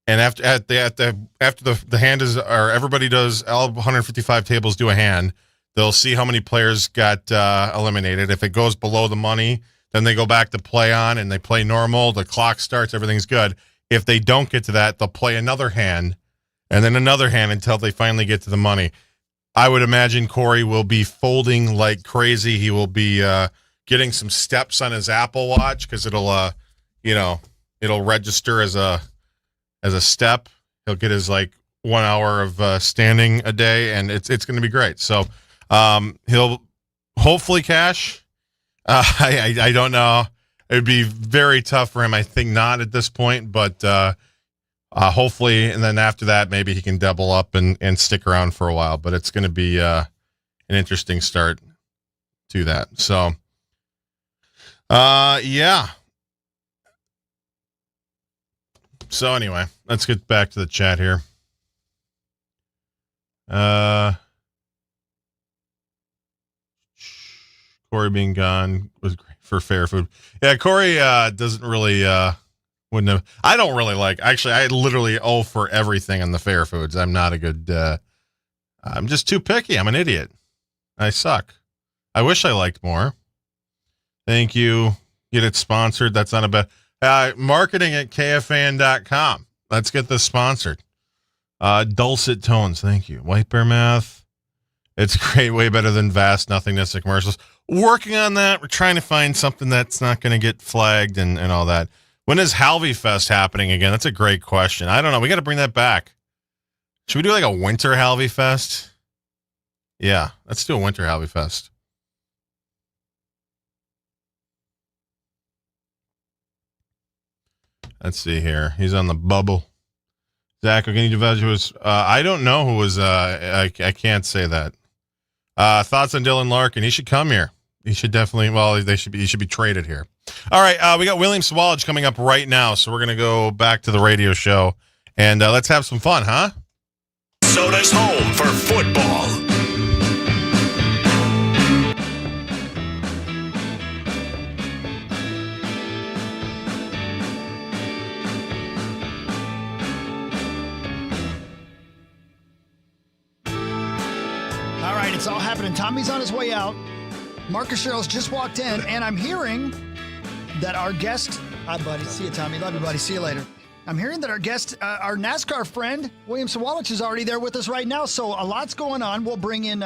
and after the hand is, or everybody does, all 155 tables do a hand. They'll see how many players got eliminated. If it goes below the money, then they go back to play on and they play normal. The clock starts, everything's good. If they don't get to that, they'll play another hand and then another hand until they finally get to the money. I would imagine Corey will be folding like crazy. He will be getting some steps on his Apple Watch because it'll register as a step. He'll get his like 1 hour of standing a day, and it's going to be great. So he'll hopefully cash. I don't know. It would be very tough for him. I think not at this point, but hopefully, and then after that, maybe he can double up and stick around for a while. But it's going to be an interesting start to that. So, yeah. So anyway, let's get back to the chat here. Corey being gone was great for fair food. Yeah, Corey doesn't really wouldn't have. I don't really like. Actually, I literally owe for everything on the fair foods. I'm not a good. I'm just too picky. I'm an idiot. I suck. I wish I liked more. Thank you. Get it sponsored. That's not a bad. Marketing at KFAN.com. Let's get this sponsored. Dulcet tones. Thank you. White Bear math. It's great. Way better than vast nothingness of commercials. Working on that. We're trying to find something that's not going to get flagged and all that. When is Halvey Fest happening again? That's a great question. I don't know. We got to bring that back. Should we do like a winter Halvey Fest? Yeah, let's do a winter Halvey Fest. Let's see here. He's on the bubble. Zach, can you divulge who was? I don't know who was. I can't say that. Thoughts on Dylan Larkin? He should come here. He should definitely. Well, he should be traded here. All right, we got William Sawallich coming up right now, so we're gonna go back to the radio show and let's have some fun, huh?
Soda's home for football.
All right, it's all happening. Tommy's on his way out. Marcus Sherrill's just walked in, and I'm hearing that our guest, hi, buddy. See you, Tommy. Love you, buddy. See you later. I'm hearing that our guest, our NASCAR friend, William Sawallich, is already there with us right now. So a lot's going on. We'll bring in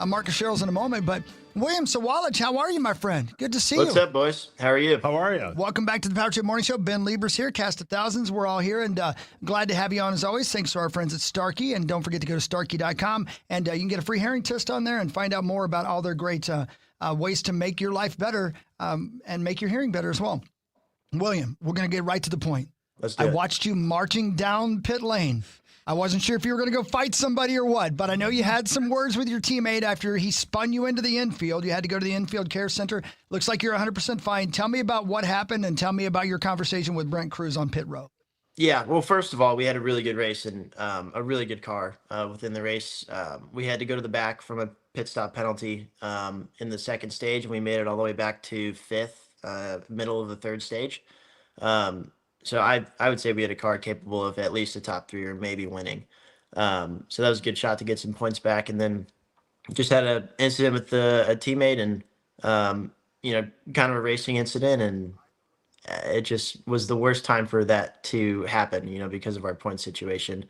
Marcus Sherrill's in a moment. But William Sawallich, how are you, my friend? Good to see you.
What's up, boys? How are you?
How are you?
Welcome back to the Power Trip Morning Show. Ben Lieber's here, Cast of Thousands. We're all here, and glad to have you on as always. Thanks to our friends at Starkey, and don't forget to go to starkey.com, and you can get a free hearing test on there and find out more about all their great ways to make your life better and make your hearing better as well. William, we're going to get right to the point.
Let's do it.
I watched you marching down pit lane. I wasn't sure if you were going to go fight somebody or what, but I know you had some words with your teammate after he spun you into the infield. You had to go to the infield care center. Looks like you're 100% fine. Tell me about what happened and tell me about your conversation with Brent Cruz on pit row.
Yeah, well, first of all, we had a really good race and a really good car within the race. We had to go to the back from a pit stop penalty in the second stage, and we made it all the way back to fifth, middle of the third stage. So I would say we had a car capable of at least a top three or maybe winning. So that was a good shot to get some points back. And then just had an incident with a teammate and, kind of a racing incident. And it just was the worst time for that to happen, because of our point situation.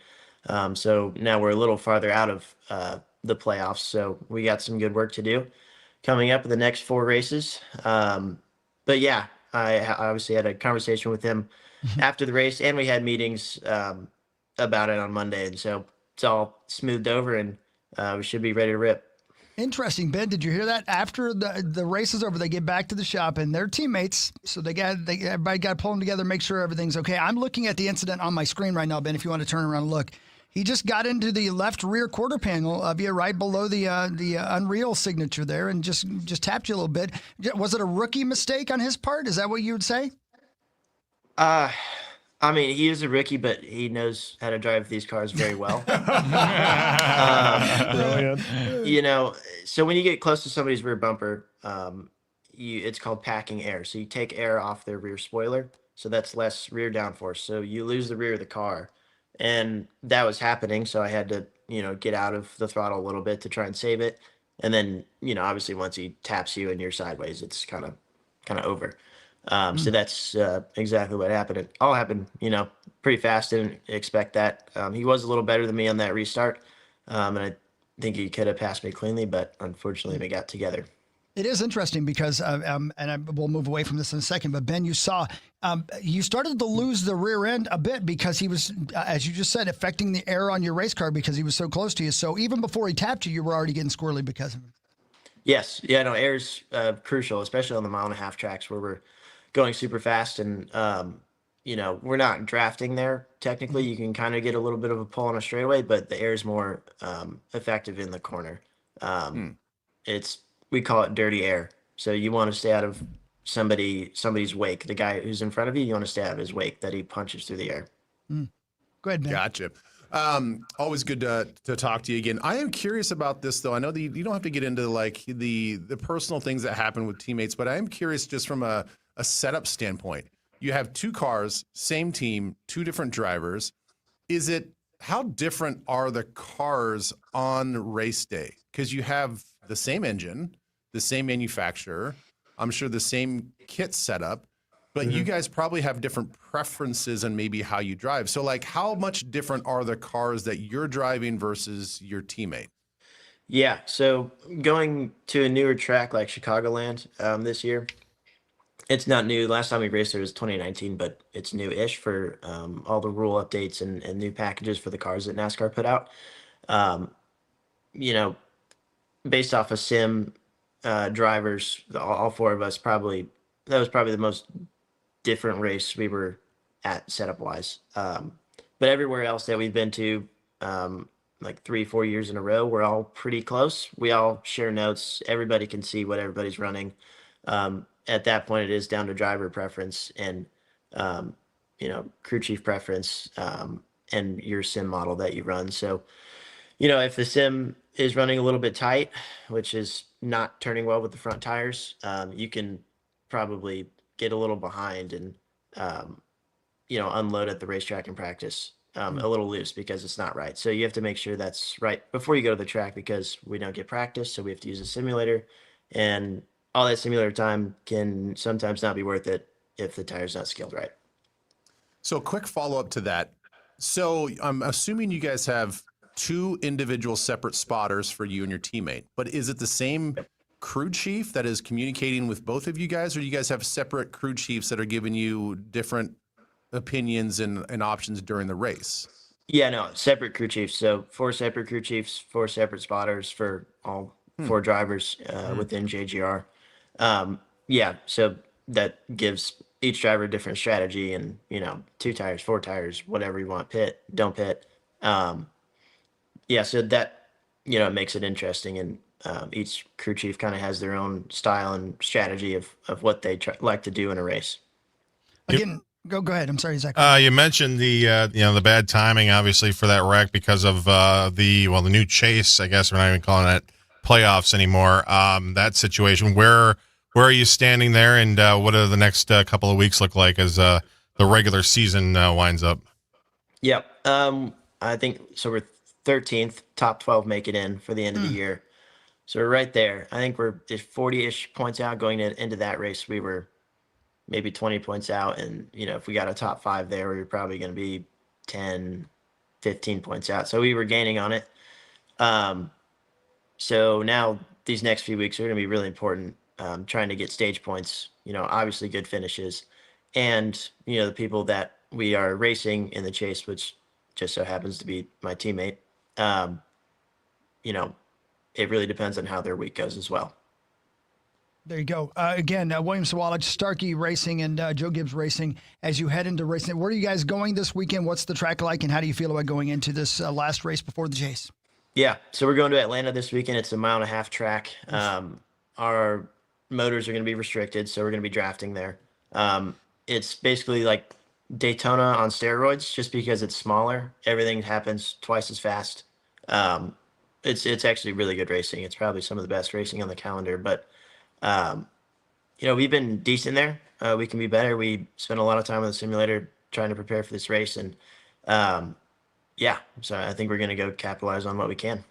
So now we're a little farther out of the playoffs. So we got some good work to do coming up in the next 4 races. But yeah, I obviously had a conversation with him after the race, and we had meetings about it on Monday, and so it's all smoothed over, and we should be ready to rip.
Interesting, Ben. Did you hear that? After the race is over, they get back to the shop, and their teammates. So everybody got to pull them together, make sure everything's okay. I'm looking at the incident on my screen right now, Ben. If you want to turn around and look, he just got into the left rear quarter panel of you, right below the Unreal signature there, and just tapped you a little bit. Was it a rookie mistake on his part? Is that what you would say?
I mean, he is a rookie, but he knows how to drive these cars very well.
Brilliant.
So when you get close to somebody's rear bumper, it's called packing air. So you take air off their rear spoiler, so that's less rear downforce. So you lose the rear of the car, and that was happening. So I had to, get out of the throttle a little bit to try and save it. And then, obviously once he taps you and you're sideways, it's kind of over. So that's exactly what happened. It all happened, pretty fast. Didn't expect that. He was a little better than me on that restart. And I think he could have passed me cleanly, but unfortunately we got together.
It is interesting because, we'll move away from this in a second, but Ben, you saw, you started to lose the rear end a bit because he was, as you just said, affecting the air on your race car because he was so close to you. So even before he tapped you, you were already getting squirrely because of it.
Yes. Yeah, no, air's crucial, especially on the 1.5 mile tracks where we're going super fast and, we're not drafting there. Technically, you can kind of get a little bit of a pull on a straightaway, but the air is more effective in the corner. We call it dirty air. So you want to stay out of somebody's wake. The guy who's in front of you, you want to stay out of his wake that he punches through the air.
Go ahead, Ben.
Gotcha. Always good to talk to you again. I am curious about this, though. I know that you don't have to get into like the personal things that happen with teammates, but I am curious just from a setup standpoint. You have 2 cars, same team, 2 different drivers. How different are the cars on race day? Because you have the same engine, the same manufacturer, I'm sure the same kit setup, but you guys probably have different preferences and maybe how you drive. So like how much different are the cars that you're driving versus your teammate?
Yeah. So going to a newer track like Chicagoland this year, It's not new. Last time we raced it was 2019, but it's new-ish for all the rule updates and new packages for the cars that NASCAR put out. Um, you know, based off of sim drivers, all four of us that was probably the most different race we were at setup-wise. But everywhere else that we've been to, like 3-4 years in a row, we're all pretty close. We all share notes. Everybody can see what everybody's running. At that point, it is down to driver preference and crew chief preference, and your sim model that you run. So, if the sim is running a little bit tight, which is not turning well with the front tires, you can probably get a little behind and unload at the racetrack in practice a little loose because it's not right. So you have to make sure that's right before you go to the track, because we don't get practice, so we have to use a simulator, and all that simulator time can sometimes not be worth it if the tire's not scaled right.
So a quick follow-up to that. So I'm assuming you guys have 2 individual separate spotters for you and your teammate, but is it the same crew chief that is communicating with both of you guys, or do you guys have separate crew chiefs that are giving you different opinions and options during the race?
Yeah, no, separate crew chiefs. So 4 separate crew chiefs, 4 separate spotters for all 4 drivers within JGR. So that gives each driver a different strategy, and 2 tires, 4 tires, whatever you want, pit, don't pit. So that it makes it interesting, and each crew chief kind of has their own style and strategy of what they like to do in a race.
Again, go ahead. I'm sorry, Zach.
You mentioned the bad timing, obviously, for that wreck because of the new chase. I guess we're not even calling it playoffs anymore. That situation. Where are you standing there, and what do the next couple of weeks look like as the regular season winds up?
Yep. I think so. We're 13th, top 12 make it in for the end of the year. So we're right there. I think we're 40-ish points out going into that race. We were maybe 20 points out. And, if we got a top 5 there, we were probably going to be 10, 15 points out. So we were gaining on it. So now these next few weeks are going to be really important, trying to get stage points, obviously good finishes. And, the people that we are racing in the chase, which just so happens to be my teammate, it really depends on how their week goes as well.
There you go. Again, William Sawalich, Starkey Racing, and Joe Gibbs Racing. As you head into racing, where are you guys going this weekend? What's the track like, and how do you feel about going into this last race before the chase?
Yeah, so we're going to Atlanta this weekend. It's a 1.5 mile track. Our motors are going to be restricted, so we're going to be drafting there. It's basically like Daytona on steroids, just because it's smaller. Everything happens twice as fast. It's actually really good racing. It's probably some of the best racing on the calendar, but we've been decent there. We can be better. We spent a lot of time on the simulator trying to prepare for this race, and so I think we're going to go capitalize on what we can.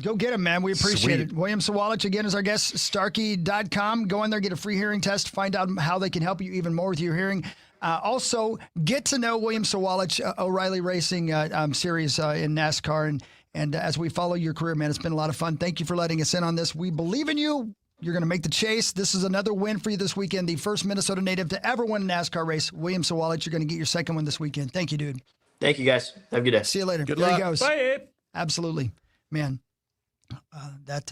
Go get him, man. We appreciate it. William Sawalich, again, is our guest. Starkey.com. Go in there, get a free hearing test, find out how they can help you even more with your hearing. Also, get to know William Sawalich, O'Reilly Racing series in NASCAR. And as we follow your career, man, it's been a lot of fun. Thank you for letting us in on this. We believe in you. You're going to make the chase. This is another win for you this weekend. The first Minnesota native to ever win a NASCAR race. William Sawalich, you're going to get your second one this weekend. Thank you, dude.
Thank you, guys. Have a good day.
See you later.
Good
there
luck.
he goes.
Bye.
Absolutely. Man, that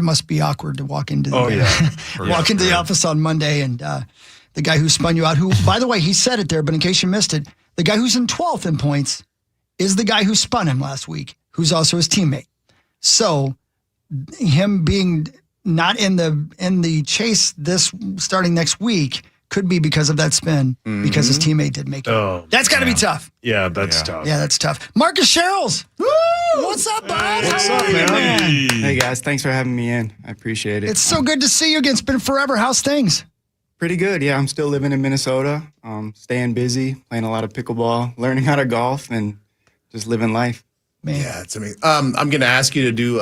must be awkward to walk into the, the office on Monday, and the guy who spun you out, who, by the way, he said it there, but in case you missed it, the guy who's in 12th in points is the guy who spun him last week, who's also his teammate. So him being not in the chase this starting next week could be because of that spin, because his teammate did make it.
Oh,
that's got to be tough.
Yeah, that's tough.
Yeah, that's tough. Marcus Sherrills. Woo! What's up, bud?
What's
How
up,
are you,
man?
Hey, guys. Thanks for having me in. I appreciate it.
It's so good to see you again. It's been forever. How's things?
Pretty good. Yeah, I'm still living in Minnesota, staying busy, playing a lot of pickleball, learning how to golf, and just living life.
Man.
Yeah, it's amazing. I'm going to ask you to do.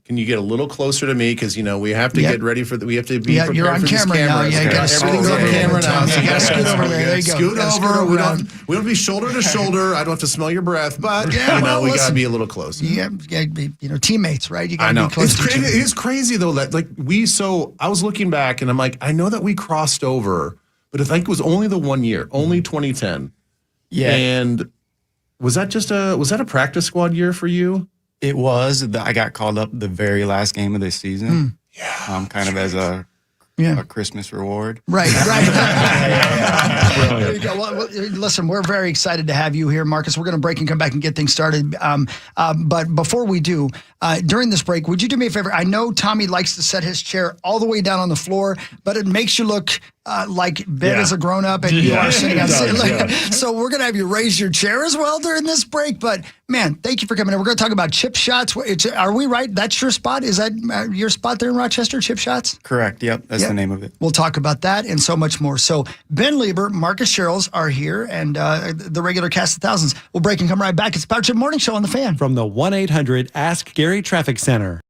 Can can you get a little closer to me? Because, we have to get ready for we have to be prepared
you're on
for this
camera now. Yeah, you gotta scoot
Everything's on
over
camera
there.
now. So
You gotta scoot over there. There you go.
Scoot
Gotta
over. We
around.
don't be shoulder to shoulder. I don't have to smell your breath, but we
listen,
got to be a little close.
Yeah, teammates, right? You got
I
to
know.
be close
It's
to each
crazy.
other.
It is crazy though that I was looking back and I'm like, I know that we crossed over, but I think it was only the 1 year, only 2010.
Yeah.
And was that a practice squad year for you?
It was. I got called up the very last game of this season. Yeah. Kind of as a Christmas reward.
Right. There you go. Well, listen, we're very excited to have you here, Marcus. We're going to break and come back and get things started. But before we do, during this break, would you do me a favor? I know Tommy likes to set his chair all the way down on the floor, but it makes you look like Ben is a grown-up and you are sitting on So we're going to have you raise your chair as well during this break. But, man, thank you for coming in. We're going to talk about chip shots. Are we right? That's your spot? Is that your spot there in Rochester, chip shots?
Correct. Yep. That's the name of it.
We'll talk about that and so much more. So Ben Lieber, Marcus Sherrills are here, and the regular cast of thousands. We'll break and come right back. It's Power Trip Morning Show on The Fan.
From the 1-800 Ask Gary Traffic Center.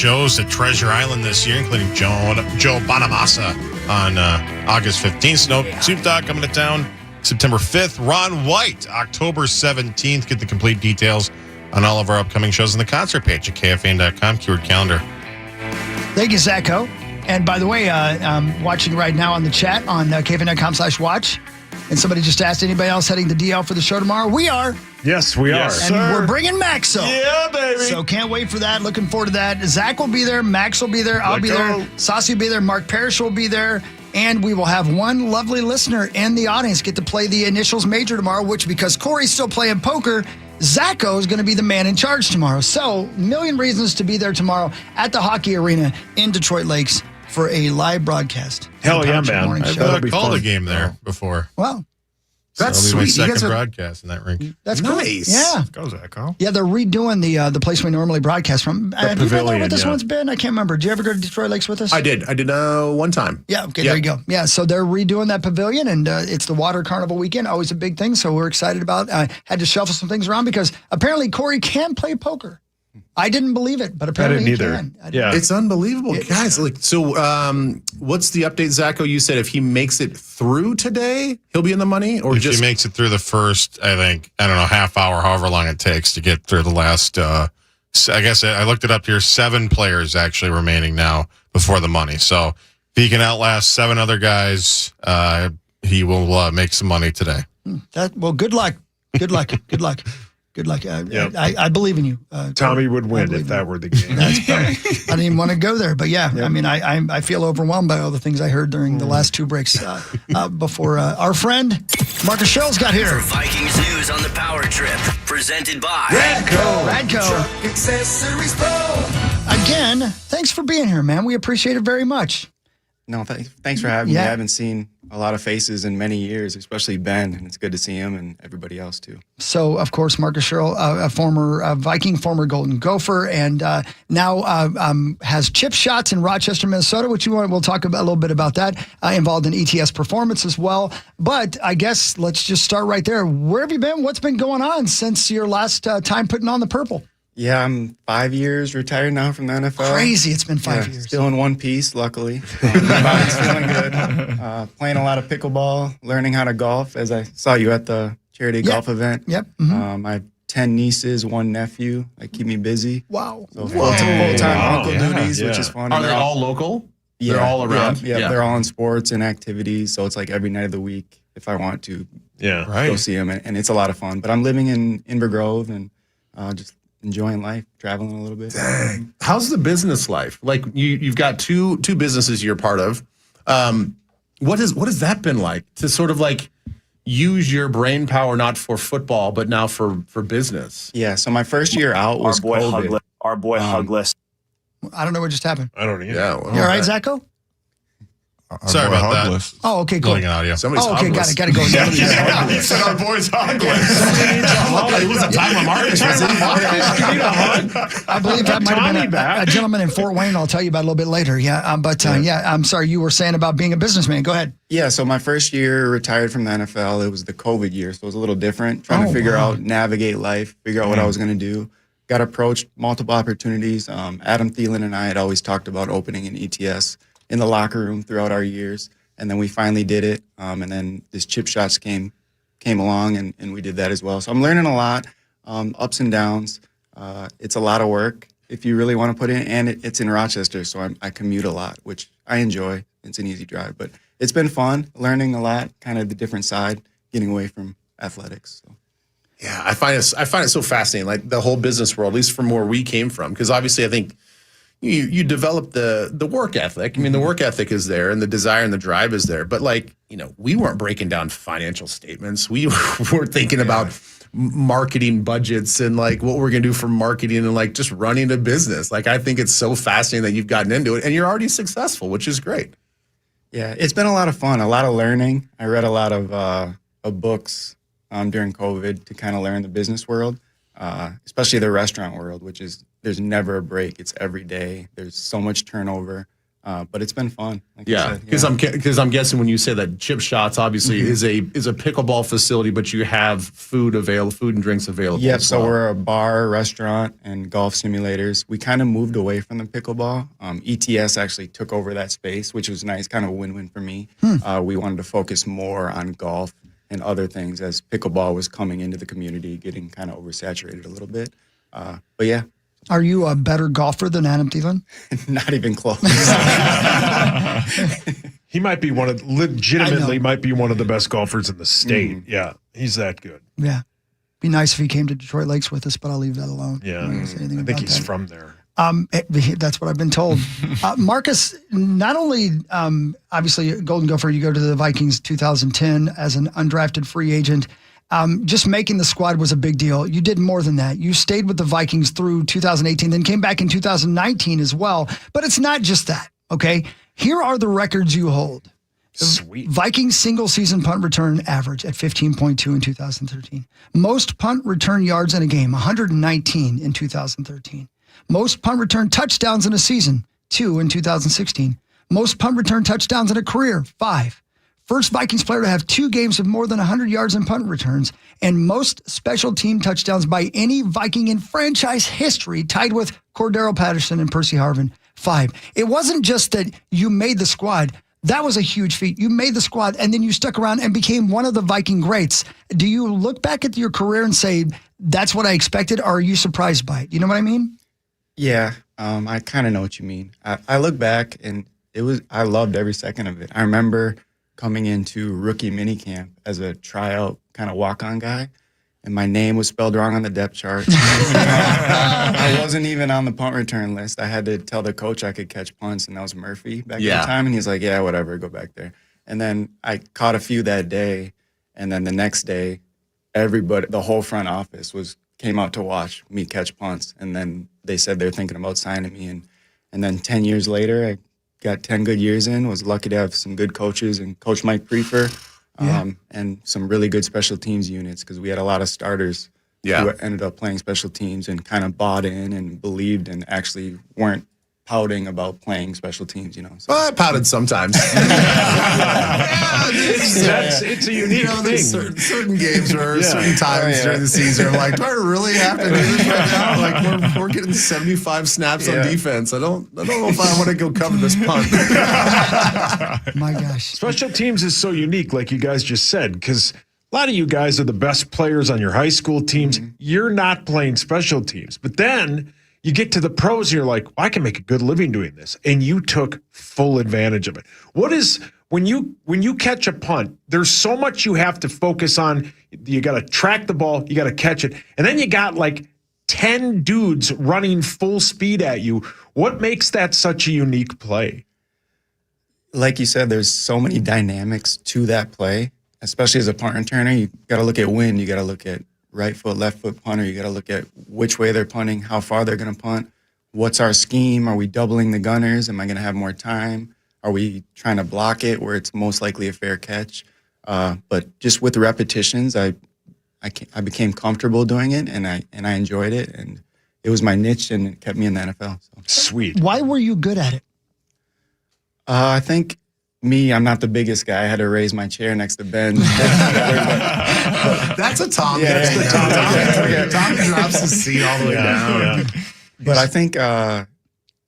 shows at Treasure Island this year, including Joe Bonamassa on August 15th. Snoop Dogg coming to town September 5th. Ron White, October 17th. Get the complete details on all of our upcoming shows on the concert page at KFAN.com, keyword calendar.
Thank you, Zacho. And by the way, I'm watching right now on the chat on KFAN.com/watch. And somebody just asked, anybody else heading to DL for the show tomorrow? We are.
Yes, we are.
And we're bringing Maxo.
Yeah, baby.
So can't wait for that. Looking forward to that. Zach will be there. Max will be there. I'll be there. Saucy will be there. Mark Parrish will be there. And we will have one lovely listener in the audience get to play the initials major tomorrow, which because Corey's still playing poker, Zacho is going to be the man in charge tomorrow. So, million reasons to be there tomorrow at the Hockey Arena in Detroit Lakes for a live broadcast.
Hell yeah, man.
I've called a game there before.
Wow.
That's
so it'll be
sweet.
my second broadcast in that rink.
That's nice. Cool. Yeah.
Go, Zacho.
Yeah, they're redoing the place we normally broadcast from. Have you been there with us
yeah.
once, Ben? I can't remember. Did you ever go to Detroit Lakes with us?
I did one time.
Yeah, okay, there you go. Yeah, so they're redoing that pavilion, and it's the Water Carnival weekend, always a big thing, so we're excited about it. I had to shuffle some things around because apparently Corey can play poker. I didn't believe it, but apparently he can.
Yeah.
It's unbelievable, guys. What's the update, Zacho? You said if he makes it through today, he'll be in the money, or
if
just
he makes it through the first, half hour, however long it takes to get through the last. I guess I looked it up here. 7 players actually remaining now before the money. So if he can outlast 7 other guys, he will make some money today.
Well, good luck. Good luck. Good luck. Good luck. I believe in you.
Tommy would win if that were the game.
I didn't even want to go there, but yeah. I mean, I feel overwhelmed by all the things I heard during the last 2 breaks before our friend Marcus Sherrill's got here.
For Vikings news on the Power Trip, presented by
Radco. Truck Accessories Pro. Again, thanks for being here, man. We appreciate it very much.
No, thanks for having me. I haven't seen a lot of faces in many years, especially Ben, and it's good to see him and everybody else too.
So, of course, Marcus Sherrill, a former Viking, former Golden Gopher, and now has chip shots in Rochester, Minnesota, which we'll talk about a little bit about that, involved in ETS performance as well. But I guess let's just start right there. Where have you been? What's been going on since your last time putting on the purple?
Yeah, I'm 5 years retired now from the NFL.
Crazy, it's been 5 years.
Still in one piece, luckily. My body's feeling good. Playing a lot of pickleball, learning how to golf, as I saw you at the charity golf event.
Yep.
I have 10 nieces, 1 nephew. They keep me busy.
Wow.
So full-time uncle duties, which is fun.
Are they all local?
Yeah,
they're all around?
Yeah, they're all in sports and activities, so it's like every night of the week if I want to go see them, and it's a lot of fun. But I'm living in Inver Grove and just enjoying life, traveling a little bit.
Dang. How's the business life? Like you've got two businesses you're part of. What has that been like to sort of like use your brain power not for football but now for business?
Yeah. So my first year out was COVID.
Our boy Hugless.
I don't know what just happened.
I don't either.
Yeah.
You all right, Zacho?
Sorry about that.
Oh, okay, cool.
Going audio.
Somebody's
Okay, got it go.
He said our boy's Hugless.
It was a time when Marcus was in.
I believe that might have been a gentleman in Fort Wayne I'll tell you about a little bit later. Yeah, I'm sorry, you were saying about being a businessman. Go ahead.
Yeah, so my first year retired from the NFL. It was the COVID year, so it was a little different. Trying to figure out, navigate life, figure out what I was going to do. Got approached multiple opportunities. Adam Thielen and I had always talked about opening an ETS in the locker room throughout our years, and then we finally did it. And then this chip shots came along, and we did that as well. So I'm learning a lot, ups and downs. It's a lot of work if you really want to put in, and it's in Rochester, so I commute a lot, which I enjoy. It's an easy drive, but it's been fun learning a lot, kind of the different side, getting away from athletics. So.
Yeah, I find it so fascinating, like the whole business world, at least from where we came from, because obviously I think you develop the work ethic. I mean, the work ethic is there and the desire and the drive is there. But like, we weren't breaking down financial statements. We were thinking about marketing budgets and like what we're going to do for marketing and like just running a business. Like, I think it's so fascinating that you've gotten into it and you're already successful, which is great.
Yeah, it's been a lot of fun, a lot of learning. I read a lot of books during COVID to kind of learn the business world, especially the restaurant world, which is, there's never a break. It's every day. There's so much turnover. But it's been fun. Like you
Yeah,
said.
because I'm guessing when you say that Chip Shots obviously is a pickleball facility, but you have food and drinks available.
Yep.
as
So
well.
we're a bar, restaurant, and golf simulators. We kind of moved away from the pickleball. ETS actually took over that space, which was nice, kind of a win-win for me. We wanted to focus more on golf and other things as pickleball was coming into the community, getting kind of oversaturated a little bit. But yeah.
Are you a better golfer than Adam Thielen?
Not even close.
He might be might be one of the best golfers in the state. Yeah, he's that good.
Yeah. Be nice if he came to Detroit Lakes with us, but I'll leave that alone.
Yeah,
I'm not gonna say anything
I
about
think he's
that.
from there.
That's what I've been told. Marcus, not only obviously a Golden Gopher, you go to the Vikings 2010 as an undrafted free agent. Just making the squad was a big deal. You did more than that. You stayed with the Vikings through 2018, then came back in 2019 as well. But it's not just that, okay? Here are the records you hold.
Sweet.
Vikings single season punt return average at 15.2 in 2013. Most punt return yards in a game, 119 in 2013. Most punt return touchdowns in a season, 2 in 2016. Most punt return touchdowns in a career, 5. First Vikings player to have 2 games of more than 100 yards in punt returns, and most special team touchdowns by any Viking in franchise history, tied with Cordero Patterson and Percy Harvin, 5. It wasn't just that you made the squad. That was a huge feat. You made the squad, and then you stuck around and became one of the Viking greats. Do you look back at your career and say, that's what I expected, or are you surprised by it? You know what I mean?
Yeah, I kind of know what you mean. I look back, and I loved every second of it. I remember coming into rookie minicamp as a tryout kind of walk-on guy, and my name was spelled wrong on the depth chart. I wasn't even on the punt return list. I had to tell the coach I could catch punts, and that was Murphy back at the time, and he's like, yeah, whatever, go back there. And then I caught a few that day, and then the next day, everybody, the whole front office came out to watch me catch punts, and then they said they're thinking about signing me, and then 10 years later, I got 10 good years in, was lucky to have some good coaches and Coach Mike Prefer and some really good special teams units because we had a lot of starters who ended up playing special teams and kind of bought in and believed and actually weren't pouting about playing special teams, So.
Well, I pouted sometimes.
It's a unique thing.
There's certain games or certain times during the season, I'm like, do I really have to do this right now? Like we're getting 75 snaps on defense. I don't know if I want to go cover this punt.
My gosh.
Special teams is so unique, like you guys just said, because a lot of you guys are the best players on your high school teams. You're not playing special teams. But then you get to the pros and you're like, well, I can make a good living doing this. And you took full advantage of it. What is, when you catch a punt, there's so much you have to focus on. You got to track the ball, you got to catch it. And then you got like 10 dudes running full speed at you. What makes that such a unique play?
Like you said, there's so many dynamics to that play, especially as a punt returner. You got to look at wind, you got to look at right foot, left foot punter. You got to look at which way they're punting, how far they're going to punt. What's our scheme? Are we doubling the gunners? Am I going to have more time? Are we trying to block it where it's most likely a fair catch? But just with the repetitions, I became comfortable doing it, and I enjoyed it, and it was my niche, and it kept me in the NFL. So.
Sweet.
Why were you good at it?
I think I'm not the biggest guy. I had to raise my chair next to Ben.
That's a Tom.
Yeah,
thing. Tom drops his seat all the way down.
Yeah. But I think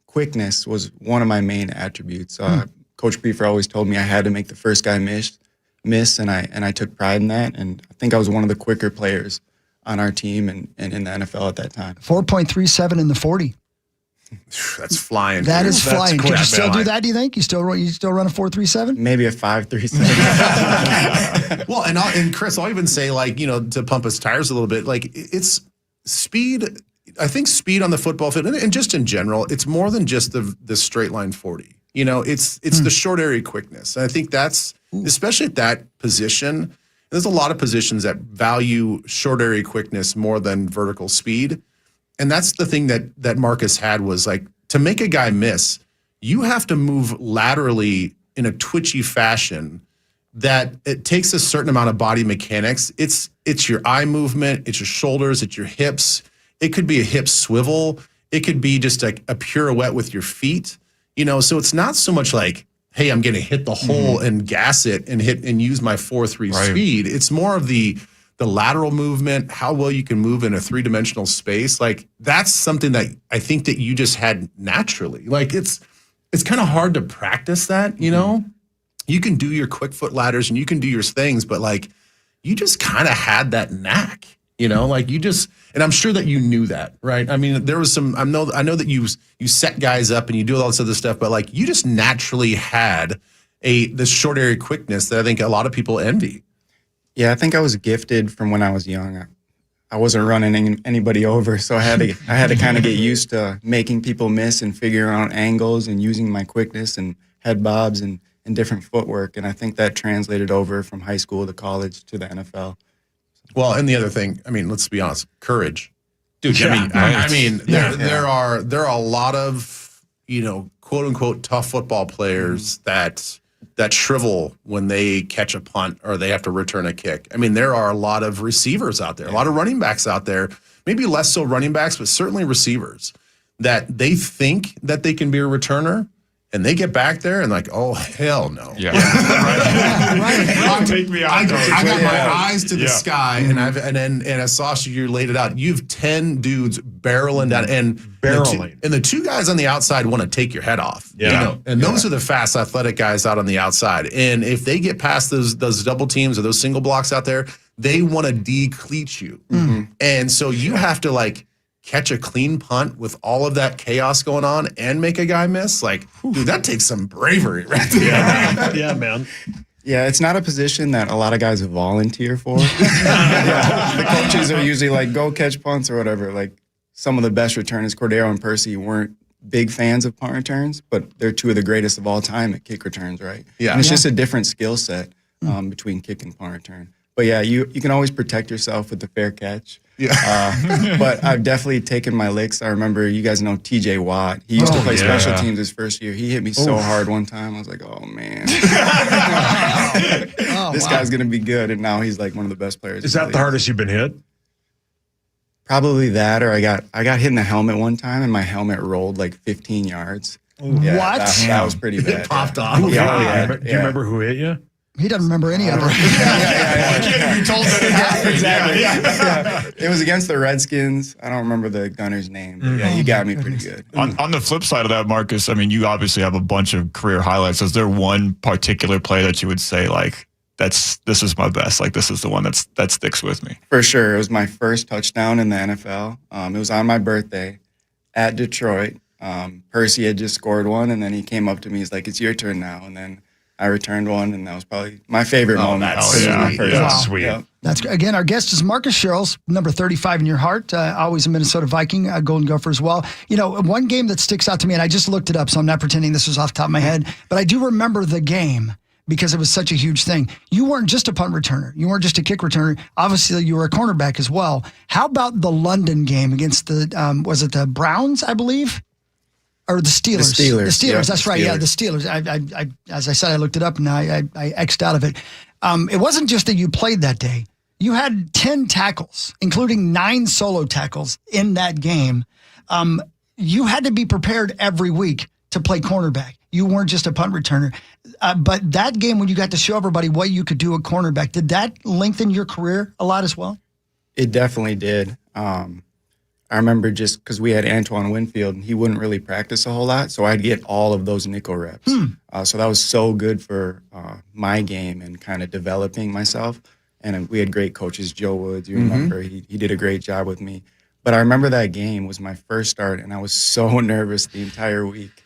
quickness was one of my main attributes. Coach Prefer always told me I had to make the first guy miss, and I took pride in that. And I think I was one of the quicker players on our team and in the NFL at that time.
4.37 in the 40.
That's flying.
That is flying. Could you still do
that?
that, do you think? You still run a 4.37?
Maybe a 5.37.
Well, and Chris, I'll even say, to pump his tires a little bit, it's speed. I think speed on the football field, and just in general, it's more than just the straight line 40. It's the short area quickness. And I think that's, especially at that position, there's a lot of positions that value short area quickness more than vertical speed. And that's the thing that Marcus had was to make a guy miss, you have to move laterally in a twitchy fashion that it takes a certain amount of body mechanics. It's your eye movement, it's your shoulders, it's your hips. It could be a hip swivel. It could be just a pirouette with your feet. So it's not so much like, hey, I'm going to hit the hole and gas it and hit and use my 4.3 speed. It's more of the lateral movement, how well you can move in a 3-dimensional space. Like that's something that I think that you just had naturally. Like it's kind of hard to practice that, You can do your quick foot ladders and you can do your things, but like you just kind of had that knack, like you just, and I'm sure that you knew that, right? I mean, there was I know that you set guys up and you do all this other stuff, but like you just naturally had this short area quickness that I think a lot of people envy.
Yeah, I think I was gifted from when I was young. I wasn't running anybody over, so I had to kind of get used to making people miss and figuring out angles and using my quickness and head bobs and different footwork. And I think that translated over from high school to college to the NFL.
Well, and the other thing, I mean, let's be honest, courage, dude. Yeah, there are a lot of quote unquote tough football players that shrivel when they catch a punt or they have to return a kick. I mean, there are a lot of receivers out there, a lot of running backs out there, maybe less so running backs, but certainly receivers that they think that they can be a returner. And they get back there and like, oh, hell no.
Yeah.
Right.
Take me out.
I got my eyes to the sky, and I saw you laid it out. You have 10 dudes barreling down, and the two guys on the outside want to take your head off.
Yeah.
And those are the fast, athletic guys out on the outside. And if they get past those double teams or those single blocks out there, they want to decleat you. Mm-hmm. And so you have to like catch a clean punt with all of that chaos going on and make a guy miss. Like, dude, that takes some bravery right there.
Yeah, man.
Yeah, it's not a position that a lot of guys volunteer for. The coaches are usually like, go catch punts or whatever. Like some of the best returners, Cordero and Percy, weren't big fans of punt returns, but they're two of the greatest of all time at kick returns, right?
Yeah.
And it's just a different skill set between kick and punt return. But yeah, you can always protect yourself with the fair catch. Yeah. But I've definitely taken my licks. I remember, you guys know TJ Watt. He used to play special teams his first year. He hit me so hard one time. I was like, oh, man. This guy's going to be good. And now he's like one of the best players.
Is that the hardest you've been hit?
Probably that, or I got hit in the helmet one time, and my helmet rolled like 15 yards. Yeah,
what?
That was pretty bad.
It popped off.
Do you remember who hit you?
He doesn't remember any of it.
I can't even told that it happened.
Exactly. Yeah. It was against the Redskins. I don't remember the gunner's name. But yeah, he got me pretty good.
On the flip side of that, Marcus, I mean, you obviously have a bunch of career highlights. Is there one particular play that you would say, like, this is my best? Like, this is the one that sticks with me?
For sure. It was my first touchdown in the NFL. It was on my birthday at Detroit. Percy had just scored one, and then he came up to me. He's like, it's your turn now. And then I returned one, and that was probably my favorite moment.
That's sweet.
Yeah.
That's again. Our guest is Marcus Sherrills, number 35 in your heart. Always a Minnesota Viking, a Golden Gopher as well. One game that sticks out to me, and I just looked it up, so I'm not pretending this was off the top of my head, but I do remember the game because it was such a huge thing. You weren't just a punt returner. You weren't just a kick returner. Obviously, you were a cornerback as well. How about the London game against was it the Browns, I believe? Or the Steelers.
The Steelers.
Yeah, that's right.
Steelers.
Yeah, the Steelers. I as I said, I looked it up and I X'd out of it. It wasn't just that you played that day. You had 10 tackles, including 9 solo tackles in that game. You had to be prepared every week to play cornerback. You weren't just a punt returner. But that game, when you got to show everybody what you could do at cornerback, did that lengthen your career a lot as well?
It definitely did. I remember just because we had Antoine Winfield, and he wouldn't really practice a whole lot, so I'd get all of those nickel reps. So that was so good for my game and kind of developing myself. And we had great coaches, Joe Woods, you remember, he did a great job with me. But I remember that game was my first start, and I was so nervous the entire week.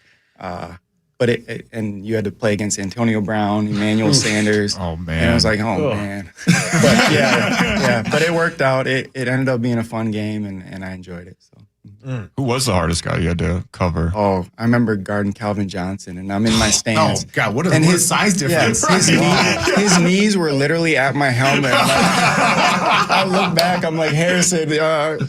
And you had to play against Antonio Brown, Emmanuel Sanders.
Oh, man.
And I was like, man. But but it worked out. It ended up being a fun game, and I enjoyed it. So.
Who was the hardest guy you had to cover?
Oh, I remember guarding Calvin Johnson, and I'm in my stance.
Oh, God, what a size difference.
His knees were literally at my helmet. I look back, I'm like, Harrison,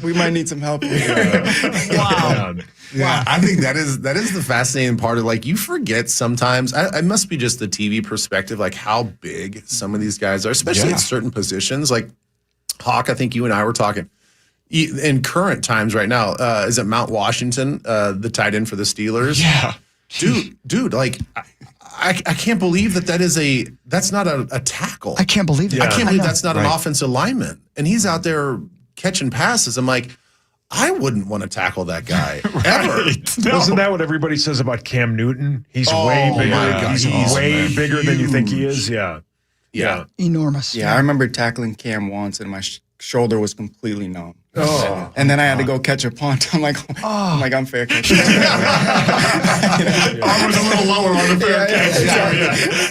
we might need some help here.
Wow.
Yeah, I think that is the fascinating part of, like, you forget sometimes. It must be just the TV perspective, like how big some of these guys are, especially at certain positions. Like Hawk, I think you and I were talking in current times right now. Is it Mount Washington, the tight end for the Steelers?
Yeah.
dude, like I can't believe that's not a tackle.
I can't believe that.
I can't believe
know.
that's not an offensive lineman. And he's out there catching passes. I'm like, I wouldn't want to tackle that guy ever.
No. Wasn't that what everybody says about Cam Newton? He's way bigger. He's way bigger than you think he is. Yeah.
Enormous.
Yeah, I remember tackling Cam once, and my shoulder was completely numb. Oh, and then I had to go catch a punt. I'm like, I'm fair catch.
Arm was a little lower on the fair catch.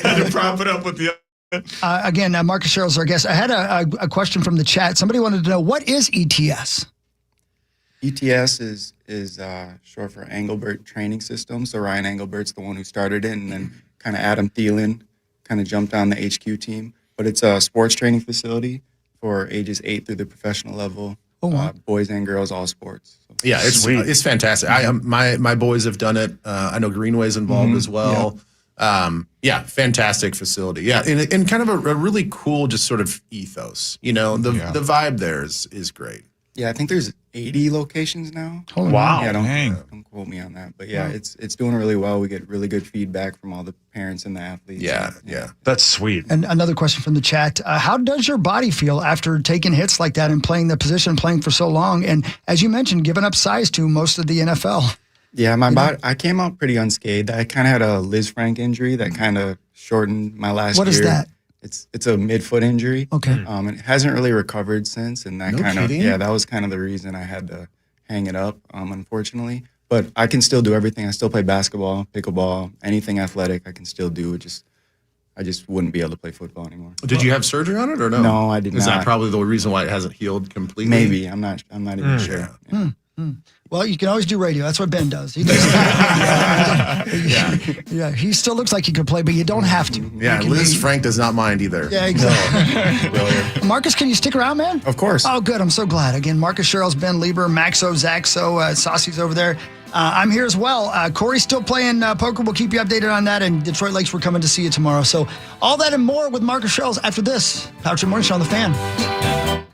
Had to prop it up with the.
Again, Marcus Sherrill's our guest. I had a question from the chat. Somebody wanted to know, what is ETS?
ETS is short for Engelbert Training System. So Ryan Engelbert's the one who started it, and then kind of Adam Thielen kind of jumped on the HQ team. But it's a sports training facility for ages 8 through the professional level. Boys and girls, all sports. So.
Yeah, it's fantastic. My boys have done it. I know Greenway's involved as well. Yeah. Fantastic facility. Yeah, and kind of a really cool, just sort of ethos. The vibe there is great.
Yeah, I think there's 80 locations now.
Wow.
Yeah, don't quote me on that. But yeah, it's doing really well. We get really good feedback from all the parents and the athletes.
Yeah.
That's sweet.
And another question from the chat. How does your body feel after taking hits like that and playing the position, playing for so long? And as you mentioned, giving up size to most of the NFL.
Yeah, my body, I came out pretty unscathed. I kind of had a Liz Frank injury that kind of shortened my last year.
What is that?
It's a midfoot injury.
Okay.
It hasn't really recovered since, and that that was kind of the reason I had to hang it up, unfortunately. But I can still do everything. I still play basketball, pickleball, anything athletic I can still do. I just wouldn't be able to play football anymore.
Did you have surgery on it or no?
No, I did not.
Is that probably the reason why it hasn't healed completely?
Maybe. I'm not even sure. Yeah.
Well, you can always do radio. That's what Ben does. He does. Yeah. He still looks like he could play, but you don't have to.
Yeah, Liz Frank does not mind either.
Yeah, exactly. Marcus, can you stick around, man?
Of course.
Oh, good. I'm so glad. Again, Marcus Sherrills, Ben Lieber, Maxo, Zaxo, Saucy's over there. I'm here as well. Corey's still playing poker. We'll keep you updated on that. And Detroit Lakes, we're coming to see you tomorrow. So all that and more with Marcus Sherrills after this. Power Trip Morning Show on the Fan.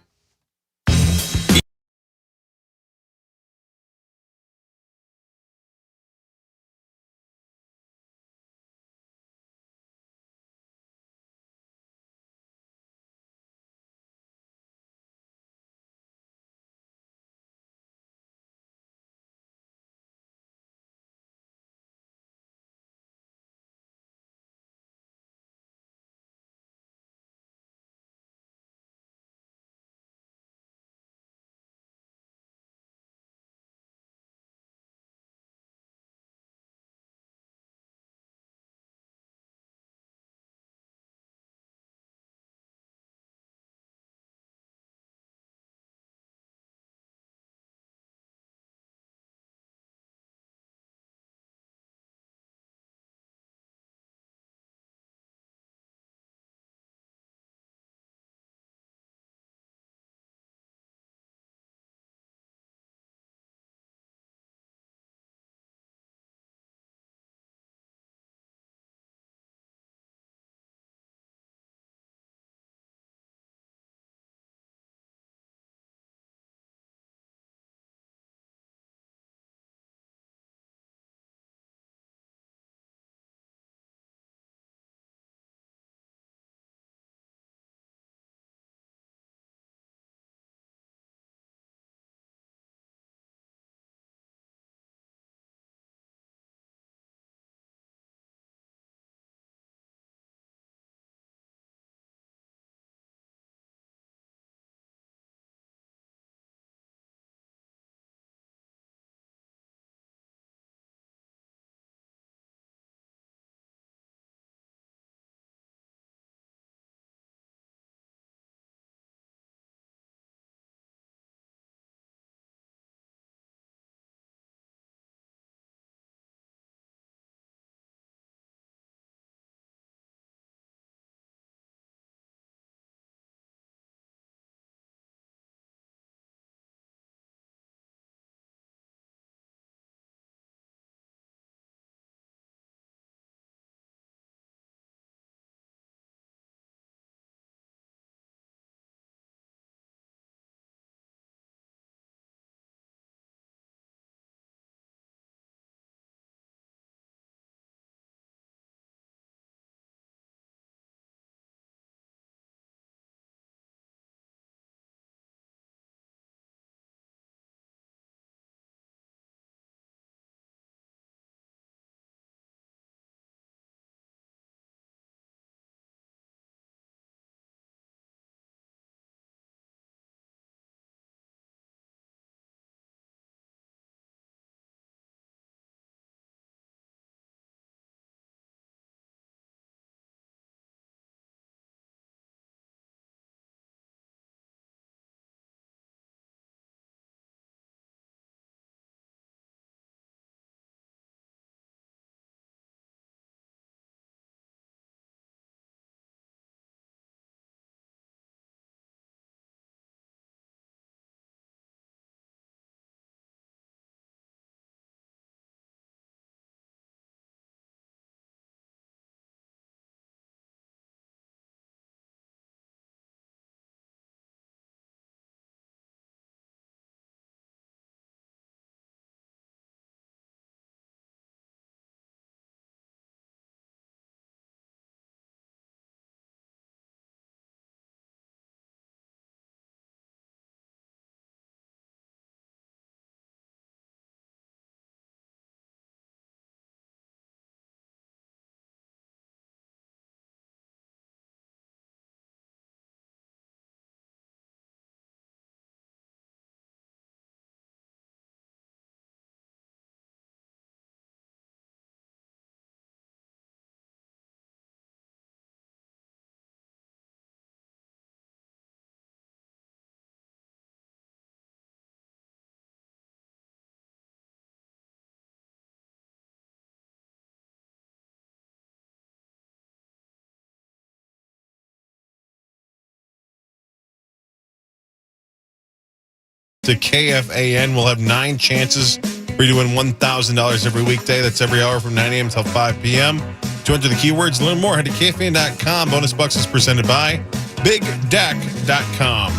to KFAN. We'll have 9 chances for you to win $1,000 every weekday. That's every hour from 9 a.m. until 5 p.m. To enter the keywords and learn more, head to KFAN.com. Bonus Bucks is presented by BigDeck.com.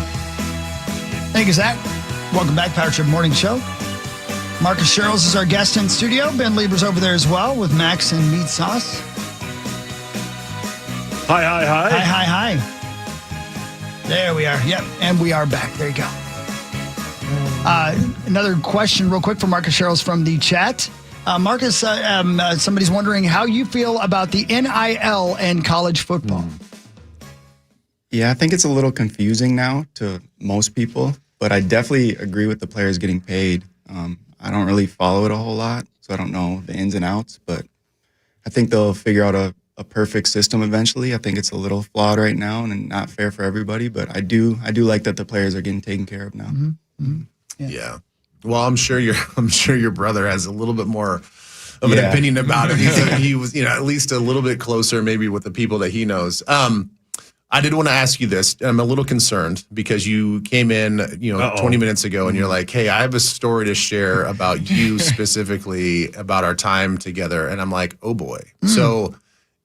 Thank you, Zach. Welcome back, Power Trip Morning Show. Marcus Sherrills is our guest in studio. Ben Lieber's over there as well with Max and Meat Sauce.
Hi, hi, hi.
Hi, hi, hi. There we are. Yep, and we are back. There you go. Another question real quick for Marcus Sherrills from the chat. Marcus, somebody's wondering how you feel about the NIL and college football.
Yeah, I think it's a little confusing now to most people, but I definitely agree with the players getting paid. I don't really follow it a whole lot, so I don't know the ins and outs, but I think they'll figure out a perfect system eventually. I think it's a little flawed right now and not fair for everybody, but I do like that the players are getting taken care of now.
Mm-hmm. Mm-hmm.
Yeah. Well, I'm sure your brother has a little bit more of an opinion about it. He was, at least a little bit closer maybe with the people that he knows. I did want to ask you this. I'm a little concerned because you came in, 20 minutes ago and you're like, hey, I have a story to share about you specifically about our time together. And I'm like, oh boy. So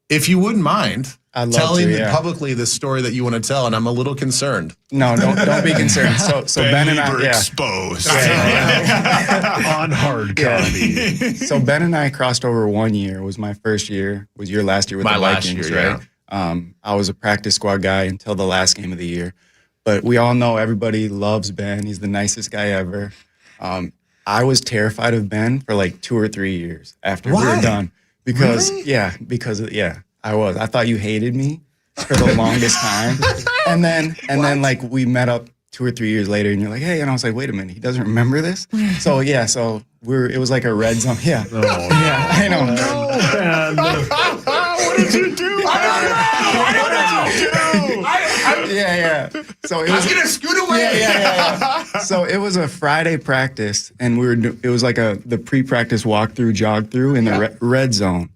if you wouldn't mind telling me publicly the story that you want to tell, and I'm a little concerned.
No, don't be concerned. So Ben and I
exposed
on hard copy.
So Ben and I crossed over 1 year. It was my first year. It was your last year with the Vikings, right? I was a practice squad guy until the last game of the year. But we all know everybody loves Ben. He's the nicest guy ever. I was terrified of Ben for like 2 or 3 years after we were done. Because, I was. I thought you hated me for the longest time. And then like we met up 2 or 3 years later and you're like, hey, and I was like, wait a minute, he doesn't remember this? So it was like a red zone. Yeah.
Oh,
yeah, I know.
What did you do?
Yeah. So it was
gonna scoot away.
Yeah. So it was a Friday practice, and it was like the pre-practice walkthrough, jog through in the red zone,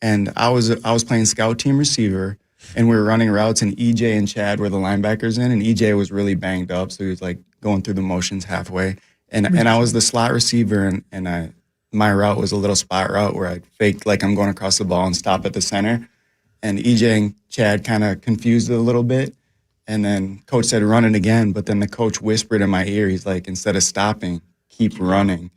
and I was playing scout team receiver, and we were running routes, and EJ and Chad were the linebackers and EJ was really banged up, so he was like going through the motions halfway, and I was the slot receiver, and my route was a little spot route where I faked like I'm going across the ball and stop at the center. And EJ and Chad kind of confused it a little bit. And then coach said, run it again. But then the coach whispered in my ear, he's like, instead of stopping, keep running.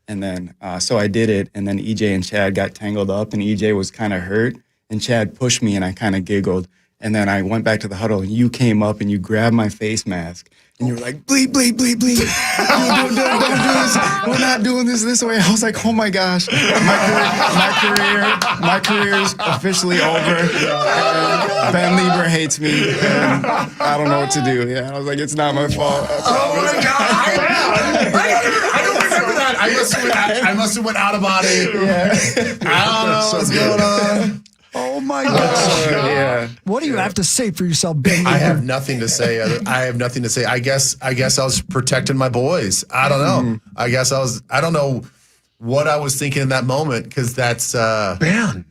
And then, so I did it. And then EJ and Chad got tangled up and EJ was kind of hurt. And Chad pushed me and I kind of giggled. And then I went back to the huddle and you came up and you grabbed my face mask. And you were like, bleep, bleep, bleep, bleep. Don't do this. We're not doing this way. I was like, oh my gosh. My career's officially over. Ben Lieber hates me. And I don't know what to do. Yeah, I was like, it's not my fault.
Oh my God. I don't remember that. I must have went out of body.
Yeah.
I don't know what's going on.
Oh my gosh.
Yeah.
What do you have to say for yourself, Ben?
I have nothing to say. I guess I was protecting my boys. I don't know. I don't know what I was thinking in that moment because that's
Ben.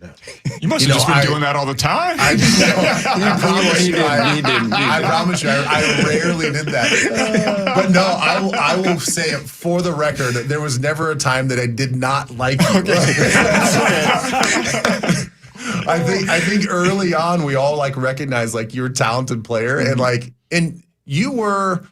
You must have just been doing that all the time.
I promise you, I rarely did that. But no, I will say it for the record. There was never a time that I did not like you. I think early on we all like recognized like you're a talented player and you were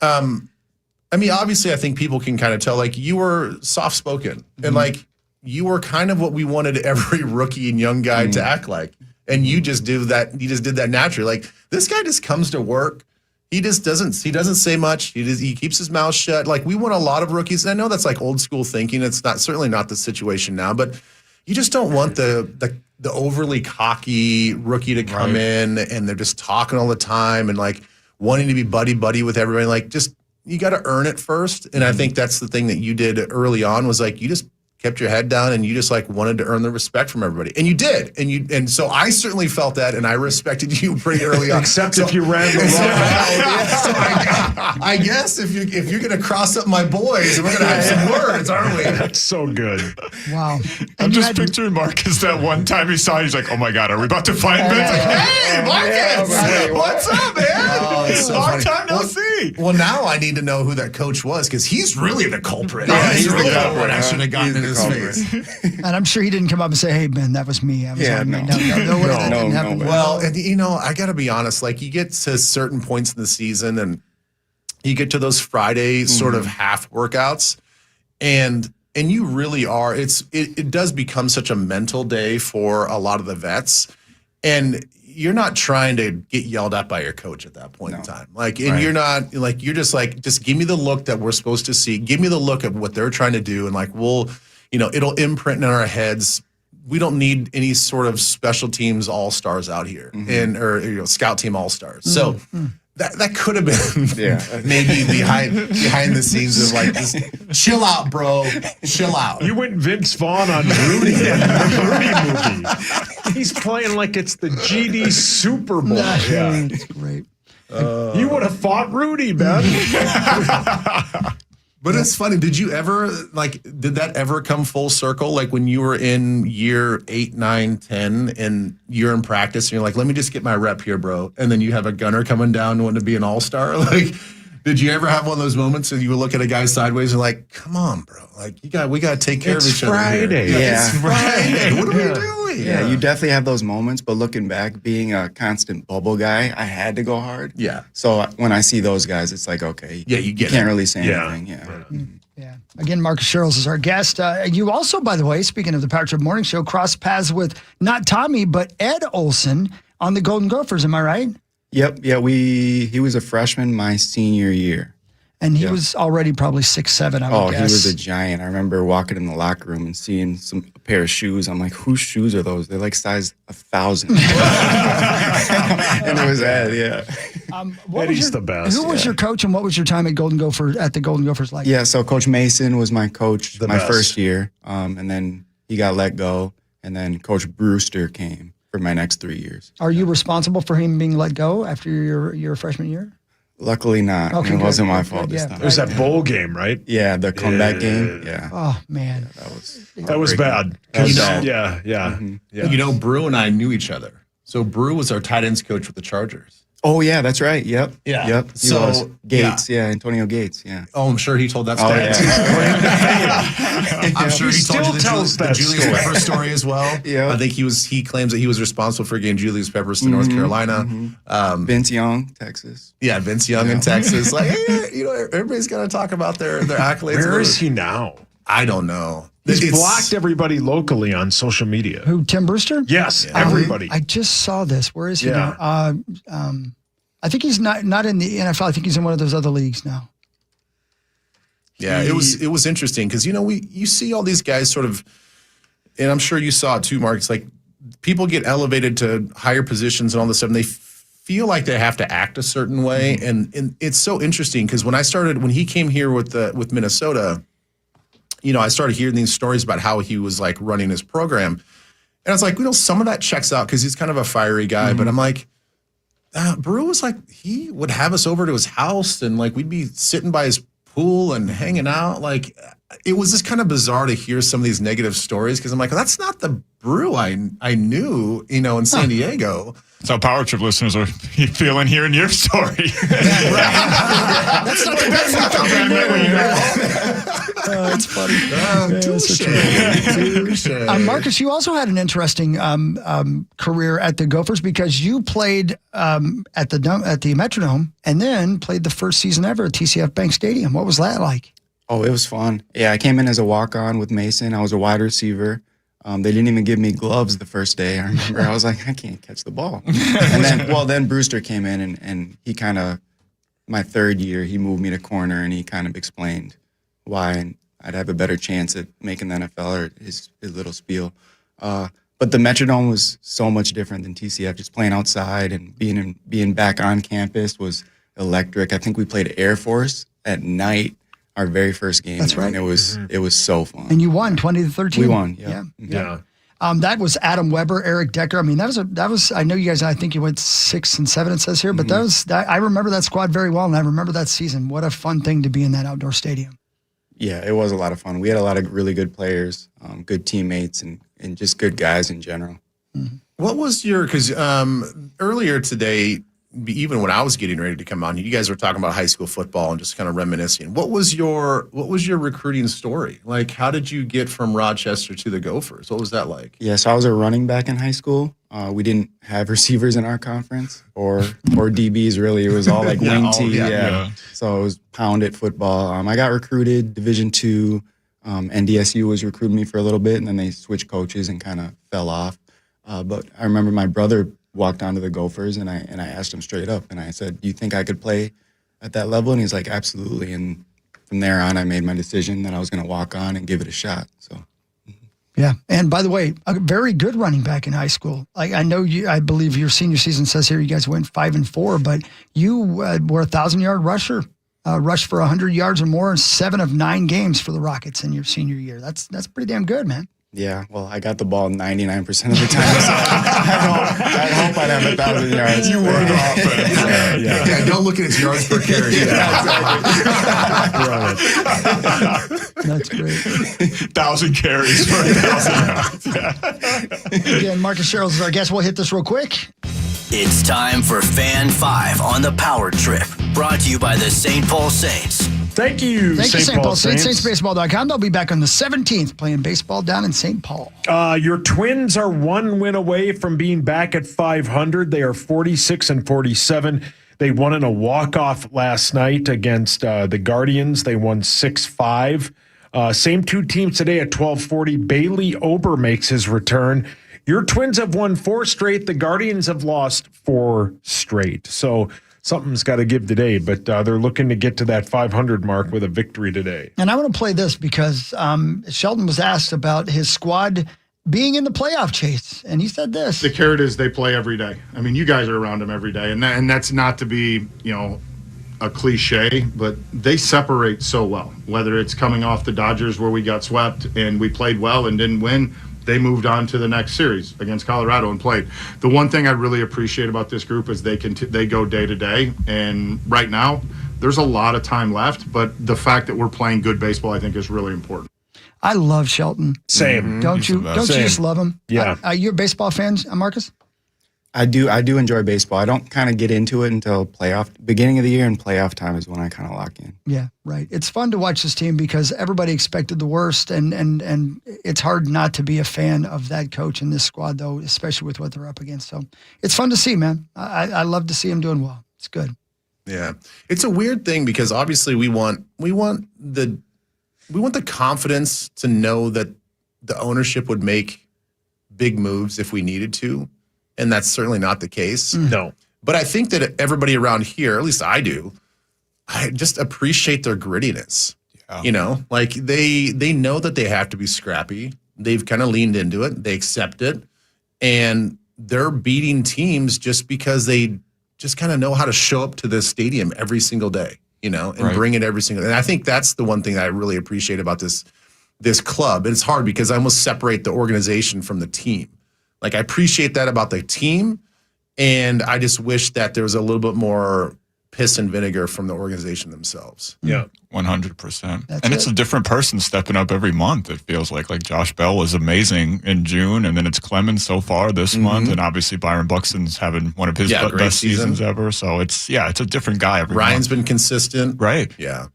obviously I think people can kind of tell like you were soft spoken and like you were kind of what we wanted every rookie and young guy to act like. And you just did that naturally. Like this guy just comes to work. He doesn't say much. He keeps his mouth shut. Like we want a lot of rookies. And I know that's like old school thinking. It's certainly not the situation now, but you just don't want the overly cocky rookie to come in and they're just talking all the time and like wanting to be buddy with everybody. Like just, you got to earn it first. And I think that's the thing that you did early on was like, you just kept your head down, and you just like wanted to earn the respect from everybody, and you did, and so I certainly felt that, and I respected you pretty early on.
Except if you ran the wrong route.
So I guess if you're gonna cross up my boys, we're gonna have some words, aren't we?
That's so good.
Wow.
I'm just picturing Marcus that one time he saw, he's like, oh my God, are we about to find Vince? Like, hey, Marcus, what's up, man?
Oh, it's so
Long
funny.
time no see.
Well, now I need to know who that coach was, because he's really the culprit.
Yeah,
he's
he's
really
the
the
culprit,
one I
huh?
should have gotten
He's
in
the
his
culprit.
face.
And I'm sure he didn't come up and say, "Hey, Ben, that was me. I was
Yeah,
on me."
no.
No, way that
No,
didn't happen.
no way.
Well, and I got to be honest, like you get to certain points in the season and you get to those Friday sort of half workouts and you really are, it does become such a mental day for a lot of the vets, and you're not trying to get yelled at by your coach at that point in time. Like, and you're not like, you're just like, just give me the look that we're supposed to see. Give me the look of what they're trying to do. And like, it'll imprint in our heads. We don't need any sort of special teams all-stars out here or scout team all-stars. So that could have been maybe behind the scenes of like, just chill out, bro. Chill out.
You went Vince Vaughn on Rudy in the Rudy movie. He's playing like it's the GD Super Bowl.
That's great.
You would have fought Rudy, man.
But it's funny. Did that ever come full circle? Like when you were in year 8, 9, 10, and you're in practice and you're like, let me just get my rep here, bro. And then you have a gunner coming down wanting to be an all-star. Like, did you ever have one of those moments and you would look at a guy sideways and like, come on, bro. Like we got to take care of each
Friday.
other.
Yeah.
It's Friday. What are we doing?
Yeah, you definitely have those moments, but looking back, being a constant bubble guy, I had to go hard.
Yeah.
So when I see those guys, it's like, okay,
you
can't really say anything.
Yeah. Again, Marcus Sherrills is our guest. You also, by the way, speaking of the Power Trip Morning Show, crossed paths with not Tommy, but Ed Olson on the Golden Gophers. Am I right?
Yep. Yeah, he was a freshman my senior year.
And he was already probably 6'7", I would guess.
He was a giant. I remember walking in the locker room and seeing a pair of shoes. I'm like, whose shoes are those? They're like size 1,000. And it was Ed,
Eddie's the best.
Who was your coach, and what was your time at the Golden Gophers like?
Yeah, so Coach Mason was my coach my
best.
first year, and then he got let go, and then Coach Brewster came for my next 3 years.
Are you responsible for him being let go after your freshman year?
Luckily not.
Okay,
it wasn't my
good,
fault this
yeah.
time.
It was that bowl game, right?
Yeah, the comeback game. Yeah.
Oh, man.
That
was bad. Yeah.
You know, Brew and I knew each other. So Brew was our tight ends coach with the Chargers.
Oh, yeah, that's right. Yep.
Yeah.
Yep. He
So,
was. Gates. Yeah, Antonio Gates. Yeah.
Oh, I'm sure he told that
Oh,
story.
yeah.
I'm sure he told you the
tells that
Julius
story.
Peppers story as well.
Yeah.
I think he claims that he was responsible for getting Julius Peppers to North Carolina.
Vince Young, Texas.
Yeah, Vince Young in Texas. Like, hey, everybody's got to talk about their accolades.
Where is he now?
I don't know.
He's blocked everybody locally on social media.
Who, Tim Brewster?
Yes, everybody.
I just saw this. Where is he
Yeah.
now? I think he's not in the NFL. I think he's in one of those other leagues now.
Yeah, it was interesting because you see all these guys sort of, and I'm sure you saw it too, Mark. It's like people get elevated to higher positions and all this stuff, and they feel like they have to act a certain way, and it's so interesting because when he came here with Minnesota, I started hearing these stories about how he was like running his program, and I was like, some of that checks out because he's kind of a fiery guy, but I'm like. Brew was like, he would have us over to his house and like we'd be sitting by his pool and hanging out. Like it was just kind of bizarre to hear some of these negative stories because I'm like, that's not the Brew I knew, in San Diego.
That's how Power Trip listeners are feeling hearing your story.
That's not the best
It's funny.
Touche.
Marcus, you also had an interesting career at the Gophers because you played at the Metrodome and then played the first season ever at TCF Bank Stadium. What was that like?
Oh, it was fun. Yeah, I came in as a walk-on with Mason. I was a wide receiver. They didn't even give me gloves the first day. I remember I was like, I can't catch the ball. And then Brewster came in and he kind of, my third year, he moved me to corner and he kind of explained why I'd have a better chance at making the NFL or his little spiel. But the Metrodome was so much different than TCF. Just playing outside and being back on campus was electric. I think we played Air Force at night our very first game.
That's right.
And it was so fun.
And you won 20-13.
We won.
Yeah. That was Adam Weber, Eric Decker. I mean, that was. I know you guys. I think you went 6 and 7. It says here, but I remember that squad very well, and I remember that season. What a fun thing to be in that outdoor stadium.
Yeah, it was a lot of fun. We had a lot of really good players, good teammates, and just good guys in general.
Mm-hmm.
What was because earlier today, even when I was getting ready to come on, you guys were talking about high school football and just kind of reminiscing. What was your recruiting story? Like, how did you get from Rochester to the Gophers? What was that like?
Yeah, so I was a running back in high school. We didn't have receivers in our conference or DBs really. It was all like wing T. Yeah. So it was pounded football. I got recruited Division II. NDSU was recruiting me for a little bit, and then they switched coaches and kind of fell off. But I remember my brother walked onto the Gophers, and I asked him straight up, and I said, "Do you think I could play at that level?" And he's like, "Absolutely." And from there on, I made my decision that I was going to walk on and give it a shot. So.
Yeah, and by the way, a very good running back in high school. Like I know you, I believe your senior season says here you guys went 5-4, but you were a 1,000-yard rusher, rushed for 100 yards or more in 7 of 9 games for the Rockets in your senior year. That's pretty damn good, man.
Yeah, well, I got the ball 99% of the time, so I hope I'd have 1,000 yards.
You were the offense.
Yeah, don't look at his yards per carry.
That's great.
1,000 carries for 1,000 yards.
Again, Marcus Sherrills is our guest. We'll hit this real quick.
It's time for Fan 5 on the Power Trip. Brought to you by the St. Paul Saints.
Thank you,
St. Paul Saints. SaintsBaseball.com. They'll be back on the 17th playing baseball down in St. Paul.
Your Twins are 1 win away from being back at 500. They are 46-47. They won in a walk-off last night against the Guardians. They won 6-5. Same 2 teams today at 12:40. Bailey Ober makes his return. Your Twins have won 4 straight. The Guardians have lost 4 straight. So something's got to give today, but they're looking to get to that 500 mark with a victory today.
And I want to play this because Shelton was asked about his squad being in the playoff chase, and he said this.
The carrot is they play every day. I mean, you guys are around them every day, and that's not to be, a cliche, but they separate so well. Whether it's coming off the Dodgers where we got swept and we played well and didn't win, they moved on to the next series against Colorado and played. The one thing I really appreciate about this group is they go day to day, and right now there's a lot of time left, but the fact that we're playing good baseball I think is really important.
I love Shelton.
Same.
Don't you just love him?
Yeah.
You're a baseball fan, Marcus?
I do enjoy baseball. I don't kind of get into it until beginning of the year, and playoff time is when I kind of lock in.
Yeah, right. It's fun to watch this team because everybody expected the worst, and it's hard not to be a fan of that coach and this squad, though, especially with what they're up against. So it's fun to see, man. I love to see him doing well. It's good.
Yeah, it's a weird thing because obviously we want the confidence to know that the ownership would make big moves if we needed to. And that's certainly not the case.
No.
But I think that everybody around here, at least I do, I just appreciate their grittiness. Yeah. Like they know that they have to be scrappy. They've kind of leaned into it. They accept it. And they're beating teams just because they just kind of know how to show up to this stadium every single day, and bring it every single day. And I think that's the one thing that I really appreciate about this club. And it's hard because I almost separate the organization from the team. Like, I appreciate that about the team, and I just wish that there was a little bit more piss and vinegar from the organization themselves.
Yeah,
100%. And it's a different person stepping up every month, it feels like. Like, Josh Bell was amazing in June, and then it's Clemens so far this month, and obviously Byron Buxton's having one of his best seasons ever. So it's a different guy every
Ryan's
month.
Been consistent.
Right.
Yeah.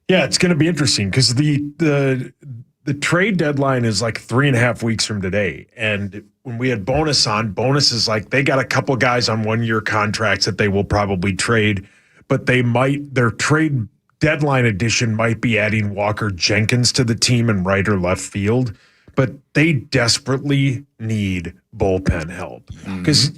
Yeah, it's going to be interesting because the trade deadline is like 3.5 weeks from today. And when we had Bonus on, Bonus is like they got a couple guys on 1-year contracts that they will probably trade, but their trade deadline edition might be adding Walker Jenkins to the team in right or left field. But they desperately need bullpen help because,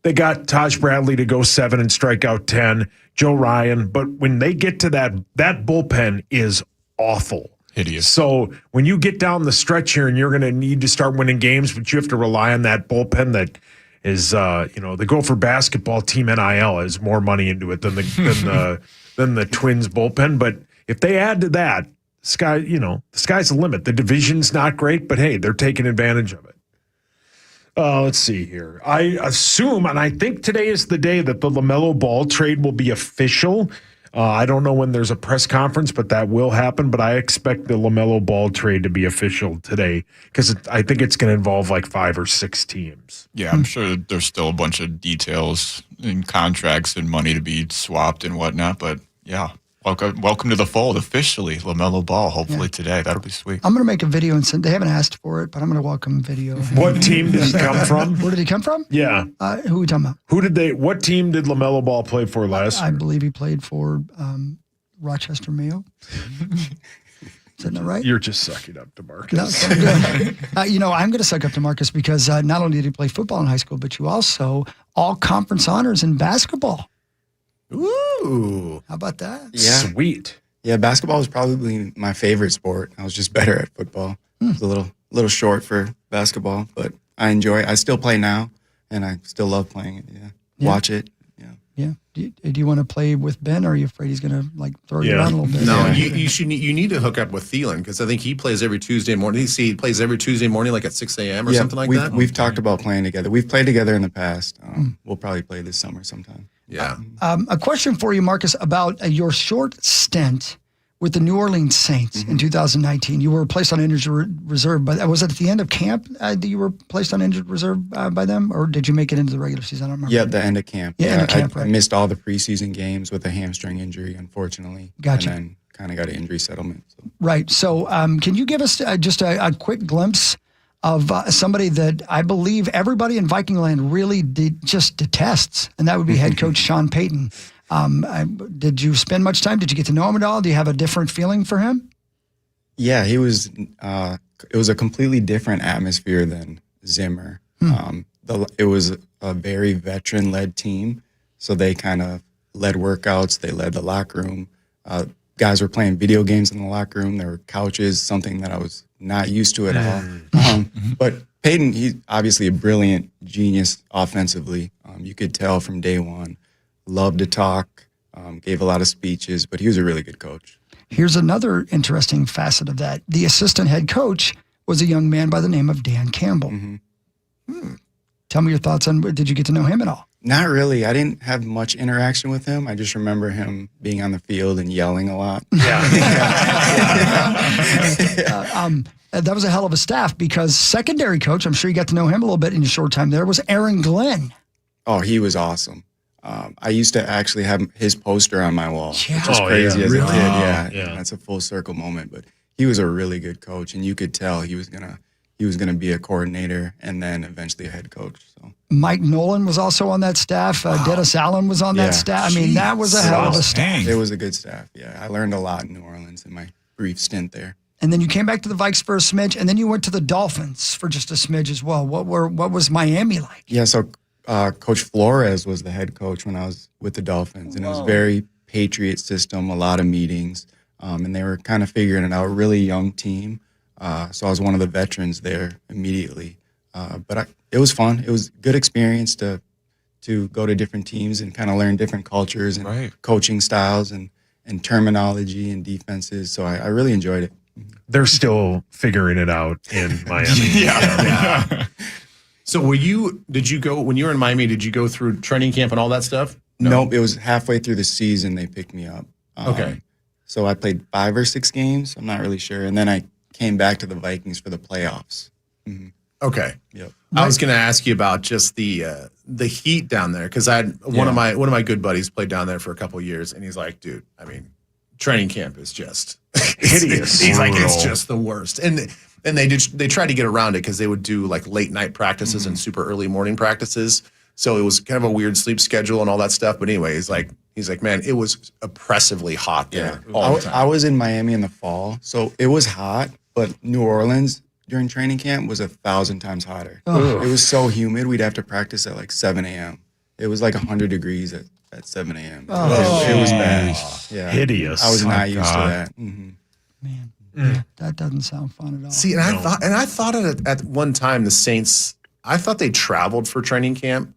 they got Taj Bradley to go 7 and strike out 10, Joe Ryan. But when they get to that bullpen is awful.
Hideous.
So when you get down the stretch here and you're going to need to start winning games, but you have to rely on that bullpen that is, the Gopher basketball team NIL has more money into it than the than the Twins bullpen. But if they add to that, the sky's the limit. The division's not great, but hey, they're taking advantage of it. Let's see here. I assume, and I think today is the day that the LaMelo Ball trade will be official. I don't know when there's a press conference, but that will happen. But I expect the LaMelo Ball trade to be official today because I think it's going to involve like 5 or 6 teams.
Yeah, I'm sure there's still a bunch of details and contracts and money to be swapped and whatnot. But yeah, welcome to the fold officially. LaMelo Ball, hopefully today. That'll be sweet.
I'm going to make a video and send. They haven't asked for it, but I'm going to welcome video.
What team did he come from?
Where did he come from?
Yeah.
Who are we talking about?
What team did LaMelo Ball play for last year?
I believe he played for Rochester Mayo. Is that not right?
You're just sucking up to Marcus.
No, it's good. I'm going to suck up to Marcus because not only did he play football in high school, but you also all conference honors in basketball.
Ooh.
How about that?
Yeah.
Sweet.
Yeah, basketball was probably my favorite sport. I was just better at football. I was a little short for basketball, but I enjoy it. I still play now, and I still love playing it. Yeah. Watch it.
Yeah. Do you want to play with Ben, or are you afraid he's going to throw you around a little bit?
No, you need to hook up with Thielen because I think he plays every Tuesday morning. He plays every Tuesday morning like at 6 a.m. or something like that?
We've talked about playing together. We've played together in the past. We'll probably play this summer sometime.
Yeah.
A question for you, Marcus, about your short stint with the New Orleans Saints in 2019. You were placed on injured reserve, but was it at the end of camp that you were placed on injured reserve by them, or did you make it into the regular season? I don't remember.
Yeah, the end of camp.
Yeah, end of camp,
I missed all the preseason games with a hamstring injury, unfortunately.
Gotcha.
And then kind of got an injury settlement. So.
Right. So can you give us just a quick glimpse of somebody that I believe everybody in Viking land really just detests, and that would be head coach Sean Payton. Did you spend much time? Did you get to know him at all? Do you have a different feeling for him?
Yeah, he was. It was a completely different atmosphere than Zimmer. It was a very veteran-led team, so they kind of led workouts. They led the locker room. Guys were playing video games in the locker room. There were couches, something that I was not used to at all. But Peyton, he's obviously a brilliant genius offensively. You could tell from day one. Loved to talk, gave a lot of speeches, but he was a really good coach.
Here's another interesting facet of that. The assistant head coach was a young man by the name of Dan Campbell. Tell me your thoughts on, did you get to know him at all?
Not really. I didn't have much interaction with him. I just remember him being on the field and yelling a lot.
That was a hell of a staff because secondary coach, I'm sure you got to know him a little bit in your short time there, was Aaron Glenn.
Oh, he was awesome. I used to actually have his poster on my wall, which was crazy as a kid. Yeah, that's a full circle moment. But he was a really good coach, and you could tell he was gonna be a coordinator and then eventually a head coach. So
Mike Nolan was also on that staff. Dennis Allen was on that staff. I mean, that was a hell of a staff.
It was a good staff. Yeah, I learned a lot in New Orleans in my brief stint there.
And then you came back to the Vikes for a smidge, and then you went to the Dolphins for just a smidge as well. What was Miami like?
Yeah, so Coach Flores was the head coach when I was with the Dolphins, and it was very Patriot system, a lot of meetings, and they were kind of figuring it out. A really young team, so I was one of the veterans there immediately. But it was fun. It was a good experience to go to different teams and kind of learn different cultures and coaching styles and terminology and defenses. So I really enjoyed it.
They're still figuring it out in Miami.
Yeah. So when you were in Miami, did you go through training camp and all that stuff? No?
Nope. It was halfway through the season they picked me up.
Okay.
So I played 5 or 6 games. I'm not really sure. And then I came back to the Vikings for the playoffs.
Okay.
Yep.
I was going to ask you about just the heat down there because I had one of my good buddies played down there for a couple of years, and he's like, dude, I mean, training camp is just
hideous.
He's like, it's just the worst. And they tried to get around it because they would do like late night practices and super early morning practices. So it was kind of a weird sleep schedule and all that stuff. But anyway, he's like, man, it was oppressively hot there all the time.
I was in Miami in the fall, so it was hot, but New Orleans during training camp was 1,000 times hotter. It was so humid, we'd have to practice at like 7 a.m. It was like 100 degrees at 7 a.m. It was bad. Yeah.
Hideous.
I was not used to that.
Man, that doesn't sound fun at all.
See, and I thought at one time the Saints, I thought they traveled for training camp,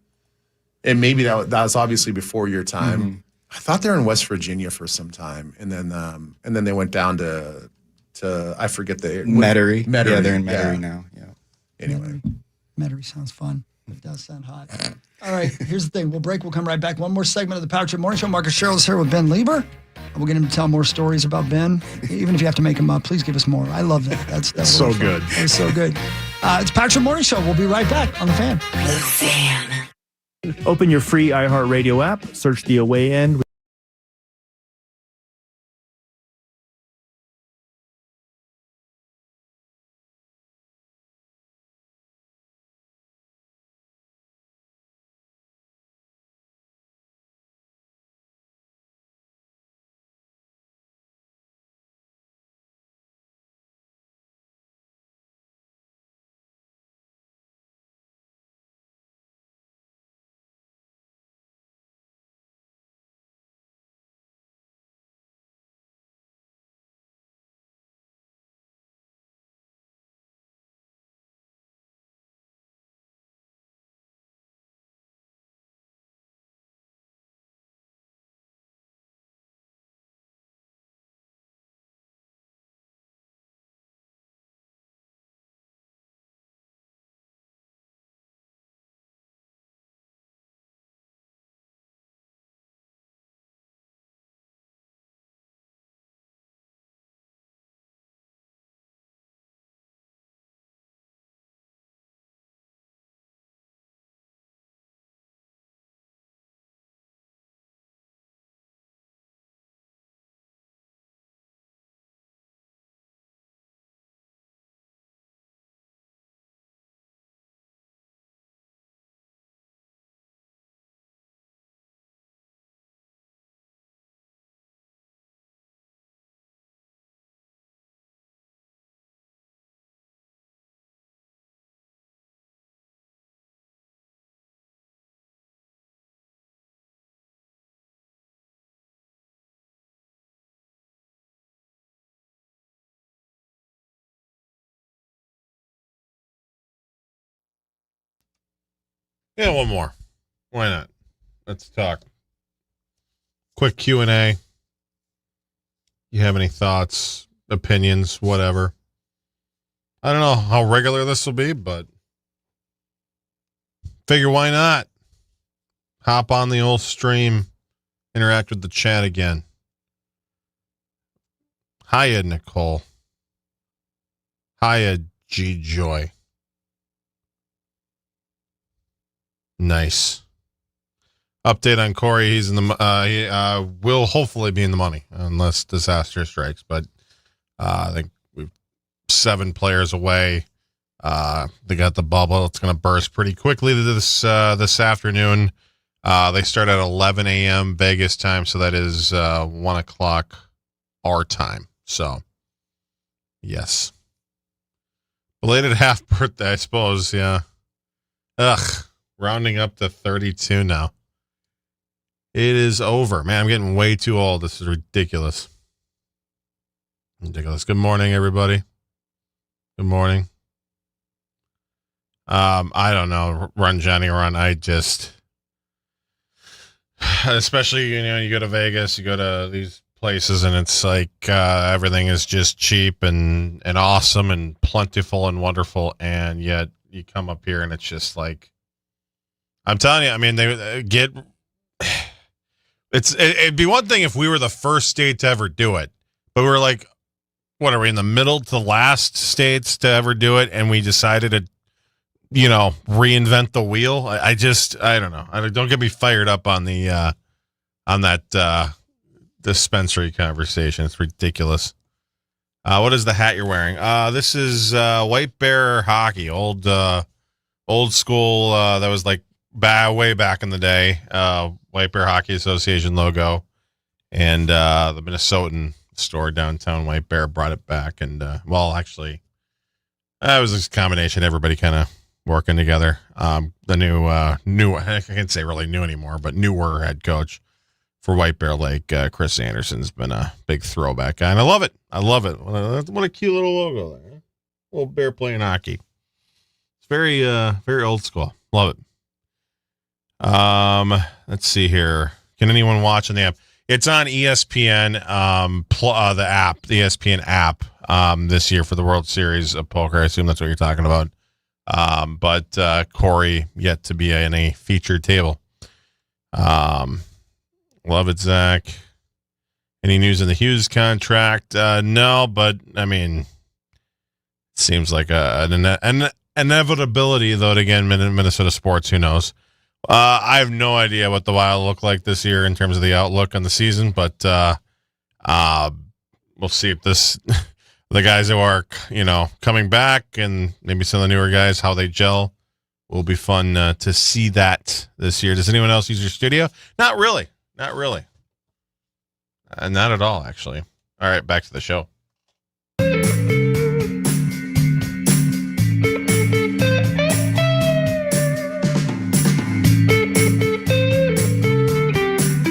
and maybe that was obviously before your time. I thought they were in West Virginia for some time, and then they went down to I forget the
Metairie.
Metairie.
Yeah, they're in Metairie now. Yeah.
Anyway,
Metairie sounds fun. It does sound hot. All right, here's the thing. We'll break. We'll come right back. One more segment of the Power Trip Morning Show. Marcus Sherrill's here with Ben Lieber. We'll get him to tell more stories about Ben. Even if you have to make them up, please give us more. I love that. That's
so good.
It's so good. It's Power Trip Morning Show. We'll be right back on The Fan.
The Fan.
Open your free iHeartRadio app. Search the away end.
Yeah, one more. Why not? Let's talk. Quick Q&A. You have any thoughts, opinions, whatever? I don't know how regular this will be, but figure why not? Hop on the old stream, interact with the chat again. Hiya, Nicole. Hiya, G Joy. Nice. Update on Corey. He's in the. He will hopefully be in the money unless disaster strikes. But I think we've 7 players away. They got the bubble. It's going to burst pretty quickly this afternoon. They start at 11 a.m. Vegas time, so that is 1 o'clock our time. So, yes. Belated half birthday, I suppose. Yeah. Ugh. Rounding up to 32 now. It is over. Man, I'm getting way too old. This is ridiculous. Ridiculous. Good morning, everybody. Good morning. I don't know. Run, Johnny, run. I just... Especially, you go to Vegas, you go to these places, and it's like everything is just cheap and awesome and plentiful and wonderful, and yet you come up here and it's just like... I'm telling you, I mean, they get... It'd be one thing if we were the first state to ever do it, but we're like, what are we in the middle to last states to ever do it? And we decided to, reinvent the wheel. I don't know. Don't get me fired up on that dispensary conversation. It's ridiculous. What is the hat you're wearing? This is White Bear hockey, old school. That was like way back in the day. White Bear Hockey Association logo, and the Minnesotan store downtown White Bear brought it back. And actually, it was this combination. Everybody kind of working together. The new I can't say really new anymore, but newer head coach for White Bear Lake, Chris Anderson's been a big throwback guy, and I love it. What a cute little logo there. Little bear playing hockey. It's very old school. Love it. Let's see here. Can anyone watch on the app? It's on ESPN, the app, the ESPN app, this year for the World Series of Poker. I assume that's what you're talking about. But Corey yet to be in a featured table. Love it, Zach. Any news in the Hughes contract? No, but I mean, it seems like an inevitability, though. Again, Minnesota sports, who knows? I have no idea what the Wild look like this year in terms of the outlook on the season, but we'll see if the guys who are coming back and maybe some of the newer guys, how they gel. Will be fun to see that this year. Does anyone else use your studio? Not really. Not at all, actually. All right, back to the show.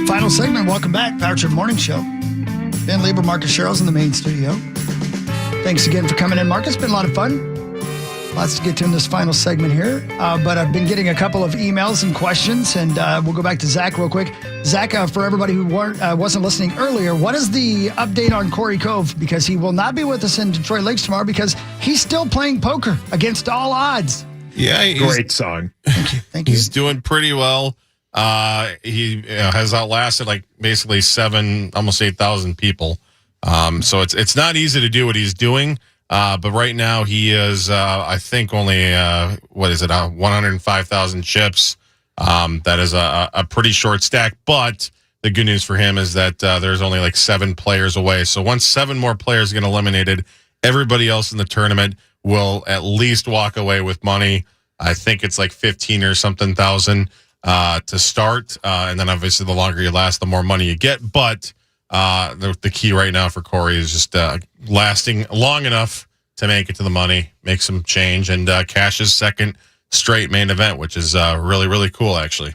Final segment. Welcome back. Power Trip Morning Show. Ben Lieber, Marcus Sherrills in the main studio. Thanks again for coming in, Marcus. It's been a lot of fun. Lots to get to in this final segment here. But I've been getting a couple of emails and questions, and we'll go back to Zach real quick. Zach, for everybody who wasn't listening earlier, what is the update on Corey Cove? Because he will not be with us in Detroit Lakes tomorrow because he's still playing poker against all odds.
Yeah,
great song.
Thank you.
He's doing pretty well. He has outlasted like basically almost 8,000 people. So it's not easy to do what he's doing. But right now he is, I think only, 105,000 chips. That is a pretty short stack, but the good news for him is that, there's only like 7 players away. So once 7 more players get eliminated, everybody else in the tournament will at least walk away with money. I think it's like 15 or something thousand, to start. And then obviously the longer you last, the more money you get. But, the key right now for Corey is just lasting long enough to make it to the money, make some change, and cash his second straight main event, which is really, really cool, actually.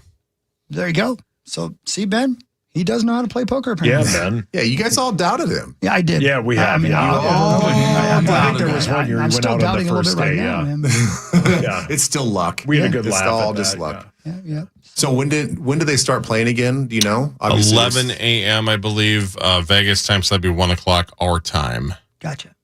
There you go. So, see, Ben, he does know how to play poker, apparently.
Yeah, Ben.
Yeah, you guys all doubted him.
Yeah, I did.
Yeah, we have. I think there was one year he went out on the first day.
Yeah. It's still luck.
We had a good laugh.
It's all
at
just
that,
luck.
Yeah.
So when did they start playing again? Do you know? Obviously
11 a.m., I believe, Vegas time, so that'd be 1 o'clock our time.
Gotcha.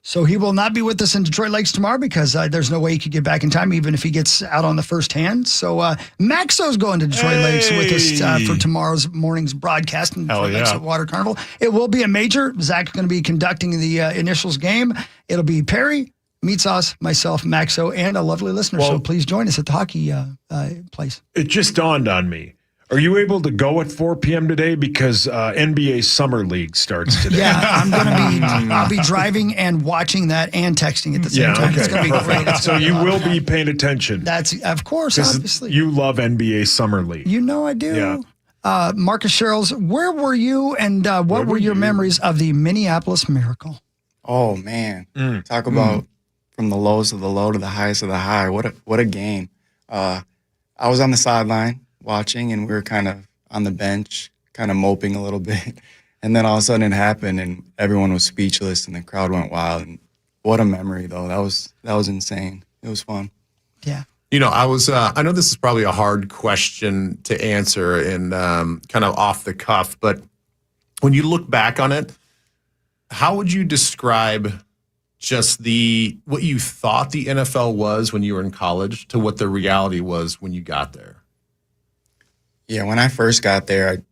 So he will not be with us in Detroit Lakes tomorrow because there's no way he could get back in time, even if he gets out on the first hand. So Maxo's going to Detroit Lakes with us for tomorrow's morning's broadcast in Detroit Lakes at Water Carnival. It will be a major. Zach's going to be conducting the initials game. It'll be Perry, Meat Sauce, myself, Maxo, and a lovely listener. So please join us at the hockey place.
It just dawned on me. Are you able to go at 4 p.m. today? Because NBA Summer League starts today.
Yeah, I'll be driving and watching that and texting at the same time. Okay. It's going to be great.
So you will be paying attention.
That's, of course, obviously.
You love NBA Summer League.
You know I do. Yeah. Marcus Sherrills, where were you and what were your memories of the Minneapolis Miracle?
Oh, man. Talk about from the lows of the low to the highest of the high. What a game. I was on the sideline watching, and we were kind of on the bench, kind of moping a little bit. And then all of a sudden it happened, and everyone was speechless, and the crowd went wild. And what a memory, though. That was insane. It was fun.
Yeah.
You know, I know this is probably a hard question to answer and kind of off the cuff, but when you look back on it, how would you describe just what you thought the NFL was when you were in college to what the reality was when you got there?
Yeah, when I first got there,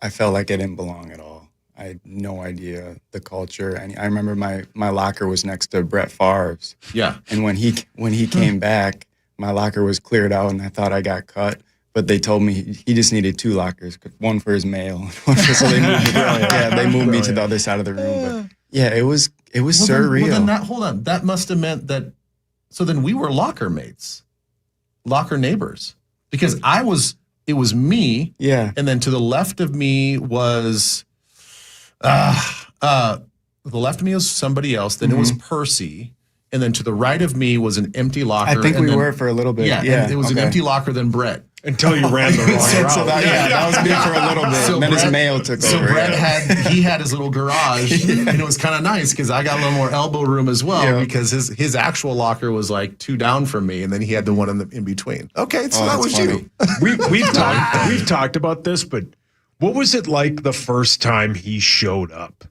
I felt like I didn't belong at all. I had no idea the culture. And I remember my locker was next to Brett Favre's.
Yeah.
And when he came back, my locker was cleared out, and I thought I got cut. But they told me he just needed 2 lockers, one for his mail, so they moved me to the other side of the room. But yeah, it was surreal.
Hold on, that must have meant that. So then we were locker mates, locker neighbors, because it was me.
Yeah.
And then to the left of me was the left of me was somebody else. Then it was Percy. And then to the right of me was an empty locker.
I think we were for a little bit.
Yeah. And it was an empty locker, then Brett.
Until you ran the wrong route.
So that was me for a little bit.
So
and then his mail took over.
So Brett had his little garage, and it was kind of nice because I got a little more elbow room as well because his actual locker was like 2 down from me, and then he had the one in between. Okay, so that was
funny.
you.
We've talked about this, but What was it like the first time he showed up?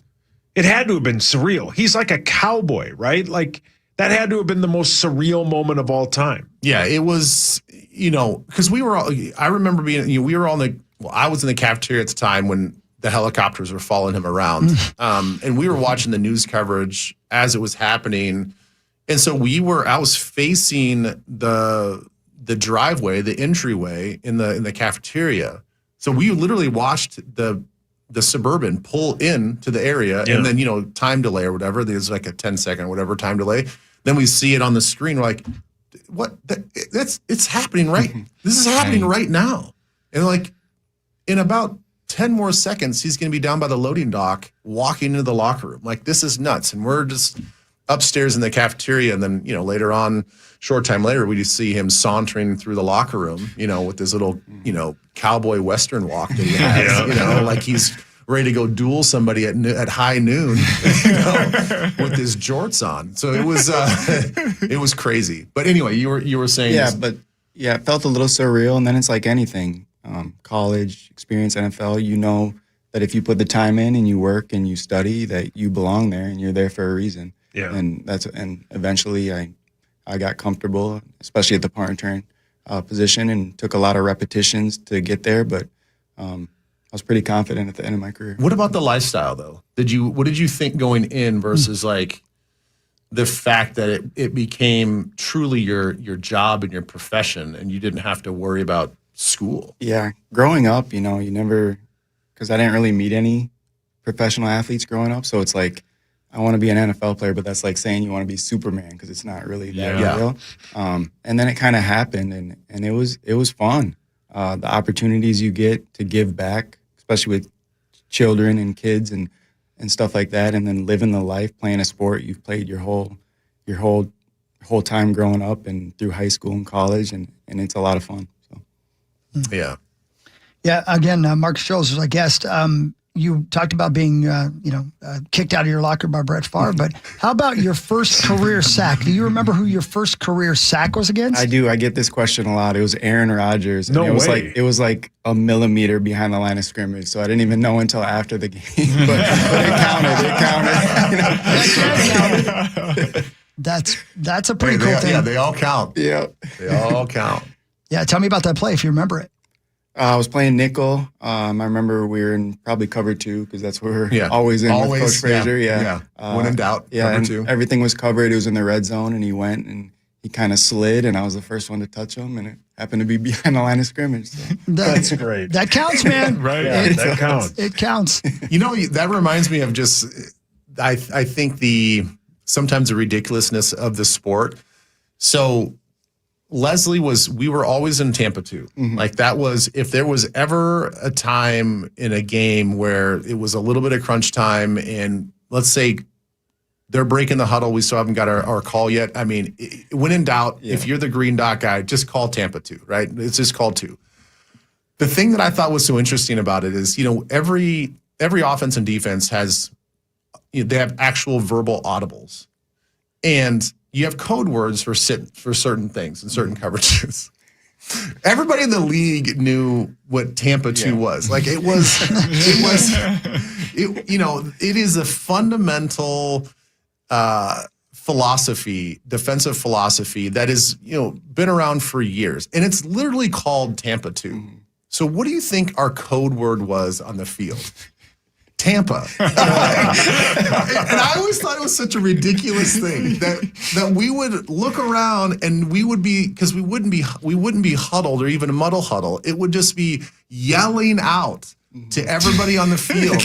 It had to have been surreal. He's like a cowboy, right? Like that had to have been the most surreal moment of all time.
Yeah, it was, because we were all, I remember being, we were all I was in the cafeteria at the time when the helicopters were following him around. And we were watching the news coverage as it was happening. And so I was facing the driveway, the entryway in the cafeteria. So we literally watched the Suburban pull into the area, and then, time delay or whatever, there's like a 10-second or whatever time delay. Then we see it on the screen. We're like, what? It's happening right. This is happening right now. And like in about 10 more seconds, he's going to be down by the loading dock, walking into the locker room. Like, this is nuts. And we're just upstairs in the cafeteria. And then, later on, short time later, we just see him sauntering through the locker room, with this little, cowboy Western walk that he has, like he's ready to go duel somebody at high noon, with his jorts on. So it was crazy. But anyway, you were saying.
Yeah, it felt a little surreal. And then it's like anything, college experience, NFL, that if you put the time in and you work and you study, that you belong there and you're there for a reason.
Yeah.
And eventually I got comfortable, especially at the punt return position, and took a lot of repetitions to get there. But I was pretty confident at the end of my career.
What about the lifestyle, though? What did you think going in versus like the fact that it became truly your job and your profession, and you didn't have to worry about school?
Yeah, growing up, you never, because I didn't really meet any professional athletes growing up. So it's like, I want to be an NFL player, but that's like saying you want to be Superman, because it's not really that real. And then it kind of happened, and it was fun. The opportunities you get to give back, especially with children and kids and stuff like that, and then living the life, playing a sport you've played your whole time growing up and through high school and college, and it's a lot of fun. So.
Yeah.
Yeah. Again, Marcus Jones was our guest. You talked about being, kicked out of your locker by Brett Favre, but how about your first career sack? Do you remember who your first career sack was against?
I do. I get this question a lot. It was Aaron Rodgers.
No
way. It was like a millimeter behind the line of scrimmage, so I didn't even know until after the game. but it counted.
That's a pretty cool thing.
Yeah, they all count.
Yeah,
they all count.
Yeah, tell me about that play if you remember it.
I was playing nickel. I remember we were in probably cover 2, because that's where we're always in with Coach Frazier. Yeah.
When in doubt, cover 2.
Everything was covered. It was in the red zone, and he went, and he kind of slid, and I was the first one to touch him, and it happened to be behind the line of scrimmage. So.
That's great.
That counts, man.
Right. Yeah, that counts.
It counts.
That reminds me of just, I think sometimes the ridiculousness of the sport. So Leslie we were always in Tampa too. Mm-hmm. Like that was, if there was ever a time in a game where it was a little bit of crunch time, and let's say they're breaking the huddle, we still haven't got our call yet. I mean, when in doubt, if you're the green dot guy, just call Tampa 2, right? It's just called 2. The thing that I thought was so interesting about it is, every offense and defense has, they have actual verbal audibles, and you have code words for certain things and certain coverages. Everybody in the league knew what Tampa 2 was. Like it is a fundamental philosophy, defensive philosophy that is, been around for years, and it's literally called Tampa 2. Mm-hmm. So what do you think our code word was on the field? Tampa. And I always thought it was such a ridiculous thing that we would look around and we wouldn't be huddled or even a muddle huddle. It would just be yelling out to everybody on the field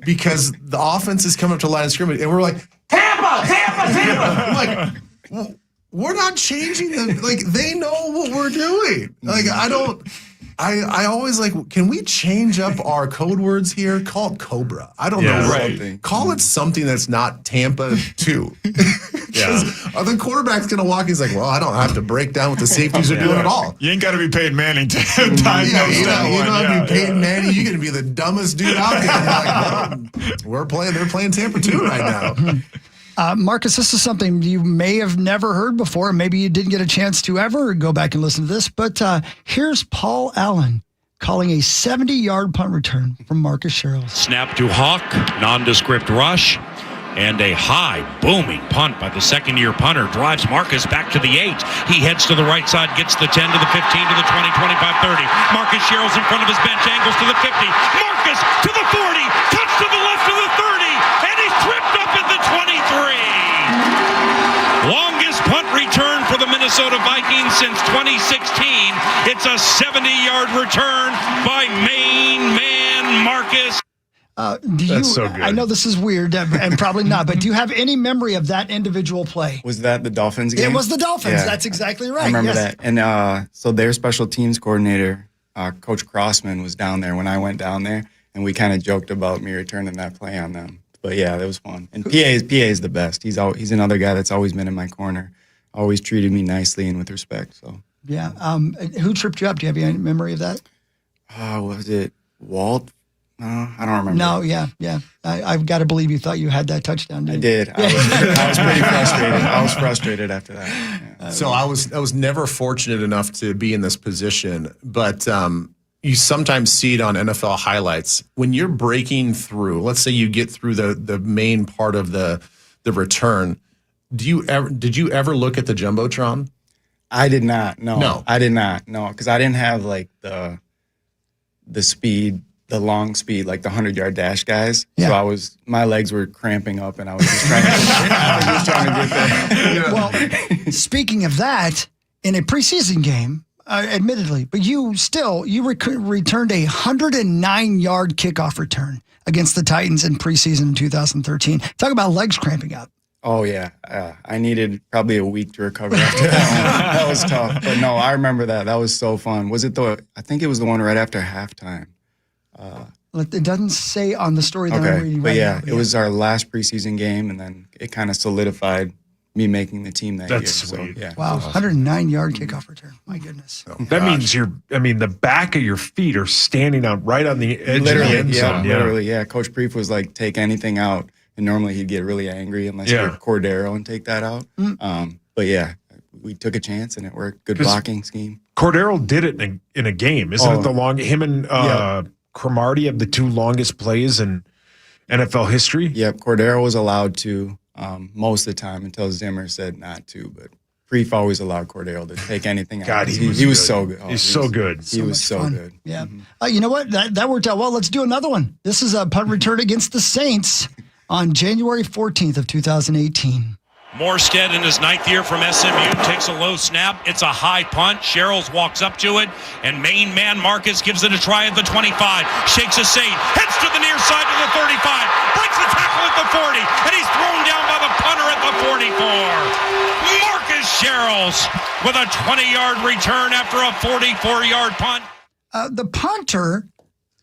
because the offense is coming up to the line of scrimmage, and we're like, Tampa, Tampa, Tampa. I'm like, well, we're not changing them. Like, they know what we're doing. Like, I always like, can we change up our code words here? Call it Cobra. I don't know.
Right.
Call it something that's not Tampa 2. The quarterback's going to walk. He's like, well, I don't have to break down what the safeties are doing at all.
You ain't got to be Peyton Manning to diagnose that
you
one.
don't have to be Peyton Manning. You're going to be the dumbest dude out there. Like, well, they're playing Tampa 2 right now.
Marcus, this is something you may have never heard before. Maybe you didn't get a chance to ever go back and listen to this, but here's Paul Allen calling a 70-yard punt return from Marcus Sherrills.
Snap to Hawk, nondescript rush, and a high, booming punt by the second-year punter drives Marcus back to the 8. He heads to the right side, gets the 10 to the 15 to the 20, 25, 30. Marcus Sherrills in front of his bench, angles to the 50. Marcus to the 40, cuts to the left to the 30, and he's tripped up at the 23. Longest punt return for the Minnesota Vikings since 2016. It's a 70-yard return by main man Marcus.
That's so good.
I know this is weird and probably not, but do you have any memory of that individual play?
Was that the Dolphins game?
It was the Dolphins.
Yeah.
That's exactly right.
I remember
yes.
that. And so their special teams coordinator, Coach Crossman, was down there when I went down there, and we kind of joked about me returning that play on them. But yeah, that was fun. And PA is the best. He's another guy that's always been in my corner, always treated me nicely and with respect. So
yeah. Who tripped you up? Do you have any memory of that?
Was it Walt? I don't remember.
No, yeah. I've got to believe you thought you had that touchdown, didn't you?
I did. I was pretty frustrated. I was frustrated after that. Yeah.
So I was never fortunate enough to be in this position, but you sometimes see it on NFL highlights when you're breaking through. Let's say you get through the main part of the return. Did you ever look at the jumbotron?
I did not.
No,
I did not. No, because I didn't have like the speed. The long speed, like the 100-yard dash guys. Yeah. So my legs were cramping up, and I was just trying to get there.
Yeah. Well, speaking of that, in a preseason game, admittedly, but you returned a 109-yard kickoff return against the Titans in preseason in 2013. Talk about legs cramping up.
Oh, yeah. I needed probably a week to recover after that one. That was tough. But no, I remember that. That was so fun. I think it was the one right after halftime.
It doesn't say on the story that I'm reading right now.
It was our last preseason game, and then it kind of solidified me making the team that year.
That's sweet.
So, yeah.
Wow, 109-yard kickoff return. My goodness.
That means the back of your feet are standing out right on the edge of the end zone.
Literally, yeah. Coach Preef was like, take anything out, and normally he'd get really angry unless you're Cordero and take that out. But yeah, we took a chance, and it worked. Good blocking scheme.
Cordero did it in a game. Isn't it the long? Him and Cromartie have the two longest plays in NFL history.
Yep, Cordero was allowed to most of the time until Zimmer said not to. But Preef always allowed Cordero to take anything out.
God, he was so good. He's so good.
He was so good.
Yeah. You know what? That worked out well. Let's do another one. This is a punt return against the Saints on January 14th of 2018.
Morstead in his 9th year from SMU takes a low snap. It's a high punt. Sherrills walks up to it, and main man Marcus gives it a try at the 25. Shakes a Saint, heads to the near side to the 35, breaks the tackle at the 40, and he's thrown down by the punter at the 44. Marcus Sherrills with a 20-yard return after a 44-yard punt.
The punter.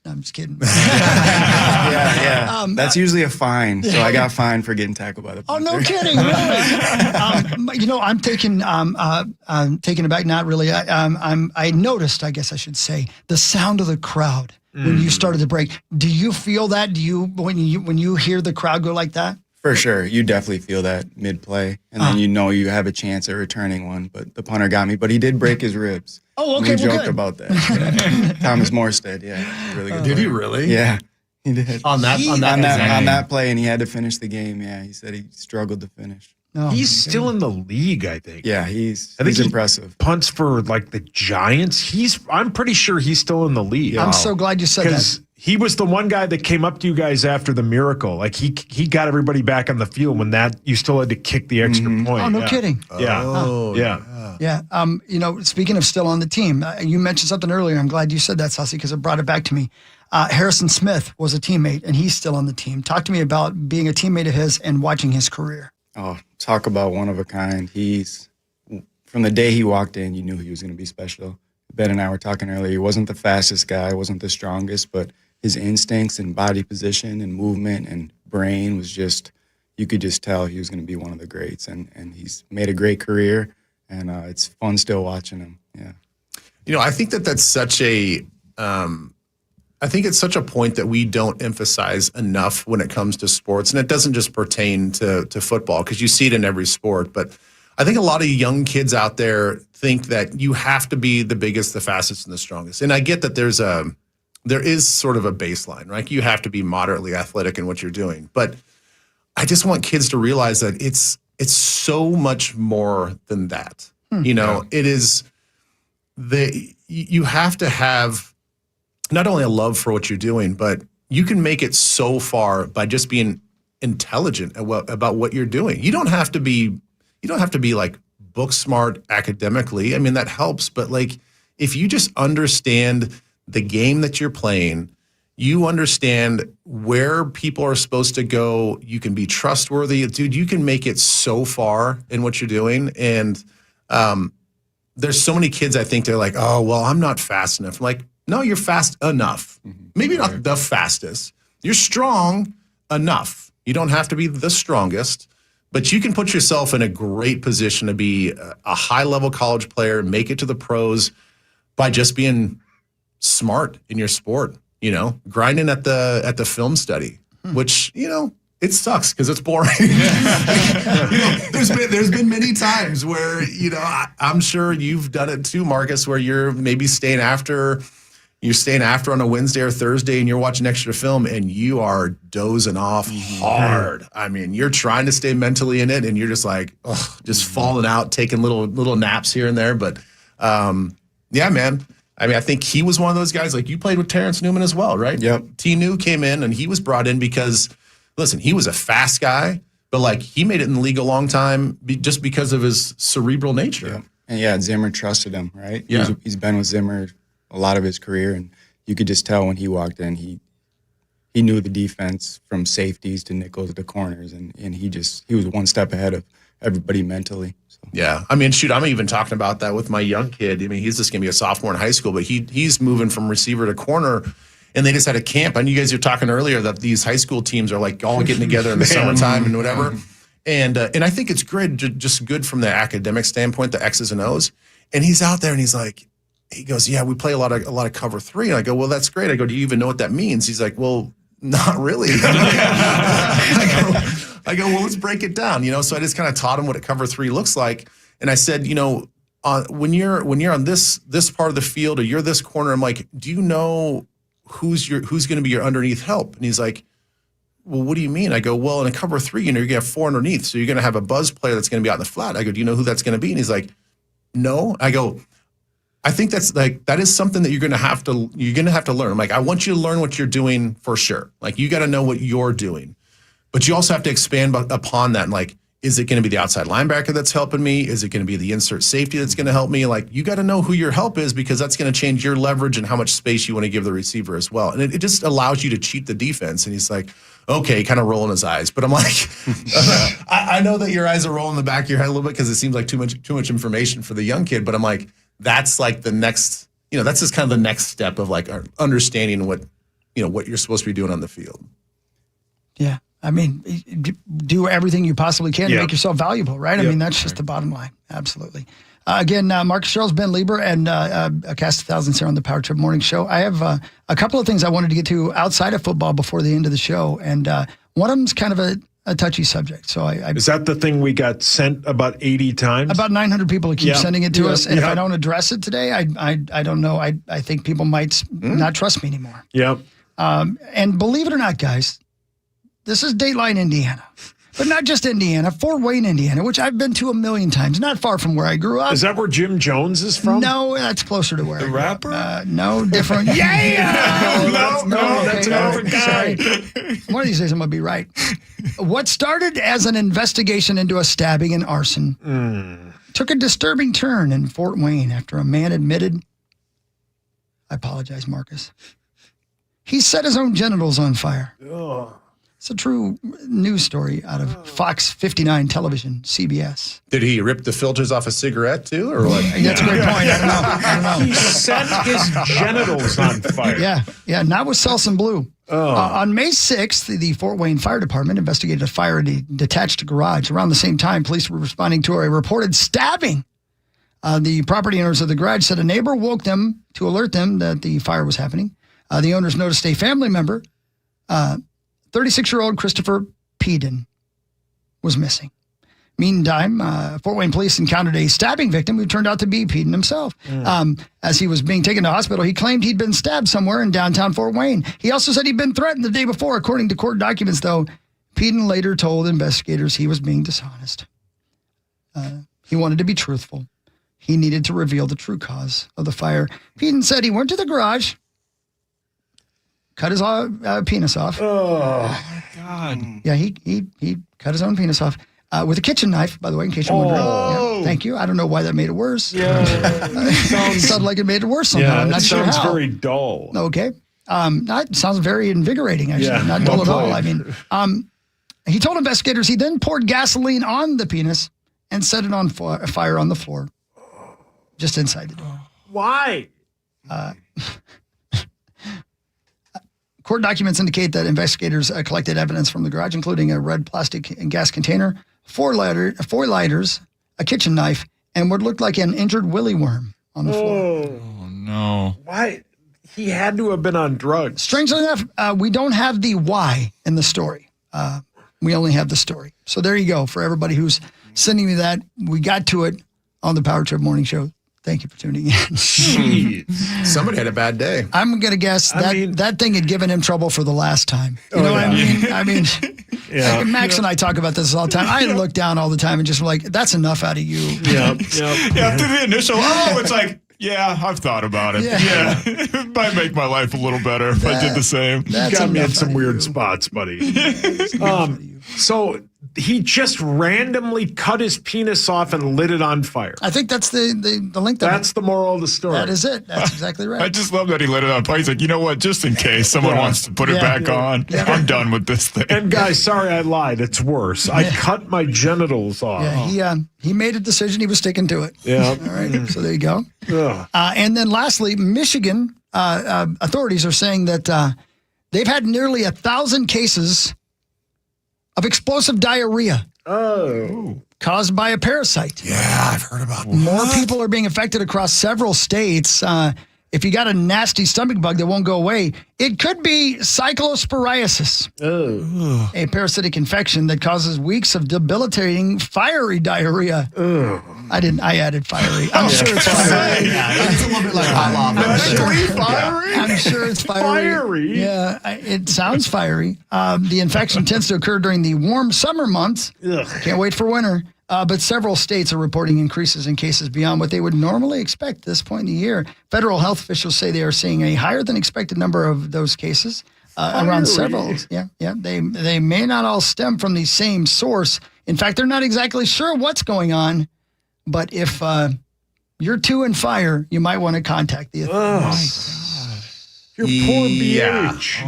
No, I'm just kidding.
Yeah. That's usually a fine. So I got fined for getting tackled by the punter.
Oh, no kidding. Really? I'm taken aback. Not really. I noticed, I guess I should say, the sound of the crowd when you started the break. Do you feel that? When you hear the crowd go like that?
For sure. You definitely feel that mid-play. And then you have a chance at returning one. But the punter got me. But he did break his ribs.
Oh, okay.
We joked about that. Yeah. Thomas Morstead, really good.
Did he really?
Yeah, he did.
On that
play, and he had to finish the game. Yeah, he said he struggled to finish.
Oh,
he's still in the league, I think.
Yeah, he's impressive.
Punts for like the Giants. I'm pretty sure he's still in the league.
I'm so glad you said that.
Because he was the one guy that came up to you guys after the miracle. Like he got everybody back on the field when you still had to kick the extra point.
Oh, no kidding.
Yeah.
Oh,
yeah. Speaking of still on the team, you mentioned something earlier. I'm glad you said that, Saucy, because it brought it back to me. Harrison Smith was a teammate, and he's still on the team. Talk to me about being a teammate of his and watching his career.
Oh, talk about one of a kind. From the day he walked in, you knew he was going to be special. Ben and I were talking earlier. He wasn't the fastest guy, wasn't the strongest, but his instincts and body position and movement and brain was just, you could just tell he was going to be one of the greats. And he's made a great career, and it's fun still watching him. Yeah.
I think that's such a, I think it's such a point that we don't emphasize enough when it comes to sports. And it doesn't just pertain to football, because you see it in every sport. But I think a lot of young kids out there think that you have to be the biggest, the fastest, and the strongest. And I get that there is sort of a baseline, right? You have to be moderately athletic in what you're doing. But I just want kids to realize that it's so much more than that. It is you have to have not only a love for what you're doing, but you can make it so far by just being intelligent about what you're doing. You don't have to be like book smart academically. I mean, that helps, but like if you just understand the game that you're playing, you understand where people are supposed to go, you can be trustworthy. Dude, you can make it so far in what you're doing. And there's so many kids, I think they're like, oh, well, I'm not fast enough. I'm like, no, you're fast enough. Maybe not the fastest. You're strong enough. You don't have to be the strongest, but you can put yourself in a great position to be a high-level college player, make it to the pros by just being smart in your sport, grinding at the film study, which, it sucks because it's boring. There's been many times where, I'm sure you've done it too, Marcus, where you're maybe staying after on a Wednesday or Thursday and you're watching extra film and you are dozing off hard. I mean, you're trying to stay mentally in it and you're just like, just falling out, taking little naps here and there. But yeah, man. I mean, I think he was one of those guys, like you played with Terrence Newman as well, right?
Yep.
T-New came in and he was brought in because, listen, he was a fast guy, but like he made it in the league a long time just because of his cerebral nature.
Yep. And Zimmer trusted him, right?
Yeah.
He's been with Zimmer a lot of his career, and you could just tell when he walked in, he knew the defense from safeties to nickels to corners, and he was one step ahead of everybody mentally. So.
Yeah, I mean, shoot, I'm even talking about that with my young kid. I mean, he's just going to be a sophomore in high school, but he's moving from receiver to corner, and they just had a camp. I know you guys were talking earlier that these high school teams are like all getting together in the summertime and whatever, and I think it's great, just good from the academic standpoint, the X's and O's, and he's out there and he's like, he goes, yeah, we play a lot of cover three. And I go, well, that's great. I go, do you even know what that means? He's like, well, not really. I go, well, let's break it down. So I just kind of taught him what a cover three looks like. And I said, when you're on this part of the field or you're this corner, I'm like, do you know who's going to be your underneath help? And he's like, well, what do you mean? I go, well, in a cover three, you're going to have four underneath. So you're going to have a buzz player that's going to be out in the flat. I go, do you know who that's going to be? And he's like, no. I go, I think that is something that you're going to have to learn. I'm like, I want you to learn what you're doing for sure. Like, you got to know what you're doing, but you also have to expand upon that. And like, is it going to be the outside linebacker that's helping me? Is it going to be the insert safety that's going to help me? Like, you got to know who your help is because that's going to change your leverage and how much space you want to give the receiver as well. And it just allows you to cheat the defense. And he's like, okay, kind of rolling his eyes. But I'm like, I know that your eyes are rolling in the back of your head a little bit because it seems like too much information for the young kid. But I'm like, that's like the next, that's just kind of the next step of like understanding what you're supposed to be doing on the field.
Yeah. I mean, do everything you possibly can to make yourself valuable, right? I mean, that's just the bottom line. Absolutely. Again, Marcus Charles, Ben Lieber, and a cast of thousands here on the Power Trip Morning Show. I have a couple of things I wanted to get to outside of football before the end of the show. And one of them is kind of a touchy subject. So is
that the thing we got sent about 80 times?
About 900 people keep sending it to us. And if I don't address it today, I don't know. I think people might not trust me anymore.
Yep.
And believe it or not, guys, this is Dateline, Indiana. But not just Indiana, Fort Wayne, Indiana, which I've been to a million times, not far from where I grew up.
Is that where Jim Jones is from?
No, that's closer to where
the rapper?
No, different.
No, that's a different guy.
One of these days I'm going to be right. What started as an investigation into a stabbing and arson took a disturbing turn in Fort Wayne after a man admitted, I apologize, Marcus, he set his own genitals on fire.
Oh.
It's a true news story out of Fox 59 television, CBS.
Did he rip the filters off a cigarette too, or what?
That's a great point. I don't know.
He set his genitals on fire.
Yeah, not with Selsun Blue.
Oh.
On May 6th, the Fort Wayne Fire Department investigated a fire in a detached garage. Around the same time, police were responding to a reported stabbing. The property owners of the garage said a neighbor woke them to alert them that the fire was happening. The owners noticed a family member, 36-year-old Christopher Peden, was missing. Meantime, Fort Wayne police encountered a stabbing victim who turned out to be Peden himself. As he was being taken to hospital, he claimed he'd been stabbed somewhere in downtown Fort Wayne. He also said he'd been threatened the day before. According to court documents, though, Peden later told investigators he was being dishonest. He wanted to be truthful. He needed to reveal the true cause of the fire. Peden said he went to the garage, cut his penis off.
Oh, my
God.
Yeah, he cut his own penis off. With a kitchen knife, by the way, in case you're wondering. Yeah, thank you. I don't know why that made it worse.
Yeah.
It sounded like it made it worse somehow.
Yeah,
I'm not sure how.
sounds very dull.
Okay. That sounds very invigorating, actually.
Yeah,
Not dull
well
at all.
played.
I mean, he told investigators he then poured gasoline on the penis and set it on fire on the floor, just inside the door.
Why?
Court documents indicate that investigators collected evidence from the garage, including a red plastic and gas container, four lighters, a kitchen knife, and what looked like an injured willy worm on the floor.
Oh, no.
Why? He had to have been on drugs.
Strangely enough, we don't have the why in the story. We only have the story. So there you go. For everybody who's sending me that, we got to it on the Power Trip Morning Show. Thank you for tuning in.
Jeez. Somebody had a bad day.
I'm going to guess that thing had given him trouble for the last time. You know what I mean? I mean, like Max and I talk about this all the time. I look down all the time and just like, that's enough out of you.
Yeah, after the initial, it's like, yeah, I've thought about it. Yeah. It might make my life a little better if I did the same.
You got me in some weird spots, buddy. So he just randomly cut his penis off and lit it on fire.
I think that's the link.
That's the moral of the story.
That is it. That's exactly right.
I just love that he lit it on fire. He's like, you know what? Just in case someone wants to put it back on, I'm done with this thing.
And guys, sorry I lied. It's worse. I cut my genitals off.
Yeah, he made a decision. He was sticking to it.
Yeah.
All right. So there you go. And then lastly, Michigan authorities are saying that they've had nearly 1,000 cases of explosive diarrhea. Caused by a parasite.
Yeah, I've heard about that.
More people are being affected across several states. If you got a nasty stomach bug that won't go away, it could be cyclosporiasis, a parasitic infection that causes weeks of debilitating fiery diarrhea. I added fiery. I'm sure it's fiery.
It's a little bit like hot lava.
I'm sure it's fiery. Yeah, it sounds fiery. The infection tends to occur during the warm summer months. Can't wait for winter. But several states are reporting increases in cases beyond what they would normally expect at this point in the year. Federal health officials say they are seeing a higher than expected number of those cases around several. Yeah. They may not all stem from the same source. In fact, they're not exactly sure what's going on. But if you're too in fire, you might want to contact the authorities.
Your poor BH.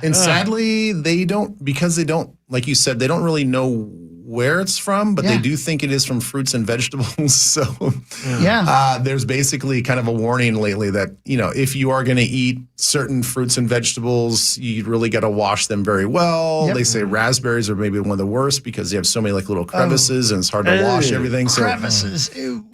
And sadly, they don't, because they don't, like you said, they don't really know where it's from, but they do think it is from fruits and vegetables. So there's basically kind of a warning lately that, if you are going to eat certain fruits and vegetables, you really got to wash them very well. They say raspberries are maybe one of the worst because they have so many like little crevices and it's hard to wash everything.
Crevices. Ew.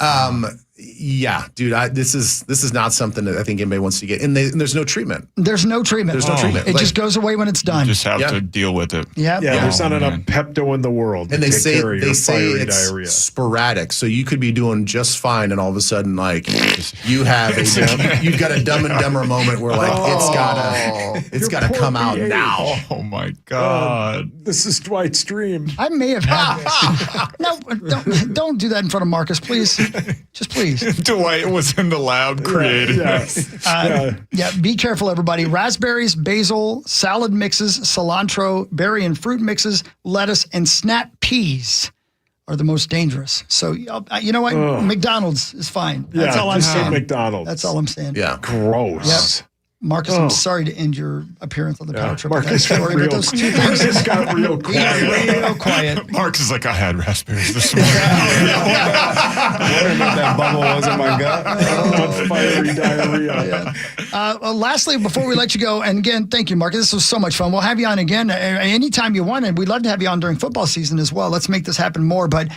Yeah, dude, this is not something that I think anybody wants to get. And there's no treatment.
There's no treatment.
There's no treatment.
It just goes away when it's done.
You just have to deal with it.
Yeah.
There's not enough Pepto in the world.
And they say it's
diarrhea.
sporadic. So you could be doing just fine, and all of a sudden, like you have you've got a Dumb and Dumber moment where like it's gotta come out now.
Oh my God!
This is Dwight's dream.
I may have had this. No, don't do that in front of Marcus, please. Just please.
Dwight was in the lab creating this.
Be careful, everybody. Raspberries, basil, salad mixes, cilantro, berry and fruit mixes, lettuce, and snap peas are the most dangerous. So, you know what? McDonald's is fine. That's all I'm saying.
McDonald's.
That's all I'm saying.
Yeah.
Gross.
Yep. Marcus, I'm sorry to end your appearance on the Power Trip.
Marcus got real quiet.
Marcus is like, I had raspberries this morning.
That bubble was in my gut.
Fiery diarrhea.
Lastly, before we let you go, and again, thank you, Marcus. This was so much fun. We'll have you on again anytime you want, and we'd love to have you on during football season as well. Let's make this happen more. But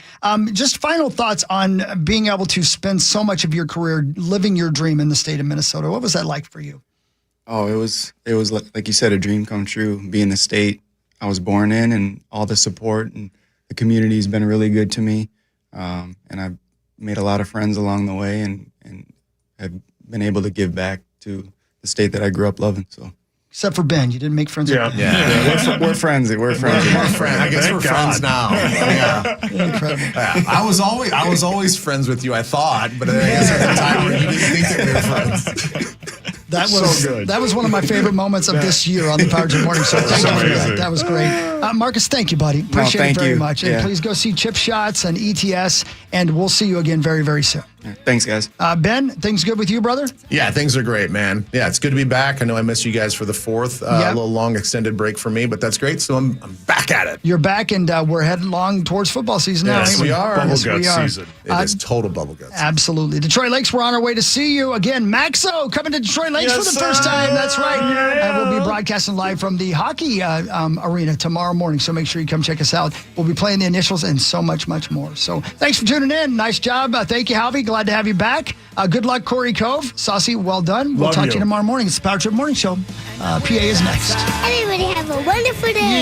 just final thoughts on being able to spend so much of your career living your dream in the state of Minnesota. What was that like for you?
Oh, it was like you said, a dream come true. Being the state I was born in, and all the support and The community's been really good to me, and I've made a lot of friends along the way, and have been able to give back to the state that I grew up loving. So.
Except for Ben, you didn't make friends with Ben.
Yeah. We're friends. We're friends.
I guess we're friends now. Yeah.
Incredible.
Yeah. I was always friends with you, I thought, but I guess at the time you didn't think that we were friends.
That was one of my favorite moments of this year on the Power Trip Morning Show. Thank you for that. That was great. Marcus, thank you, buddy. Appreciate it very much. And please go see Chip Shots and ETS, and we'll see you again very, very soon.
Thanks, guys.
Ben, things good with you, brother?
Yeah, things are great, man. Yeah, it's good to be back. I know I missed you guys for the 4th, a little long extended break for me, but that's great. So I'm back at it.
You're back, and we're heading along towards football season now.
Yes, we are.
Bubble gut season.
It is total bubble guts.
Absolutely. Detroit Lakes, we're on our way to see you again. Maxo coming to Detroit Lakes for the first time. That's right. And we'll be broadcasting live from the hockey arena tomorrow morning. So make sure you come check us out. We'll be playing the initials and so much, much more. So thanks for tuning in. Nice job. Thank you, Halvey. Glad to have you back. Good luck, Corey Cove. Saucy, well done. We'll talk to you tomorrow morning. It's the Power Trip Morning Show. PA is next.
Everybody have a wonderful day.